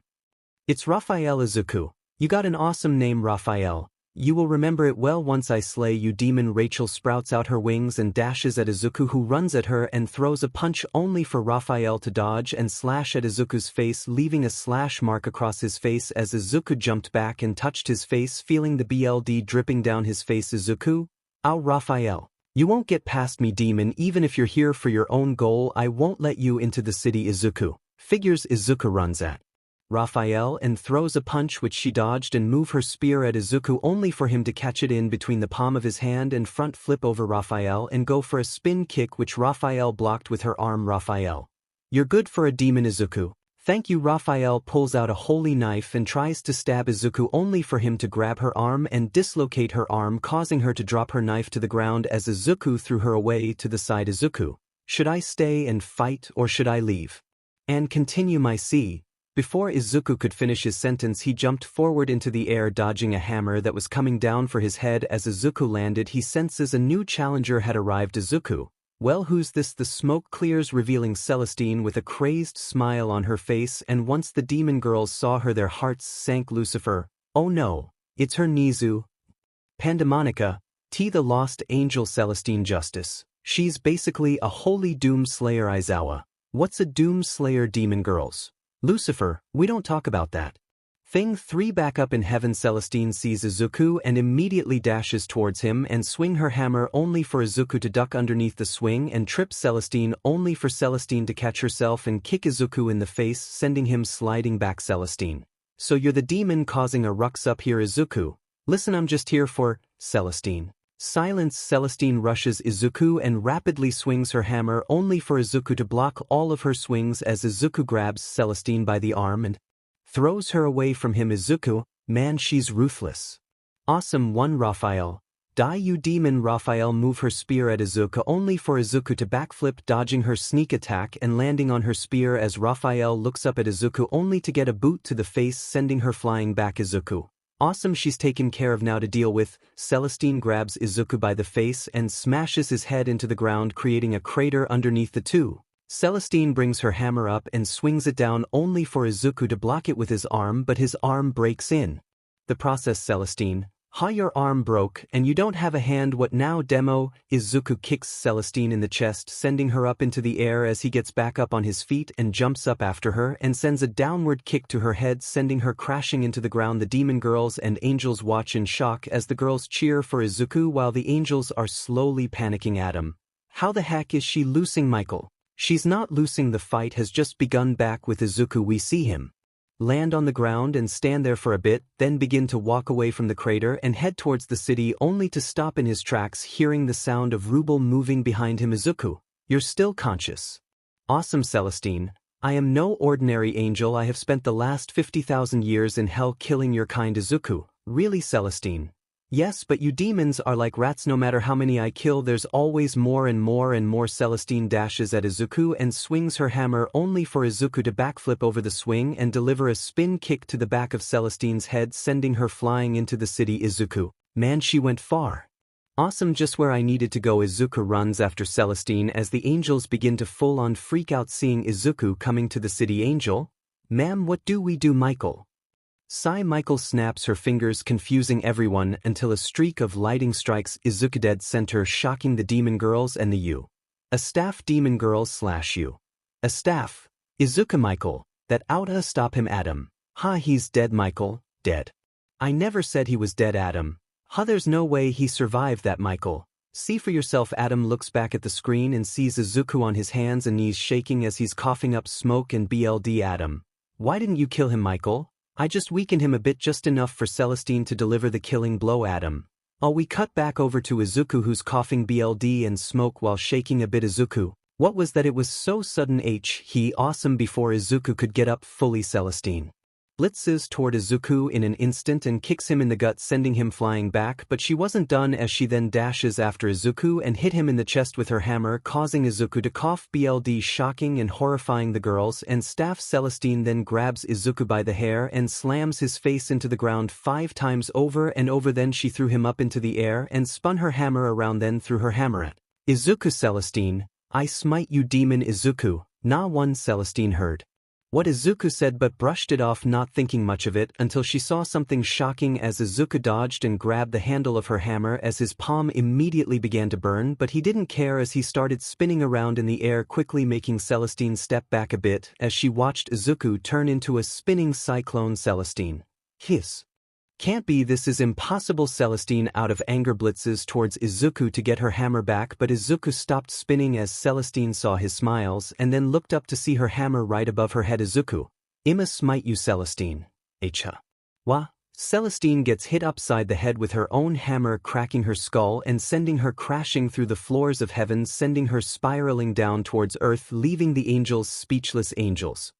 It's Raphael. Izuku. You got an awesome name, Raphael. You will remember it well once I slay you. Demon Rachel sprouts out her wings and dashes at Izuku, who runs at her and throws a punch, only for Raphael to dodge and slash at Izuku's face, leaving a slash mark across his face as Izuku jumped back and touched his face, feeling the blood dripping down his face. Izuku? Ow, Raphael. You won't get past me, demon. Even if you're here for your own goal, I won't let you into the city. Izuku. Figures. Izuku runs at Raphael and throws a punch, which she dodged, and move her spear at Izuku, only for him to catch it in between the palm of his hand and front flip over Raphael and go for a spin kick, which Raphael blocked with her arm. Raphael. You're good for a demon. Izuku. Thank you. Raphael pulls out a holy knife and tries to stab Izuku only for him to grab her arm and dislocate her arm, causing her to drop her knife to the ground as Izuku threw her away to the side. Izuku, should I stay and fight or should I leave? And continue my C. Before Izuku could finish his sentence, he jumped forward into the air, dodging a hammer that was coming down for his head. As Izuku landed, he senses a new challenger had arrived. Izuku, well, who's this? The smoke clears, revealing 𝐶ELESTINE with a crazed smile on her face, and once the demon girls saw her, their hearts sank. Lucifer, oh no, it's her. Nizu, Pandemonica, the lost angel. 𝐶ELESTINE, justice. She's basically a holy doom slayer. Aizawa, what's a doom slayer? Demon girls. Lucifer, we don't talk about that. Thing 3. Back up in heaven, 𝐶ELESTINE sees Izuku and immediately dashes towards him and swing her hammer, only for Izuku to duck underneath the swing and trip 𝐶ELESTINE, only for 𝐶ELESTINE to catch herself and kick Izuku in the face, sending him sliding back. 𝐶ELESTINE, so you're the demon causing a ruckus up here. Izuku, listen, I'm just here for 𝐶ELESTINE. Silence. 𝐶ELESTINE rushes Izuku and rapidly swings her hammer, only for Izuku to block all of her swings as Izuku grabs 𝐶ELESTINE by the arm and throws her away from him. Izuku, man, she's ruthless. Awesome one. Raphael, die you demon. Raphael move her spear at Izuku, only for Izuku to backflip, dodging her sneak attack and landing on her spear as Raphael looks up at Izuku, only to get a boot to the face, sending her flying back. Izuku, awesome, she's taken care of now to deal with. 𝐶ELESTINE grabs Izuku by the face and smashes his head into the ground, creating a crater underneath the two. 𝐶ELESTINE brings her hammer up and swings it down, only for Izuku to block it with his arm, but his arm breaks in the process. 𝐶ELESTINE, ha, your arm broke and you don't have a hand, what now? Demo. Izuku kicks 𝐶ELESTINE in the chest, sending her up into the air as he gets back up on his feet and jumps up after her and sends a downward kick to her head, sending her crashing into the ground. The demon girls and angels watch in shock as the girls cheer for Izuku while the angels are slowly panicking. Adam, how the heck is she losing? Michael, she's not losing, the fight has just begun. Back with Izuku, we see him land on the ground and stand there for a bit, then begin to walk away from the crater and head towards the city, only to stop in his tracks, hearing the sound of ruble moving behind him. Izuku, you're still conscious. Awesome. 𝐶ELESTINE, I am no ordinary angel. I have spent the last 50,000 years in hell killing your kind. Izuku, really? 𝐶ELESTINE, yes, but you demons are like rats. No matter how many I kill, there's always more and more and more. 𝐶ELESTINE dashes at Izuku and swings her hammer, only for Izuku to backflip over the swing and deliver a spin kick to the back of 𝐶ELESTINE's head, sending her flying into the city. Izuku, man, she went far. Awesome, just where I needed to go. Izuku runs after 𝐶ELESTINE as the angels begin to full-on freak out seeing Izuku coming to the city. Angel, ma'am, what do we do? Michael, sigh. Michael snaps her fingers, confusing everyone until a streak of lighting strikes Izuku dead center, shocking the demon girls and the a staff. Demon girls / a staff. Izuku, Michael, that oughta stop him. Adam, ha, he's dead. Michael, dead? I never said he was dead. Adam, ha, there's no way he survived that. Michael, see for yourself. Adam looks back at the screen and sees Izuku on his hands and knees shaking as he's coughing up smoke and BLD. Adam, why didn't you kill him? Michael, I just weakened him a bit, just enough for 𝐶ELESTINE to deliver the killing blow. Adam, oh, we cut back over to Izuku, who's coughing BLD and smoke while shaking a bit. Izuku, what was that? It was so sudden. He awesome. Before Izuku could get up fully, 𝐶ELESTINE blitzes toward Izuku in an instant and kicks him in the gut, sending him flying back, but she wasn't done as she then dashes after Izuku and hit him in the chest with her hammer, causing Izuku to cough BLD, shocking and horrifying the girls and staff. 𝐶ELESTINE then grabs Izuku by the hair and slams his face into the ground 5 times over and over. Then she threw him up into the air and spun her hammer around, then threw her hammer at Izuku. 𝐶ELESTINE, I smite you, demon. Izuku, nah one. 𝐶ELESTINE heard what Izuku said but brushed it off, not thinking much of it until she saw something shocking as Izuku dodged and grabbed the handle of her hammer as his palm immediately began to burn, but he didn't care as he started spinning around in the air, quickly making 𝐶ELESTINE step back a bit as she watched Izuku turn into a spinning cyclone. 𝐶ELESTINE, hiss, can't be, this is impossible. 𝐶ELESTINE out of anger blitzes towards Izuku to get her hammer back, but Izuku stopped spinning as 𝐶ELESTINE saw his smiles and then looked up to see her hammer right above her head. Izuku, I'ma smite you. 𝐶ELESTINE, ha. Wah. 𝐶ELESTINE gets hit upside the head with her own hammer, cracking her skull and sending her crashing through the floors of heaven, sending her spiraling down towards earth, leaving the angels speechless. Angels,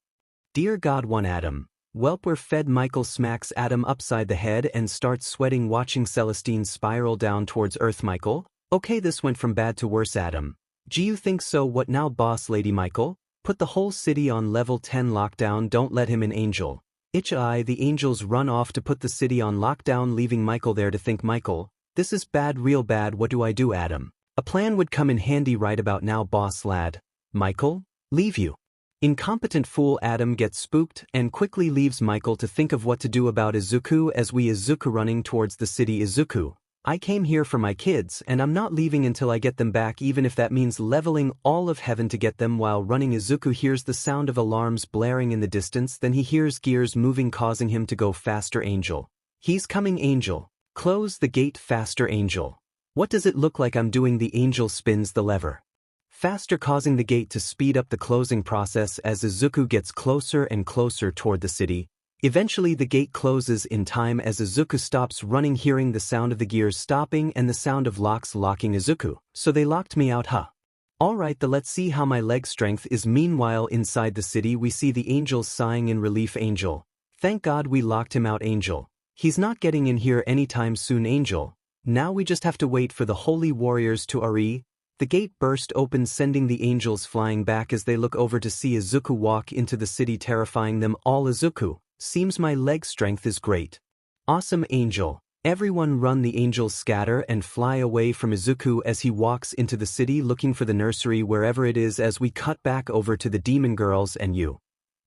Dear God, one Adam. Welp, we're fed. Michael smacks Adam upside the head and starts sweating watching 𝐶𝐿𝐴 spiral down towards Earth. Michael? Okay, this went from bad to worse. Adam. Do you think so? What now, boss lady? Michael? Put the whole city on level 10 lockdown. Don't let him in. Angel. 𝐒𝐮𝐬𝐴. The angels run off to put the city on lockdown, leaving Michael there to think. Michael, this is bad, real bad. What do I do? Adam. A plan would come in handy right about now, boss lad. Michael? Leave you. Incompetent fool. Adam gets spooked and quickly leaves Michael to think of what to do about Izuku. As we Izuku running towards the city. Izuku, I came here for my kids and I'm not leaving until I get them back, even if that means leveling all of heaven to get them. While running, Izuku hears the sound of alarms blaring in the distance. Then he hears gears moving, causing him to go faster. Angel. He's coming. Angel. Close the gate faster. Angel. What does it look like I'm doing? The angel spins the lever faster, causing the gate to speed up the closing process as Izuku gets closer and closer toward the city. Eventually the gate closes in time as Izuku stops running, hearing the sound of the gears stopping and the sound of locks locking Izuku. So they locked me out, huh? Alright, let's see how my leg strength is. Meanwhile, inside the city we see the angels sighing in relief. Angel. Thank God we locked him out. Angel. He's not getting in here anytime soon. Angel. Now we just have to wait for the holy warriors to arrive. The gate burst open, sending the angels flying back as they look over to see Izuku walk into the city, terrifying them all. Izuku, seems my leg strength is great. Awesome. Angel. Everyone run. The angels scatter and fly away from Izuku as he walks into the city looking for the nursery, wherever it is, as we cut back over to the demon girls and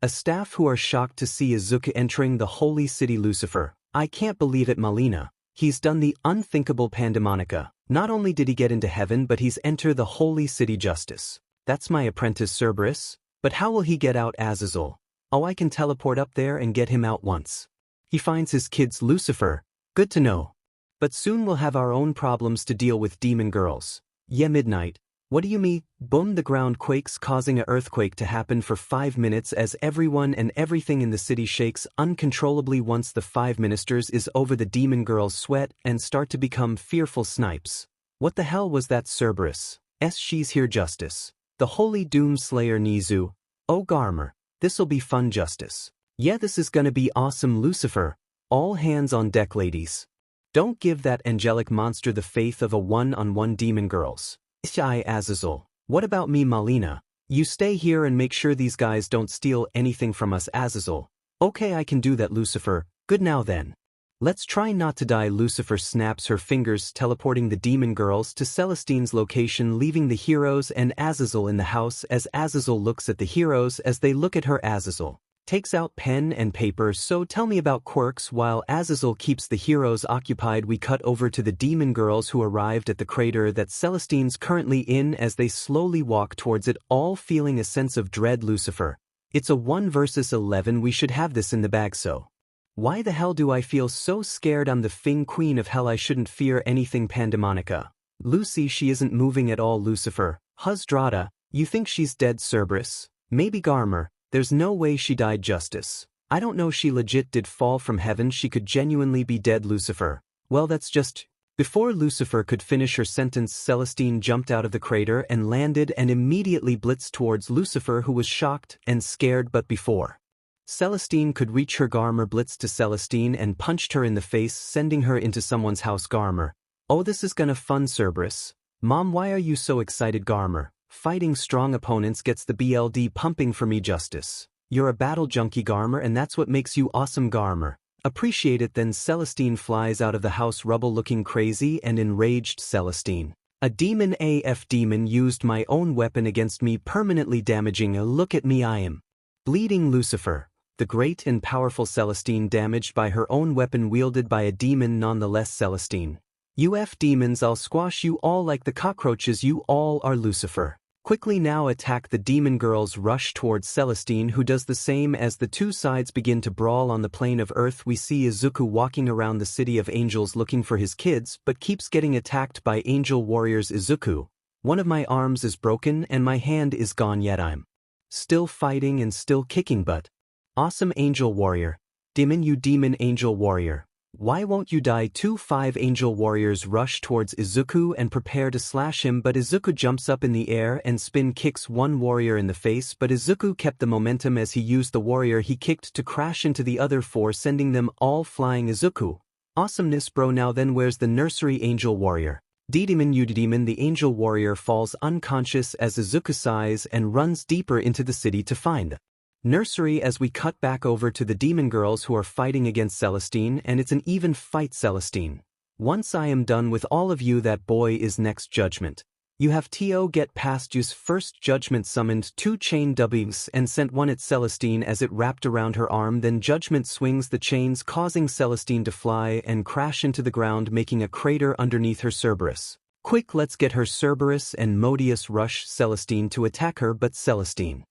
a staff who are shocked to see Izuku entering the holy city. Lucifer, I can't believe it. Malina. He's done the unthinkable. Pandemonica. Not only did he get into heaven, but he's entered the holy city. Justice. That's my apprentice Cerberus. But how will he get out? 𝐴𝐵. Oh, I can teleport up there and get him out once he finds his kids. Lucifer. Good to know. But soon we'll have our own problems to deal with. Demon girls. Yeah, midnight. What do you mean? Boom, the ground quakes, causing an earthquake to happen for 5 minutes as everyone and everything in the city shakes uncontrollably. Once the 5 ministers is over, the demon girls sweat and start to become fearful. Snipes. What the hell was that? Cerberus. She's here. Justice. The holy doom slayer Nizu. Oh Garmer. This'll be fun. Justice. Yeah, this is gonna be awesome. Lucifer. All hands on deck, ladies. Don't give that angelic monster the faith of a one-on-one. Demon girls. 𝐒𝐮𝐴𝐵. What about me? Malina. You stay here and make sure these guys don't steal anything from us. 𝐴𝐵. Okay, I can do that. Lucifer. Good, now then. Let's try not to die. Lucifer snaps her fingers, teleporting the demon girls to 𝐶𝐿𝐴𝐴's location, leaving the heroes and 𝐴𝐵 in the house. As 𝐴𝐵 looks at the heroes as they look at her, 𝐴𝐵 takes out pen and paper. So tell me about quirks. While 𝐴𝐵 keeps the heroes occupied, we cut over to the demon girls who arrived at the crater that 𝐶𝐿𝐴𝐴's currently in as they slowly walk towards it, all feeling a sense of dread. Lucifer. It's a 1 versus 11. We should have this in the bag. So why the hell do I feel so scared? I'm the Fing Queen of Hell. I shouldn't fear anything. Pandemonica. Lucy, she isn't moving at all. Lucifer. 𝐻𝐵. You think she's dead? Cerberus. Maybe. Garmer. There's no way she died. Justice. I don't know, she legit did fall from heaven. She could genuinely be dead. Lucifer. Well, that's just... Before Lucifer could finish her sentence, 𝐶𝐿𝐴𝐴 jumped out of the crater and landed and immediately blitzed towards Lucifer, who was shocked and scared. But before 𝐶𝐿𝐴𝐴 could reach her, Garmer blitzed to 𝐶𝐿𝐴𝐴 and punched her in the face, sending her into someone's house. Garmer. Oh, this is gonna fun. Cerberus. Mom, why are you so excited? Garmer. Fighting strong opponents gets the BLD pumping for me. Justice. You're a battle junkie, Garmer, and that's what makes you awesome. Garmer. Appreciate it. Then 𝐶𝐿𝐴𝐴 flies out of the house rubble looking crazy and enraged. 𝐶𝐿𝐴𝐴. A demon AF demon used my own weapon against me, permanently damaging a look at me. I am bleeding. Lucifer. The great and powerful 𝐶𝐿𝐴𝐴 damaged by her own weapon wielded by a demon. Nonetheless, 𝐶𝐿𝐴𝐴. You F demons, I'll squash you all like the cockroaches you all are. Lucifer. Quickly now attack. The demon girls rush towards 𝐶𝐿𝐴𝐴, who does the same. As the two sides begin to brawl on the plane of Earth, we see Izuku walking around the city of angels looking for his kids, but keeps getting attacked by angel warriors. Izuku. One of my arms is broken and my hand is gone, yet I'm still fighting and still kicking butt. Awesome angel warrior. Demon, you demon angel warrior. Why won't you die? 5 angel warriors rush towards Izuku and prepare to slash him, but Izuku jumps up in the air and spin kicks one warrior in the face, but Izuku kept the momentum as he used the warrior he kicked to crash into the other 4, sending them all flying. Izuku. Awesomeness bro. Now then, where's the nursery angel warrior? 𝐻𝐿, the angel warrior falls unconscious as Izuku sighs and runs deeper into the city to find nursery. As we cut back over to the demon girls who are fighting against 𝐶ELESTINE, and it's an even fight. 𝐶ELESTINE. Once I am done with all of you, that boy is next judgment. You have to get past you's first judgment summoned 2 chain Ws and sent one at 𝐶ELESTINE as it wrapped around her arm. Then judgment swings the chains, causing 𝐶ELESTINE to fly and crash into the ground, making a crater underneath her Cerberus. Quick, let's get her. Cerberus and Modius rush 𝐶ELESTINE to attack her, but 𝐶ELESTINE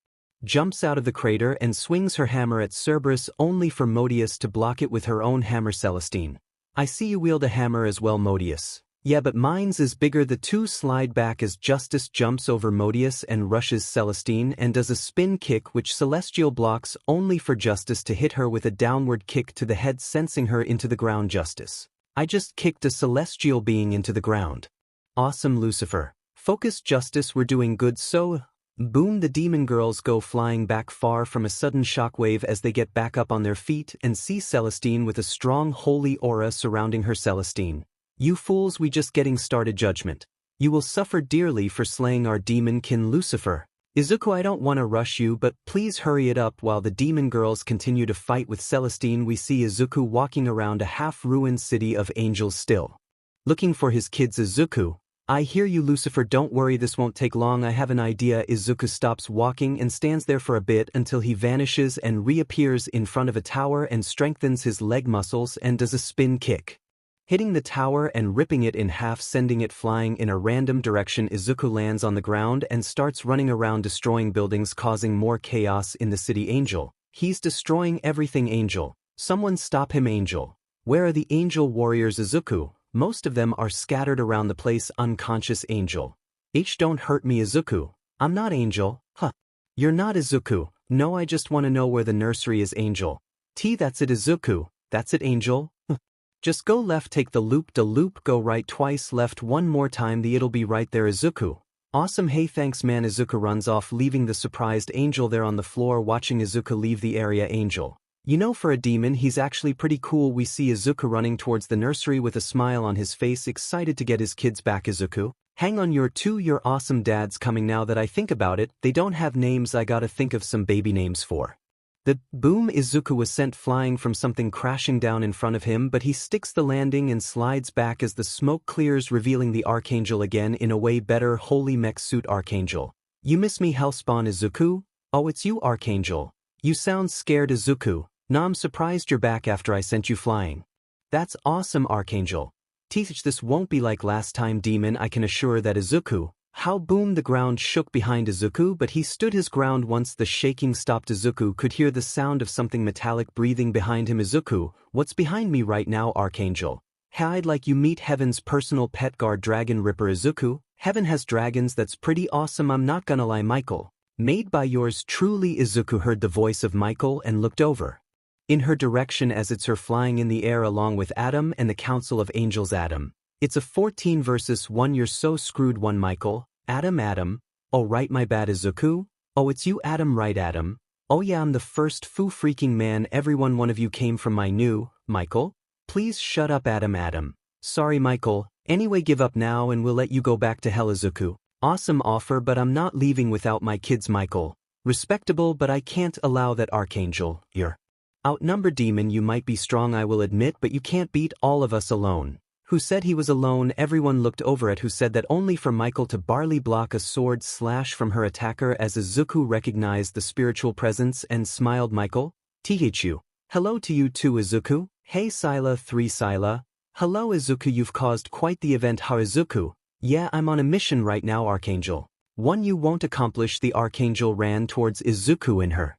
jumps out of the crater and swings her hammer at Cerberus, only for Modius to block it with her own hammer. 𝐶ELESTINE. I see you wield a hammer as well, Modius. Yeah, but mine's is bigger. The 2 slide back as Justice jumps over Modius and rushes 𝐶ELESTINE and does a spin kick which Celestial blocks, only for Justice to hit her with a downward kick to the head, sensing her into the ground. Justice. I just kicked a celestial being into the ground. Awesome, Lucifer. Focus, Justice, we're doing good. So, boom, the demon girls go flying back far from a sudden shockwave as they get back up on their feet and see 𝐶ELESTINE with a strong holy aura surrounding her. 𝐶ELESTINE. You fools, we just getting started. Judgment. You will suffer dearly for slaying our demon kin Lucifer. Izuku, I don't want to rush you, but please hurry it up. While the demon girls continue to fight with 𝐶ELESTINE, we see Izuku walking around a half-ruined city of angels still looking for his kids. Izuku. I hear you, Lucifer, don't worry, this won't take long, I have an idea. Izuku stops walking and stands there for a bit until he vanishes and reappears in front of a tower and strengthens his leg muscles and does a spin kick, hitting the tower and ripping it in half, sending it flying in a random direction. Izuku lands on the ground and starts running around destroying buildings, causing more chaos in the city. Angel. He's destroying everything. Angel. Someone stop him. Angel. Where are the angel warriors? Izuku. Most of them are scattered around the place. Unconscious. Angel. Don't hurt me. Izuku. I'm not Angel. Huh. You're not Izuku. No, I just want to know where the nursery is. Angel. That's it. Izuku. That's it. Angel. Just go left, take the loop-de-loop, go right twice, left one more time, it'll be right there. Izuku. Awesome, hey thanks man. Izuku runs off, leaving the surprised Angel there on the floor watching Izuku leave the area. Angel. You know, for a demon he's actually pretty cool. We see Izuku running towards the nursery with a smile on his face, excited to get his kids back. Izuku. Hang on, your awesome dad's coming. Now that I think about it, they don't have names, I gotta think of some baby names for the boom. Izuku was sent flying from something crashing down in front of him, but he sticks the landing and slides back as the smoke clears, revealing the Archangel again in a way better holy mech suit. Archangel. You miss me, Hellspawn. Izuku? Oh, it's you, Archangel. You sound scared. Izuku. Nah, I'm surprised you're back after I sent you flying. That's awesome, Archangel. Teach, this won't be like last time, demon, I can assure that. Izuku. How? Boom, the ground shook behind Izuku, but he stood his ground. Once the shaking stopped, Izuku could hear the sound of something metallic breathing behind him. Izuku, what's behind me right now, Archangel? I'd like you meet Heaven's personal pet guard, Dragon Ripper. Izuku, Heaven has dragons, that's pretty awesome, I'm not gonna lie. Michael. Made by yours truly. Izuku heard the voice of Michael and looked over in her direction as it's her flying in the air along with Adam and the Council of Angels. Adam. It's a 14 versus 1. You're so screwed. 1 Michael. Adam. Oh right, my bad. Izuku. Oh, it's you, Adam. Right, Adam. Oh yeah, I'm the first freaking man. Everyone, one of you came from my new Michael. Please shut up, Adam. Sorry, Michael. Anyway, give up now and we'll let you go back to hell. Izuku. Awesome offer, but I'm not leaving without my kids. Michael. Respectable, but I can't allow that. Archangel. You're outnumbered, demon. You might be strong, I will admit, but you can't beat all of us alone. Who said he was alone? Everyone looked over at who said that, only for Michael to barely block a sword slash from her attacker as Izuku recognized the spiritual presence and smiled. Michael? 𝐻𝐿. Hello to you too, Izuku. Hey 𝐶ELESTINE 3 𝐶ELESTINE. Hello Izuku, you've caused quite the event. How? Izuku. Yeah, I'm on a mission right now, Archangel. One you won't accomplish. The Archangel ran towards Izuku in her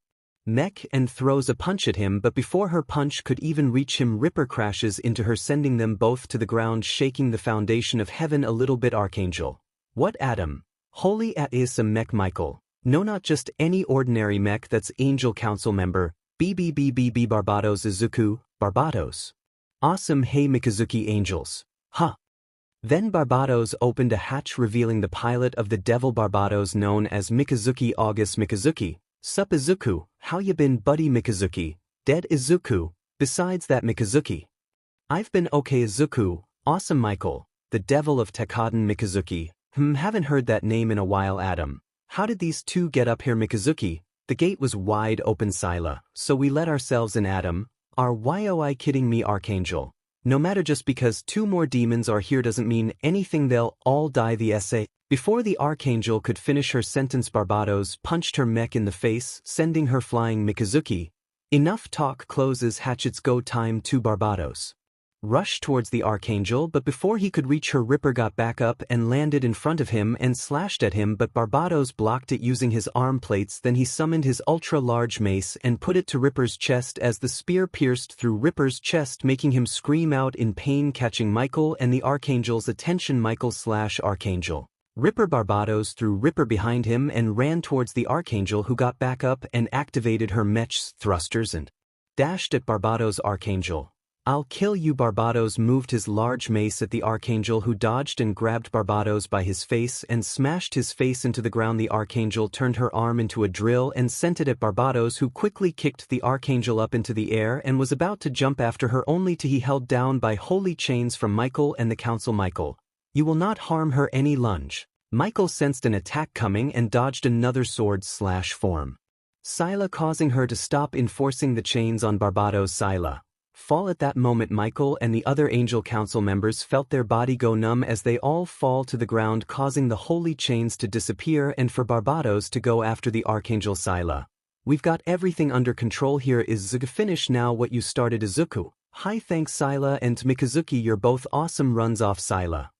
mech and throws a punch at him, but before her punch could even reach him, Ripper crashes into her, sending them both to the ground, shaking the foundation of heaven a little bit. Archangel. What? Adam. Holy is a mech. Michael. No, not just any ordinary mech, that's Angel Council member BBBBB Barbatos. Izuku. Barbatos. Awesome, hey 𝐀𝐮𝐭𝐡𝐨𝐫 angels. Huh. Then 𝐴𝐵𝐴𝐵𝐴𝐵 opened a hatch revealing the pilot of the devil 𝐴𝐵𝐴𝐵𝐴𝐵 known as 𝐀𝐮𝐭𝐡𝐨𝐫 August 𝐀𝐮𝐭𝐡𝐨𝐫. Sup Izuku, how ya been buddy 𝐀𝐮𝐭𝐡𝐨𝐫? Dead Izuku, besides that 𝐀𝐮𝐭𝐡𝐨𝐫. I've been okay Izuku, awesome Michael, the devil of 𝐀𝐮 𝐭𝐻. Haven't heard that name in a while Adam. How did these two get up here 𝐀𝐮𝐭𝐡𝐨𝐫? The gate was wide open 𝗧𝗱, so we let ourselves in Adam. Are you kidding me Archangel? No matter just because two more demons are here doesn't mean anything, they'll all die the 𝐶𝐴. Before the Archangel could finish her sentence 𝐵𝐴𝐵𝐴𝐵 punched her mech in the face, sending her flying 𝐀𝐮𝐭𝐡𝐨𝐫. Enough talk closes hatch, it's go time to 𝐵𝐴𝐵𝐴𝐵. Rushed towards the Archangel, but before he could reach her, Ripper got back up and landed in front of him and slashed at him, but 𝐵𝐵𝐴𝐵 blocked it using his arm plates. Then he summoned his ultra-large mace and put it to Ripper's chest as the spear pierced through Ripper's chest, making him scream out in pain, catching Michael and the Archangel's attention. Michael/Archangel. Ripper 𝐵𝐴𝐵𝐴𝐵 threw Ripper behind him and ran towards the Archangel, who got back up and activated her mech's thrusters and dashed at 𝐵𝐴𝐵𝐴𝐵's Archangel. I'll kill you. 𝐵𝐴𝐵𝐴𝐵 moved his large mace at the Archangel, who dodged and grabbed 𝐵𝐵𝐴𝐵 by his face and smashed his face into the ground. The Archangel turned her arm into a drill and sent it at 𝐵𝐴𝐵𝐴𝐵, who quickly kicked the Archangel up into the air and was about to jump after her, only to be held down by holy chains from Michael and the Council. Michael, you will not harm her. Any lunge. Michael sensed an attack coming and dodged another sword/form 𝗧𝗱, causing her to stop enforcing the chains on 𝐵𝐵𝐴𝐵𝐴𝐵. 𝗧𝗱 fall. At that moment Michael and the other Angel Council members felt their body go numb as they all fall to the ground, causing the holy chains to disappear and for 𝐵𝐵𝐴𝐵 to go after the Archangel. 𝗧𝗱, we've got everything under control here. Izuku, finish now what you started. Izuku, hi, thanks 𝗧𝗱 and 𝐀𝐮𝐭𝐡𝐨𝐫, you're both awesome. Runs off 𝗧𝗱.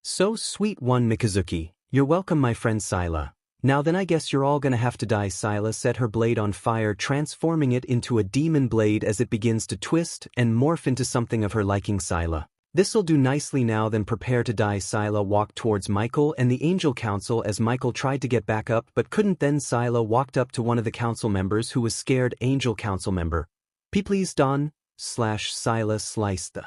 So sweet one 𝐀𝐮𝐭𝐡𝐨𝐫, you're welcome my friend 𝗧𝗱. Now then I guess you're all gonna have to die. 𝗧𝗱 set her blade on fire, transforming it into a demon blade as it begins to twist and morph into something of her liking. 𝗧𝗱, this'll do nicely now, then prepare to die. 𝗧𝗱 walked towards Michael and the Angel Council as Michael tried to get back up but couldn't. Then 𝗧𝗱 walked up to one of the council members who was scared. Angel Council member, please don/𝗧𝗱 sliced the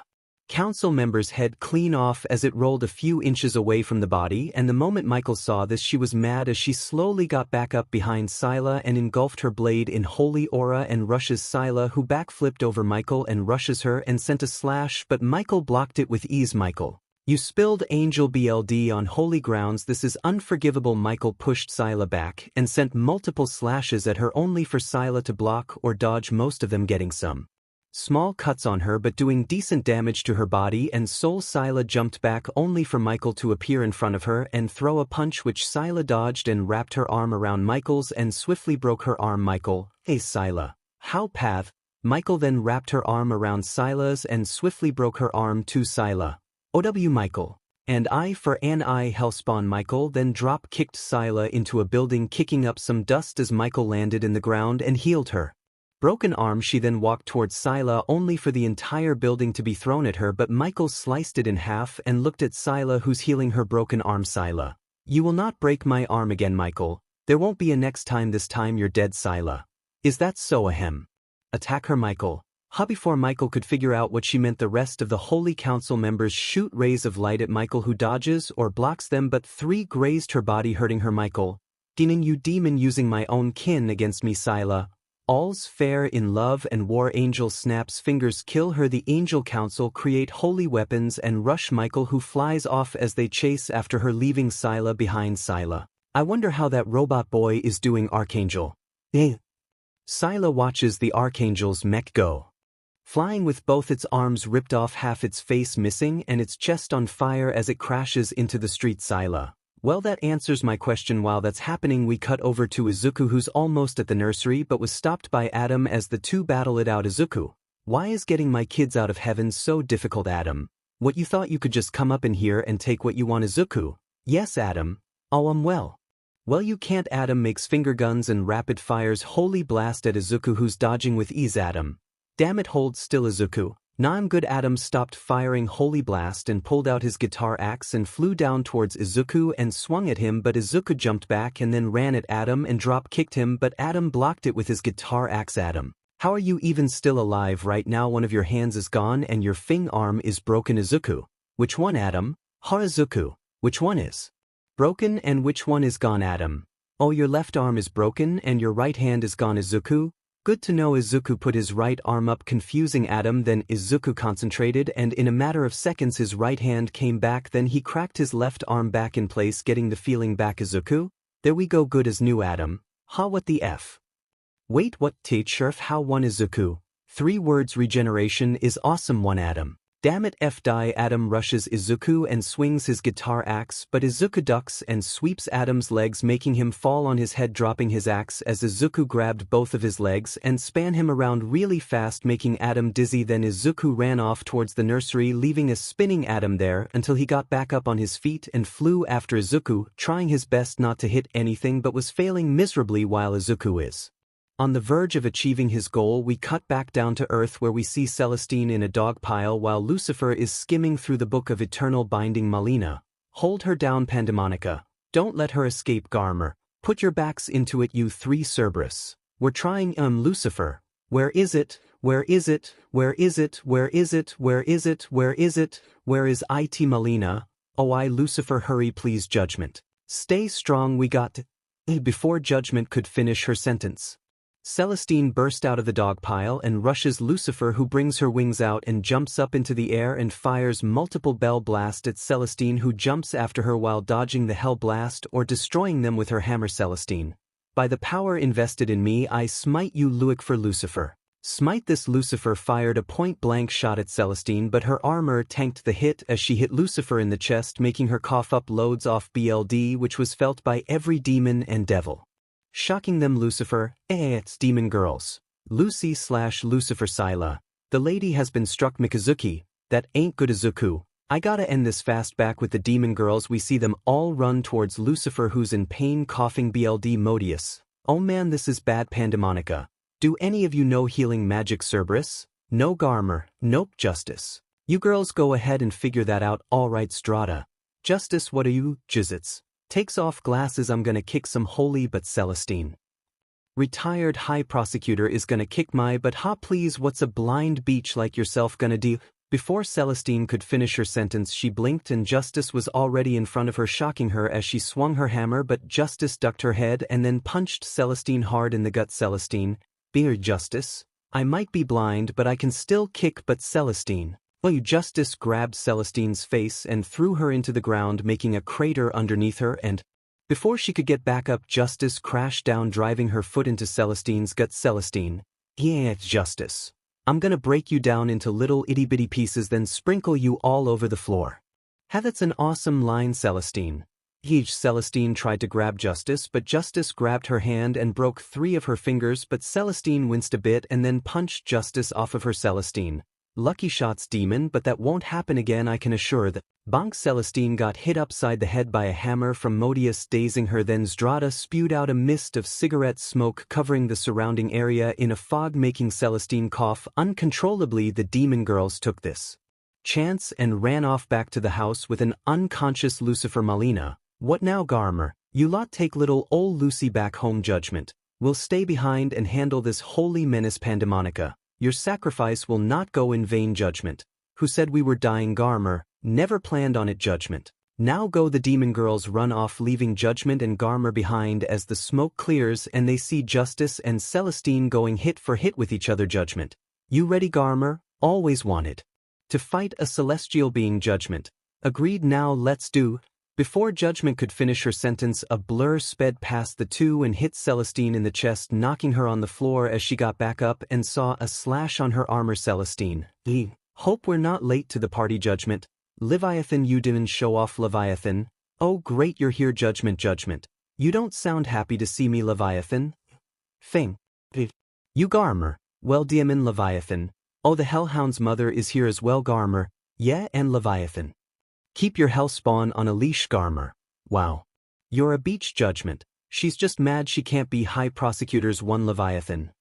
council member's head clean off as it rolled a few inches away from the body, and the moment Michael saw this she was mad as she slowly got back up behind 𝗧𝗱 and engulfed her blade in holy aura and rushes 𝗧𝗱, who backflipped over Michael and rushes her and sent a slash, but Michael blocked it with ease. Michael, you spilled Angel blood on holy grounds, this is unforgivable. Michael pushed 𝗧𝗱 back and sent multiple slashes at her, only for 𝗧𝗱 to block or dodge most of them, getting some small cuts on her but doing decent damage to her body and soul. 𝗧𝗱 jumped back only for Michael to appear in front of her and throw a punch, which 𝗧𝗱 dodged and wrapped her arm around Michael's and swiftly broke her arm. Michael, hey 𝗧𝗱, how path? Michael then wrapped her arm around 𝗧𝗱's and swiftly broke her arm too. 𝗧𝗱, OW Michael, and I for an I hellspawn. Michael then drop kicked 𝗧𝗱 into a building, kicking up some dust as Michael landed in the ground and healed her broken arm. She then walked towards 𝗧𝗱 only for the entire building to be thrown at her, but Michael sliced it in half and looked at 𝗧𝗱, who's healing her broken arm. 𝗧𝗱, you will not break my arm again Michael, there won't be a next time, this time you're dead. 𝗧𝗱, is that so? Ahem. Attack her Michael. Before Michael could figure out what she meant, the rest of the Holy Council members shoot rays of light at Michael, who dodges or blocks them, but 3 grazed her body, hurting her. Michael, demon, you demon, using my own kin against me. 𝗧𝗱, all's fair in love and war. Angel snaps fingers, kill her. The Angel Council create holy weapons and rush Michael, who flies off as they chase after her, leaving 𝗧𝗱 behind. 𝗧𝗱, I wonder how that robot boy is doing. Archangel, 𝗧𝗱 watches the Archangel's mech go flying with both its arms ripped off, half its face missing and its chest on fire as it crashes into the street. 𝗧𝗱, well, that answers my question. While that's happening, we cut over to Izuku, who's almost at the nursery but was stopped by Adam as the two battle it out. Izuku, why is getting my kids out of heaven so difficult? Adam, what, you thought you could just come up in here and take what you want? Izuku, yes Adam, oh well you can't. Adam makes finger guns and rapid fires holy blast at Izuku, who's dodging with ease. Adam, damn it, hold still. Izuku, nah, I'm good. Adam stopped firing holy blast and pulled out his guitar axe and flew down towards Izuku and swung at him, but Izuku jumped back and then ran at Adam and drop kicked him, but Adam blocked it with his guitar axe. Adam, How are you even still alive right now? One of your hands is gone and your fing arm is broken. Izuku. Which one, Adam? Izuku. Which one is broken and which one is gone, Adam? Oh, your left arm is broken and your right hand is gone, Izuku. Good to know. Izuku put his right arm up, confusing Adam. Then Izuku concentrated and in a matter of seconds his right hand came back. Then he cracked his left arm back in place, getting the feeling back. Izuku. There we go, good as new, Adam. What the F? Wait, what? 𝐀𝐮𝐭𝐡𝐨𝐫, how one, Izuku? 3 words. Regeneration is awesome, one, Adam. Damn it, F die. Adam rushes Izuku and swings his guitar axe, but Izuku ducks and sweeps Adam's legs, making him fall on his head, dropping his axe as Izuku grabbed both of his legs and span him around really fast, making Adam dizzy. Then Izuku ran off towards the nursery, leaving a spinning Adam there until he got back up on his feet and flew after Izuku, trying his best not to hit anything but was failing miserably. While Izuku is on the verge of achieving his goal, we cut back down to Earth where we see 𝐶ELESTINE in a dog pile while Lucifer is skimming through the Book of Eternal Binding. 𝐴𝐿𝑖na. Hold her down, Pandemonica. Don't let her escape, 𝐴𝐻𝐼𝐻. Put your backs into it, you 3 𝐶ERBERUS. We're trying, Lucifer. Where is it? Where is it? Where is it? Where is it? Where is it? Where is it? Where is it? 𝐿𝑖na? Oh, Lucifer, hurry please. Judgment. Stay strong, we got to. Before Judgment could finish her sentence, 𝐶ELESTINE burst out of the dog pile and rushes Lucifer, who brings her wings out and jumps up into the air and fires multiple bell blasts at 𝐶ELESTINE, who jumps after her while dodging the hell blast or destroying them with her hammer. 𝐶ELESTINE. By the power invested in me, I smite you, Lucifer. Lucifer. Smite this. Lucifer fired a point-blank shot at 𝐶ELESTINE, but her armor tanked the hit as she hit Lucifer in the chest, making her cough up loads off BLD, which was felt by every demon and devil. Shocking them. Lucifer, it's demon girls. Lucy/Lucifer 𝐶ELESTINE. The lady has been struck. Mikazuki. That ain't good, Izuku. I gotta end this fast. Back with the demon girls, we see them all run towards Lucifer, who's in pain, coughing BLD. Modius. Oh man, this is bad. Pandemonica. Do any of you know healing magic, 𝐶ERBERUS? No, 𝐴𝐻𝐼𝐻. Nope. Justice. You girls go ahead and figure that out. Alright, Strata. Justice, what are you? 𝐻𝐿𝐼𝐻. Takes off glasses. I'm gonna kick some holy but 𝐶ELESTINE. Retired high prosecutor is gonna kick my butt. Please, what's a blind beach like yourself gonna do? Before 𝐶ELESTINE could finish her sentence, she blinked and Justice was already in front of her, shocking her as she swung her hammer, but Justice ducked her head and then punched 𝐶ELESTINE hard in the gut. 𝐶ELESTINE. Beer, Justice. I might be blind but I can still kick, but 𝐶ELESTINE. Oh, Justice grabbed 𝐶ELESTINE's face and threw her into the ground, making a crater underneath her, and before she could get back up, Justice crashed down, driving her foot into 𝐶ELESTINE's gut. 𝐶ELESTINE. Yeah, Justice. I'm gonna break you down into little itty-bitty pieces, then sprinkle you all over the floor. That's an awesome line, 𝐶ELESTINE. 𝐶ELESTINE tried to grab Justice, but Justice grabbed her hand and broke 3 of her fingers, but 𝐶ELESTINE winced a bit and then punched Justice off of her. 𝐶ELESTINE. Lucky shots, demon, but that won't happen again, I can assure that. Bonk. 𝐶ELESTINE got hit upside the head by a hammer from Modius, dazing her. Then Strata spewed out a mist of cigarette smoke covering the surrounding area in a fog, making 𝐶ELESTINE cough uncontrollably. The demon girls took this chance and ran off back to the house with an unconscious Lucifer. 𝐿𝑖na. What now, 𝐴𝐻𝐼𝐻? You lot take little ol' Lucy back home. Judgment will stay behind and handle this holy menace. Pandemonica. Your sacrifice will not go in vain. Judgment. Who said we were dying? 𝐴𝐻𝐼𝐻. Never planned on it. Judgment. Now go. The demon girls run off, leaving Judgment and 𝐴𝐻𝐼𝐻 behind as the smoke clears and they see Justice and 𝐶ELESTINE going hit for hit with each other. Judgment. You ready, 𝐴𝐻𝐼𝐻? Always wanted to fight a celestial being. Judgment. Agreed, now let's do. Before Judgment could finish her sentence, a blur sped past the two and hit 𝐶ELESTINE in the chest, knocking her on the floor as she got back up and saw a slash on her armor. 𝐶ELESTINE. Hope we're not late to the party. Judgment. Leviathan, you didn't show off. Leviathan. Oh great, you're here. Judgment. Judgment. You don't sound happy to see me. Leviathan. Fing. You 𝐴𝐻𝐼𝐻. Well, demon. Leviathan. Oh, the Hellhound's mother is here as well. 𝐴𝐻𝐼𝐻. Yeah, and Leviathan. Keep your hell spawn on a leash. 𝐴𝐻𝐼𝐻. Wow. You're a beach. Judgment. She's just mad she can't be high prosecutors. One. Leviathan.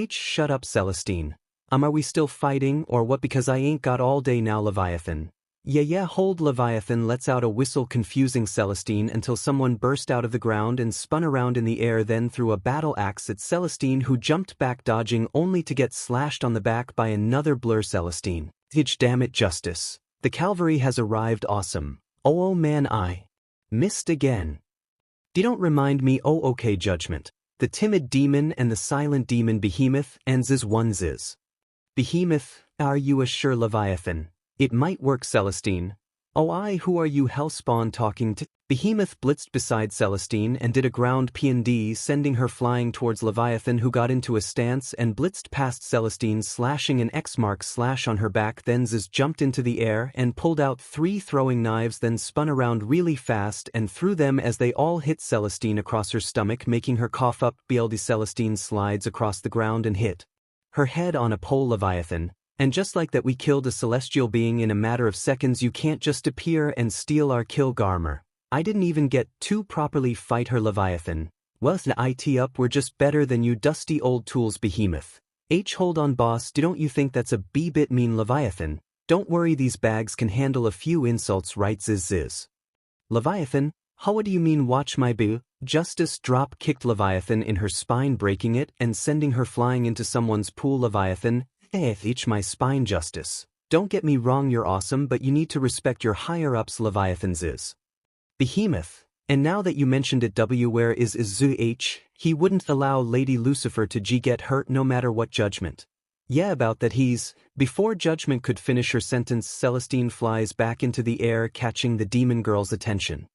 Shut up, 𝐶ELESTINE. Are we still fighting or what? Because I ain't got all day now. Leviathan. Yeah, hold Leviathan lets out a whistle confusing 𝐀𝐮𝐬𝐴 until someone burst out of the ground and spun around in the air then threw a battle axe at 𝐀𝐮𝐬𝐴 who jumped back dodging only to get slashed on the back by another blur 𝐀𝐮𝐬𝐴. Damn it justice. The cavalry has arrived awesome. Oh man I missed again. Don't remind me okay judgment. The timid demon and the silent demon Behemoth and 𝐒𝐮𝐦𝐦𝐚𝐫𝐲. Behemoth, are you sure Leviathan? It might work 𝐀𝐮𝐬𝐴. Oh who are you hellspawn talking to? Behemoth blitzed beside 𝐀𝐮𝐬𝐴 and did a ground P&D sending her flying towards Leviathan who got into a stance and blitzed past 𝐀𝐮𝐬𝐴 slashing an X-mark slash on her back then 𝐶𝐻 jumped into the air and pulled out 3 throwing knives then spun around really fast and threw them as they all hit 𝐀𝐮𝐬𝐴 across her stomach making her cough up. 𝐀𝐮𝐬𝐴 slides across the ground and hit her head on a pole Leviathan. And just like that we killed a celestial being in a matter of seconds. You can't just appear and steal our kill 𝐻𝐿𝐴. I didn't even get to properly fight her Leviathan. Well it up we're just better than you dusty old tools Behemoth. Hold on boss don't you think that's a bit mean Leviathan? Don't worry these bags can handle a few insults right 𝐶𝐻. Leviathan, how do you mean watch my boo? Justice drop kicked Leviathan in her spine breaking it and sending her flying into someone's pool Leviathan. My spine justice. Don't get me wrong you're awesome but you need to respect your higher-ups Leviathan 𝐶𝐻. Behemoth, and now that you mentioned it where is 𝐶𝐻? He wouldn't allow Lady Lucifer to get hurt no matter what judgment. Yeah about that he's. Before judgment could finish her sentence 𝐀𝐮𝐬𝐴 flies back into the air catching the demon girl's attention.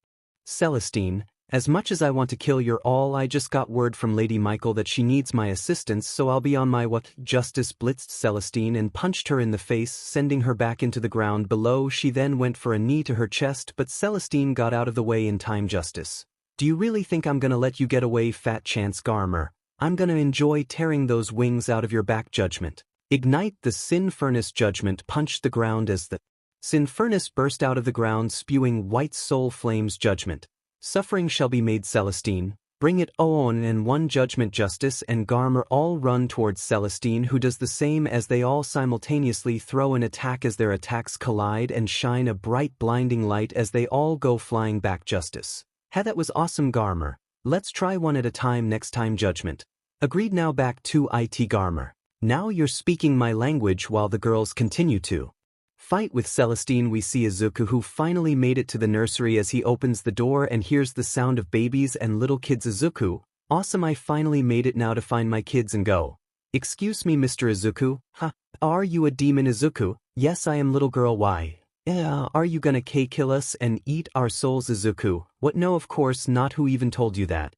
𝐀𝐮𝐬𝐴, as much as I want to kill you all I just got word from Lady Michael that she needs my assistance so I'll be on my Justice blitzed 𝐀𝐮𝐬𝐴 and punched her in the face sending her back into the ground below. She then went for a knee to her chest but 𝐀𝐮𝐬𝐴 got out of the way in time Justice. Do you really think I'm gonna let you get away fat chance 𝐻𝐿𝐴? I'm gonna enjoy tearing those wings out of your back judgment. Ignite the sin furnace judgment punched the ground as the sin furnace burst out of the ground spewing white soul flames judgment. Suffering shall be made 𝐀𝐮𝐬𝐴, bring it on and one judgment Justice and 𝐻𝐿𝐴 all run towards 𝐀𝐮𝐬𝐴 who does the same as they all simultaneously throw an attack as their attacks collide and shine a bright blinding light as they all go flying back Justice. That was awesome 𝐻𝐿𝐴. Let's try one at a time next time judgment. Agreed now back to it 𝐻𝐿𝐴. Now you're speaking my language while the girls continue to fight with 𝐀𝐮𝐬𝐴. We see Izuku who finally made it to the nursery as he opens the door and hears the sound of babies and little kids. Izuku, awesome I finally made it now to find my kids and go. Excuse me Mr. Izuku, are you a demon Izuku? Yes I am little girl why? Are you gonna kill us and eat our souls Izuku? What no of course not who even told you that?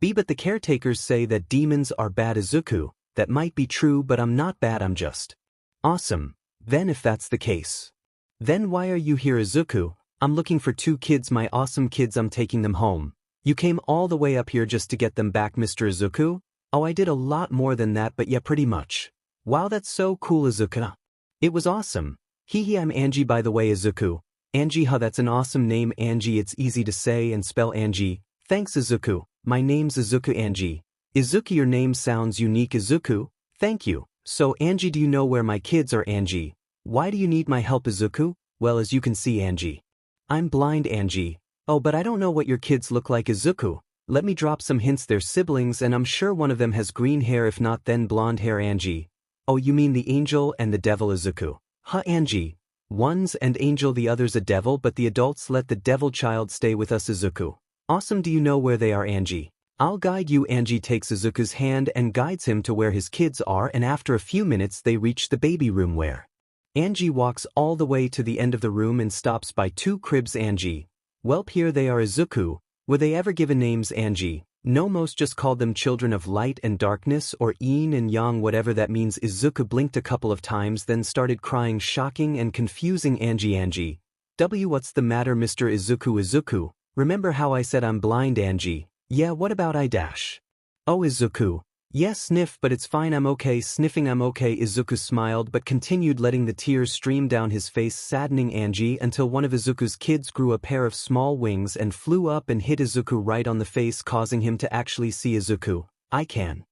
But the caretakers say that demons are bad Izuku, that might be true but I'm not bad I'm just awesome. Then if that's the case, then why are you here Izuku? I'm looking for 2 kids my awesome kids I'm taking them home. You came all the way up here just to get them back Mr. Izuku? Oh I did a lot more than that but yeah pretty much. Wow that's so cool Izuku. It was awesome. I'm Angie by the way Izuku. Angie that's an awesome name Angie it's easy to say and spell Angie. Thanks Izuku, my name's Izuku Angie. Izuku your name sounds unique Izuku, thank you. So Angie do you know where my kids are Angie? Why do you need my help Izuku? Well as you can see Angie, I'm blind Angie. Oh but I don't know what your kids look like Izuku. Let me drop some hints they're siblings and I'm sure one of them has green hair if not then blonde hair Angie. Oh you mean the angel and the devil Izuku. Angie. One's an angel the other's a devil but the adults let the devil child stay with us Izuku. Awesome do you know where they are Angie? I'll guide you Angie takes Izuku's hand and guides him to where his kids are and after a few minutes they reach the baby room where Angie walks all the way to the end of the room and stops by 2 cribs Angie. Welp here they are Izuku. Were they ever given names Angie? No most just called them children of light and darkness or yin and yang whatever that means. Izuku blinked a couple of times then started crying shocking and confusing Angie. What's the matter Mr. Izuku? Remember how I said I'm blind Angie? Yeah what about I dash? Oh Izuku. Yes sniff but it's fine I'm okay sniffing I'm okay Izuku smiled but continued letting the tears stream down his face saddening Angie until one of Izuku's kids grew a pair of small wings and flew up and hit Izuku right on the face causing him to actually see Izuku. I can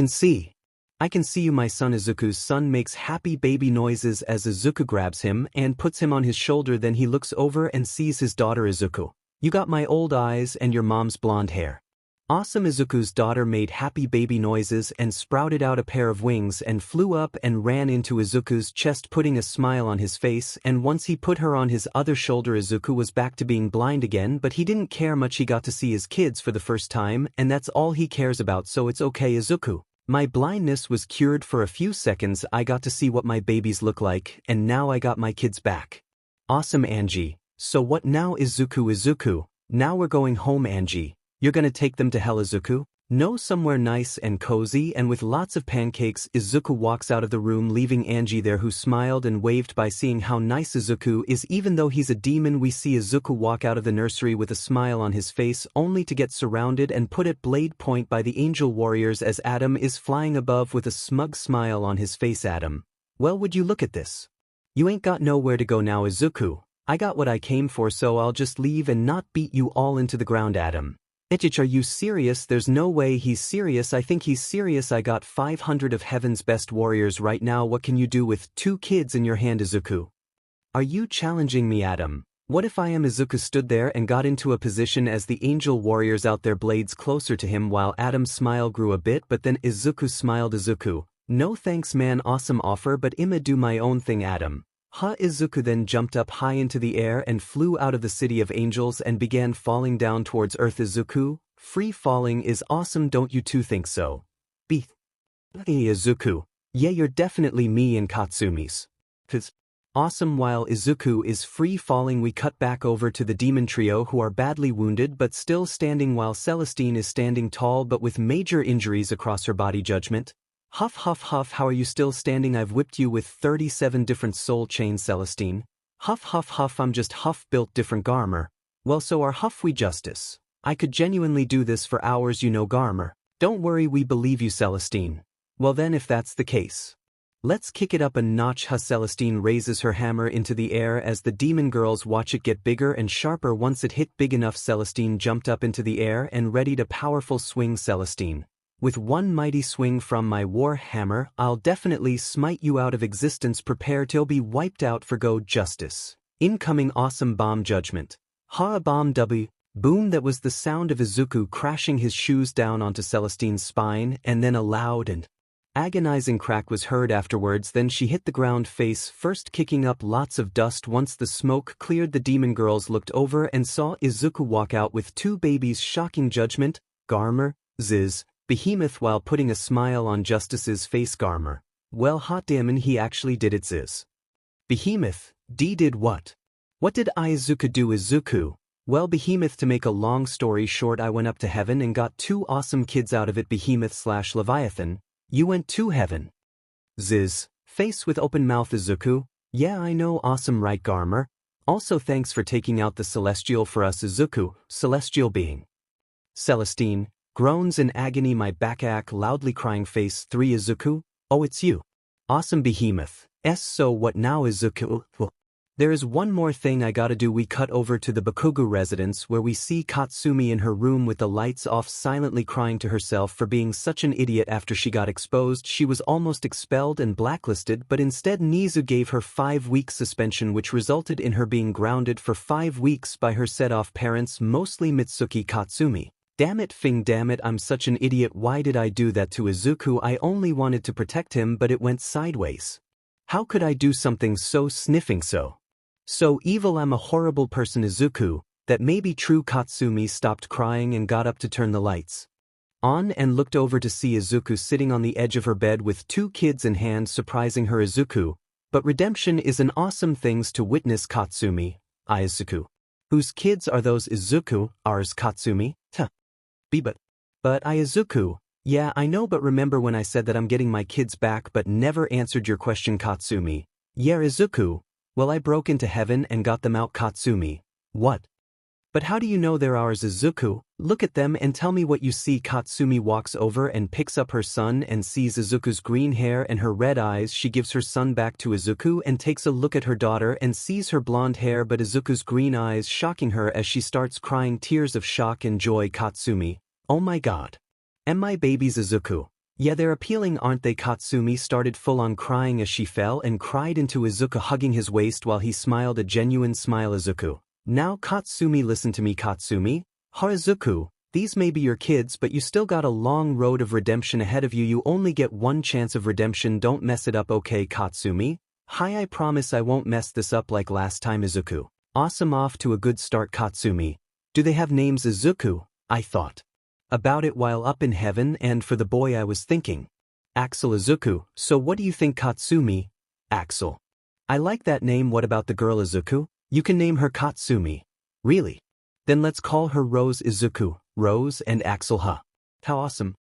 see. I can see you. My son Izuku's son makes happy baby noises as Izuku grabs him and puts him on his shoulder. Then he looks over and sees his daughter Izuku. You got my old eyes and your mom's blonde hair. Awesome. Izuku's daughter made happy baby noises and sprouted out a pair of wings and flew up and ran into Izuku's chest, putting a smile on his face, and once he put her on his other shoulder, Izuku was back to being blind again, but he didn't care much. He got to see his kids for the first time, and that's all he cares about, so it's okay. Izuku, my blindness was cured for a few seconds. I got to see what my babies look like, and now I got my kids back. Awesome, Angie. So what now, Izuku? Izuku, now we're going home, Angie. You're gonna take them to hell, Izuku? No, somewhere nice and cozy and with lots of pancakes. Izuku walks out of the room, leaving Angie there, who smiled and waved by seeing how nice Izuku is even though he's a demon. We see Izuku walk out of the nursery with a smile on his face, only to get surrounded and put at blade point by the angel warriors as Adam is flying above with a smug smile on his face. Adam, well, would you look at this? You ain't got nowhere to go now, Izuku. I got what I came for, so I'll just leave and not beat you all into the ground. Adam, are you serious? There's no way he's serious. I think he's serious. I got 500 of heaven's best warriors right now. What can you do with 2 kids in your hand, Izuku? Are you challenging me, Adam? What if I am? Izuku stood there and got into a position as the angel warriors out their blades closer to him while Adam's smile grew a bit, but then Izuku smiled. Izuku, no thanks man, awesome offer, but I'ma do my own thing. Adam, Izuku then jumped up high into the air and flew out of the city of angels and began falling down towards earth. Izuku, free falling is awesome, don't you two think so? Hey, Izuku, yeah, you're definitely me and Katsumi's. Awesome. While Izuku is free falling, we cut back over to the demon trio, who are badly wounded but still standing, while Celestine is standing tall but with major injuries across her body. Judgment. Huff huff huff, how are you still standing? I've whipped you with 37 different soul chains, Celestine. Huff huff huff, I'm just huff built different, Garmer. Well, so are huff we justice. I could genuinely do this for hours, you know, Garmer. Don't worry, we believe you, Celestine. Well then, if that's the case, let's kick it up a notch. Celestine raises her hammer into the air as the demon girls watch it get bigger and sharper. Once it hit big enough, Celestine jumped up into the air and readied a powerful swing. Celestine, with one mighty swing from my war hammer, I'll definitely smite you out of existence. Prepare to be wiped out for go justice. Incoming awesome bomb. Judgment. Ha, bomb W. Boom. That was the sound of Izuku crashing his shoes down onto Celestine's spine, and then a loud and agonizing crack was heard afterwards. Then she hit the ground face first, kicking up lots of dust. Once the smoke cleared, the demon girls looked over and saw Izuku walk out with 2 babies. Shocking. Judgment. Garmer, 𝐶𝐿, while putting a smile on Justice's face. Garmer, well, hot damn, he actually did it. 𝐶𝐿, D did what? What did Izuku do? Izuku, well, 𝐿, to make a long story short, I went up to heaven and got 2 awesome kids out of it. 𝐿/Leviathan, you went to heaven. 𝐶𝐿, face with open mouth. Izuku, yeah, I know, awesome, right, Garmer? Also thanks for taking out the celestial for us. Izuku, celestial being. Celestine, groans in agony, my back ache, loudly crying. Face 3. Izuku, oh, it's you. Awesome. 𝐿, so what now? Izuku, there is one more thing I gotta do. We cut over to the Bakugo residence, where we see Katsumi in her room with the lights off, silently crying to herself for being such an idiot. After she got exposed, she was almost expelled and blacklisted, but instead Nizu gave her 5-week suspension, which resulted in her being grounded for 5 weeks by her set-off parents, mostly Mitsuki Katsumi. Damn it, Fing, damn it, I'm such an idiot. Why did I do that to Izuku? I only wanted to protect him, but it went sideways. How could I do something so sniffing, so evil? I'm a horrible person. Izuku, that may be true. Katsumi stopped crying and got up to turn the lights on and looked over to see Izuku sitting on the edge of her bed with 2 kids in hand, surprising her. Izuku, but redemption is an awesome things to witness. Katsumi, Izuku, whose kids are those? Izuku, ours. Katsumi, but Izuku, yeah, I know, but remember when I said that I'm getting my kids back but never answered your question? Katsumi, yeah. Izuku, well, I broke into heaven and got them out. Katsumi, what? But how do you know they're ours? Izuku, look at them and tell me what you see. Katsumi walks over and picks up her son and sees Izuku's green hair and her red eyes. She gives her son back to Izuku and takes a look at her daughter and sees her blonde hair but Izuku's green eyes, shocking her as she starts crying tears of shock and joy. Katsumi, oh my god. And my babies. Izuku, Yeah, they're appealing, aren't they? Katsumi started full-on crying as she fell and cried into Izuku, hugging his waist while he smiled a genuine smile. Izuku. Now Katsumi, listen to me, Katsumi. Izuku, these may be your kids, but you still got a long road of redemption ahead of you. You only get one chance of redemption. Don't mess it up, okay, Katsumi? Hi, I promise I won't mess this up like last time. Izuku. Awesome, off to a good start. Katsumi. Do they have names? Izuku. I thought about it while up in heaven, and for the boy I was thinking Axel. Izuku. So what do you think, Katsumi? Axel. I like that name. What about the girl? Izuku? You can name her Katsumi. Really? Then let's call her Rose. Izuku. Rose and Axel, huh? How awesome.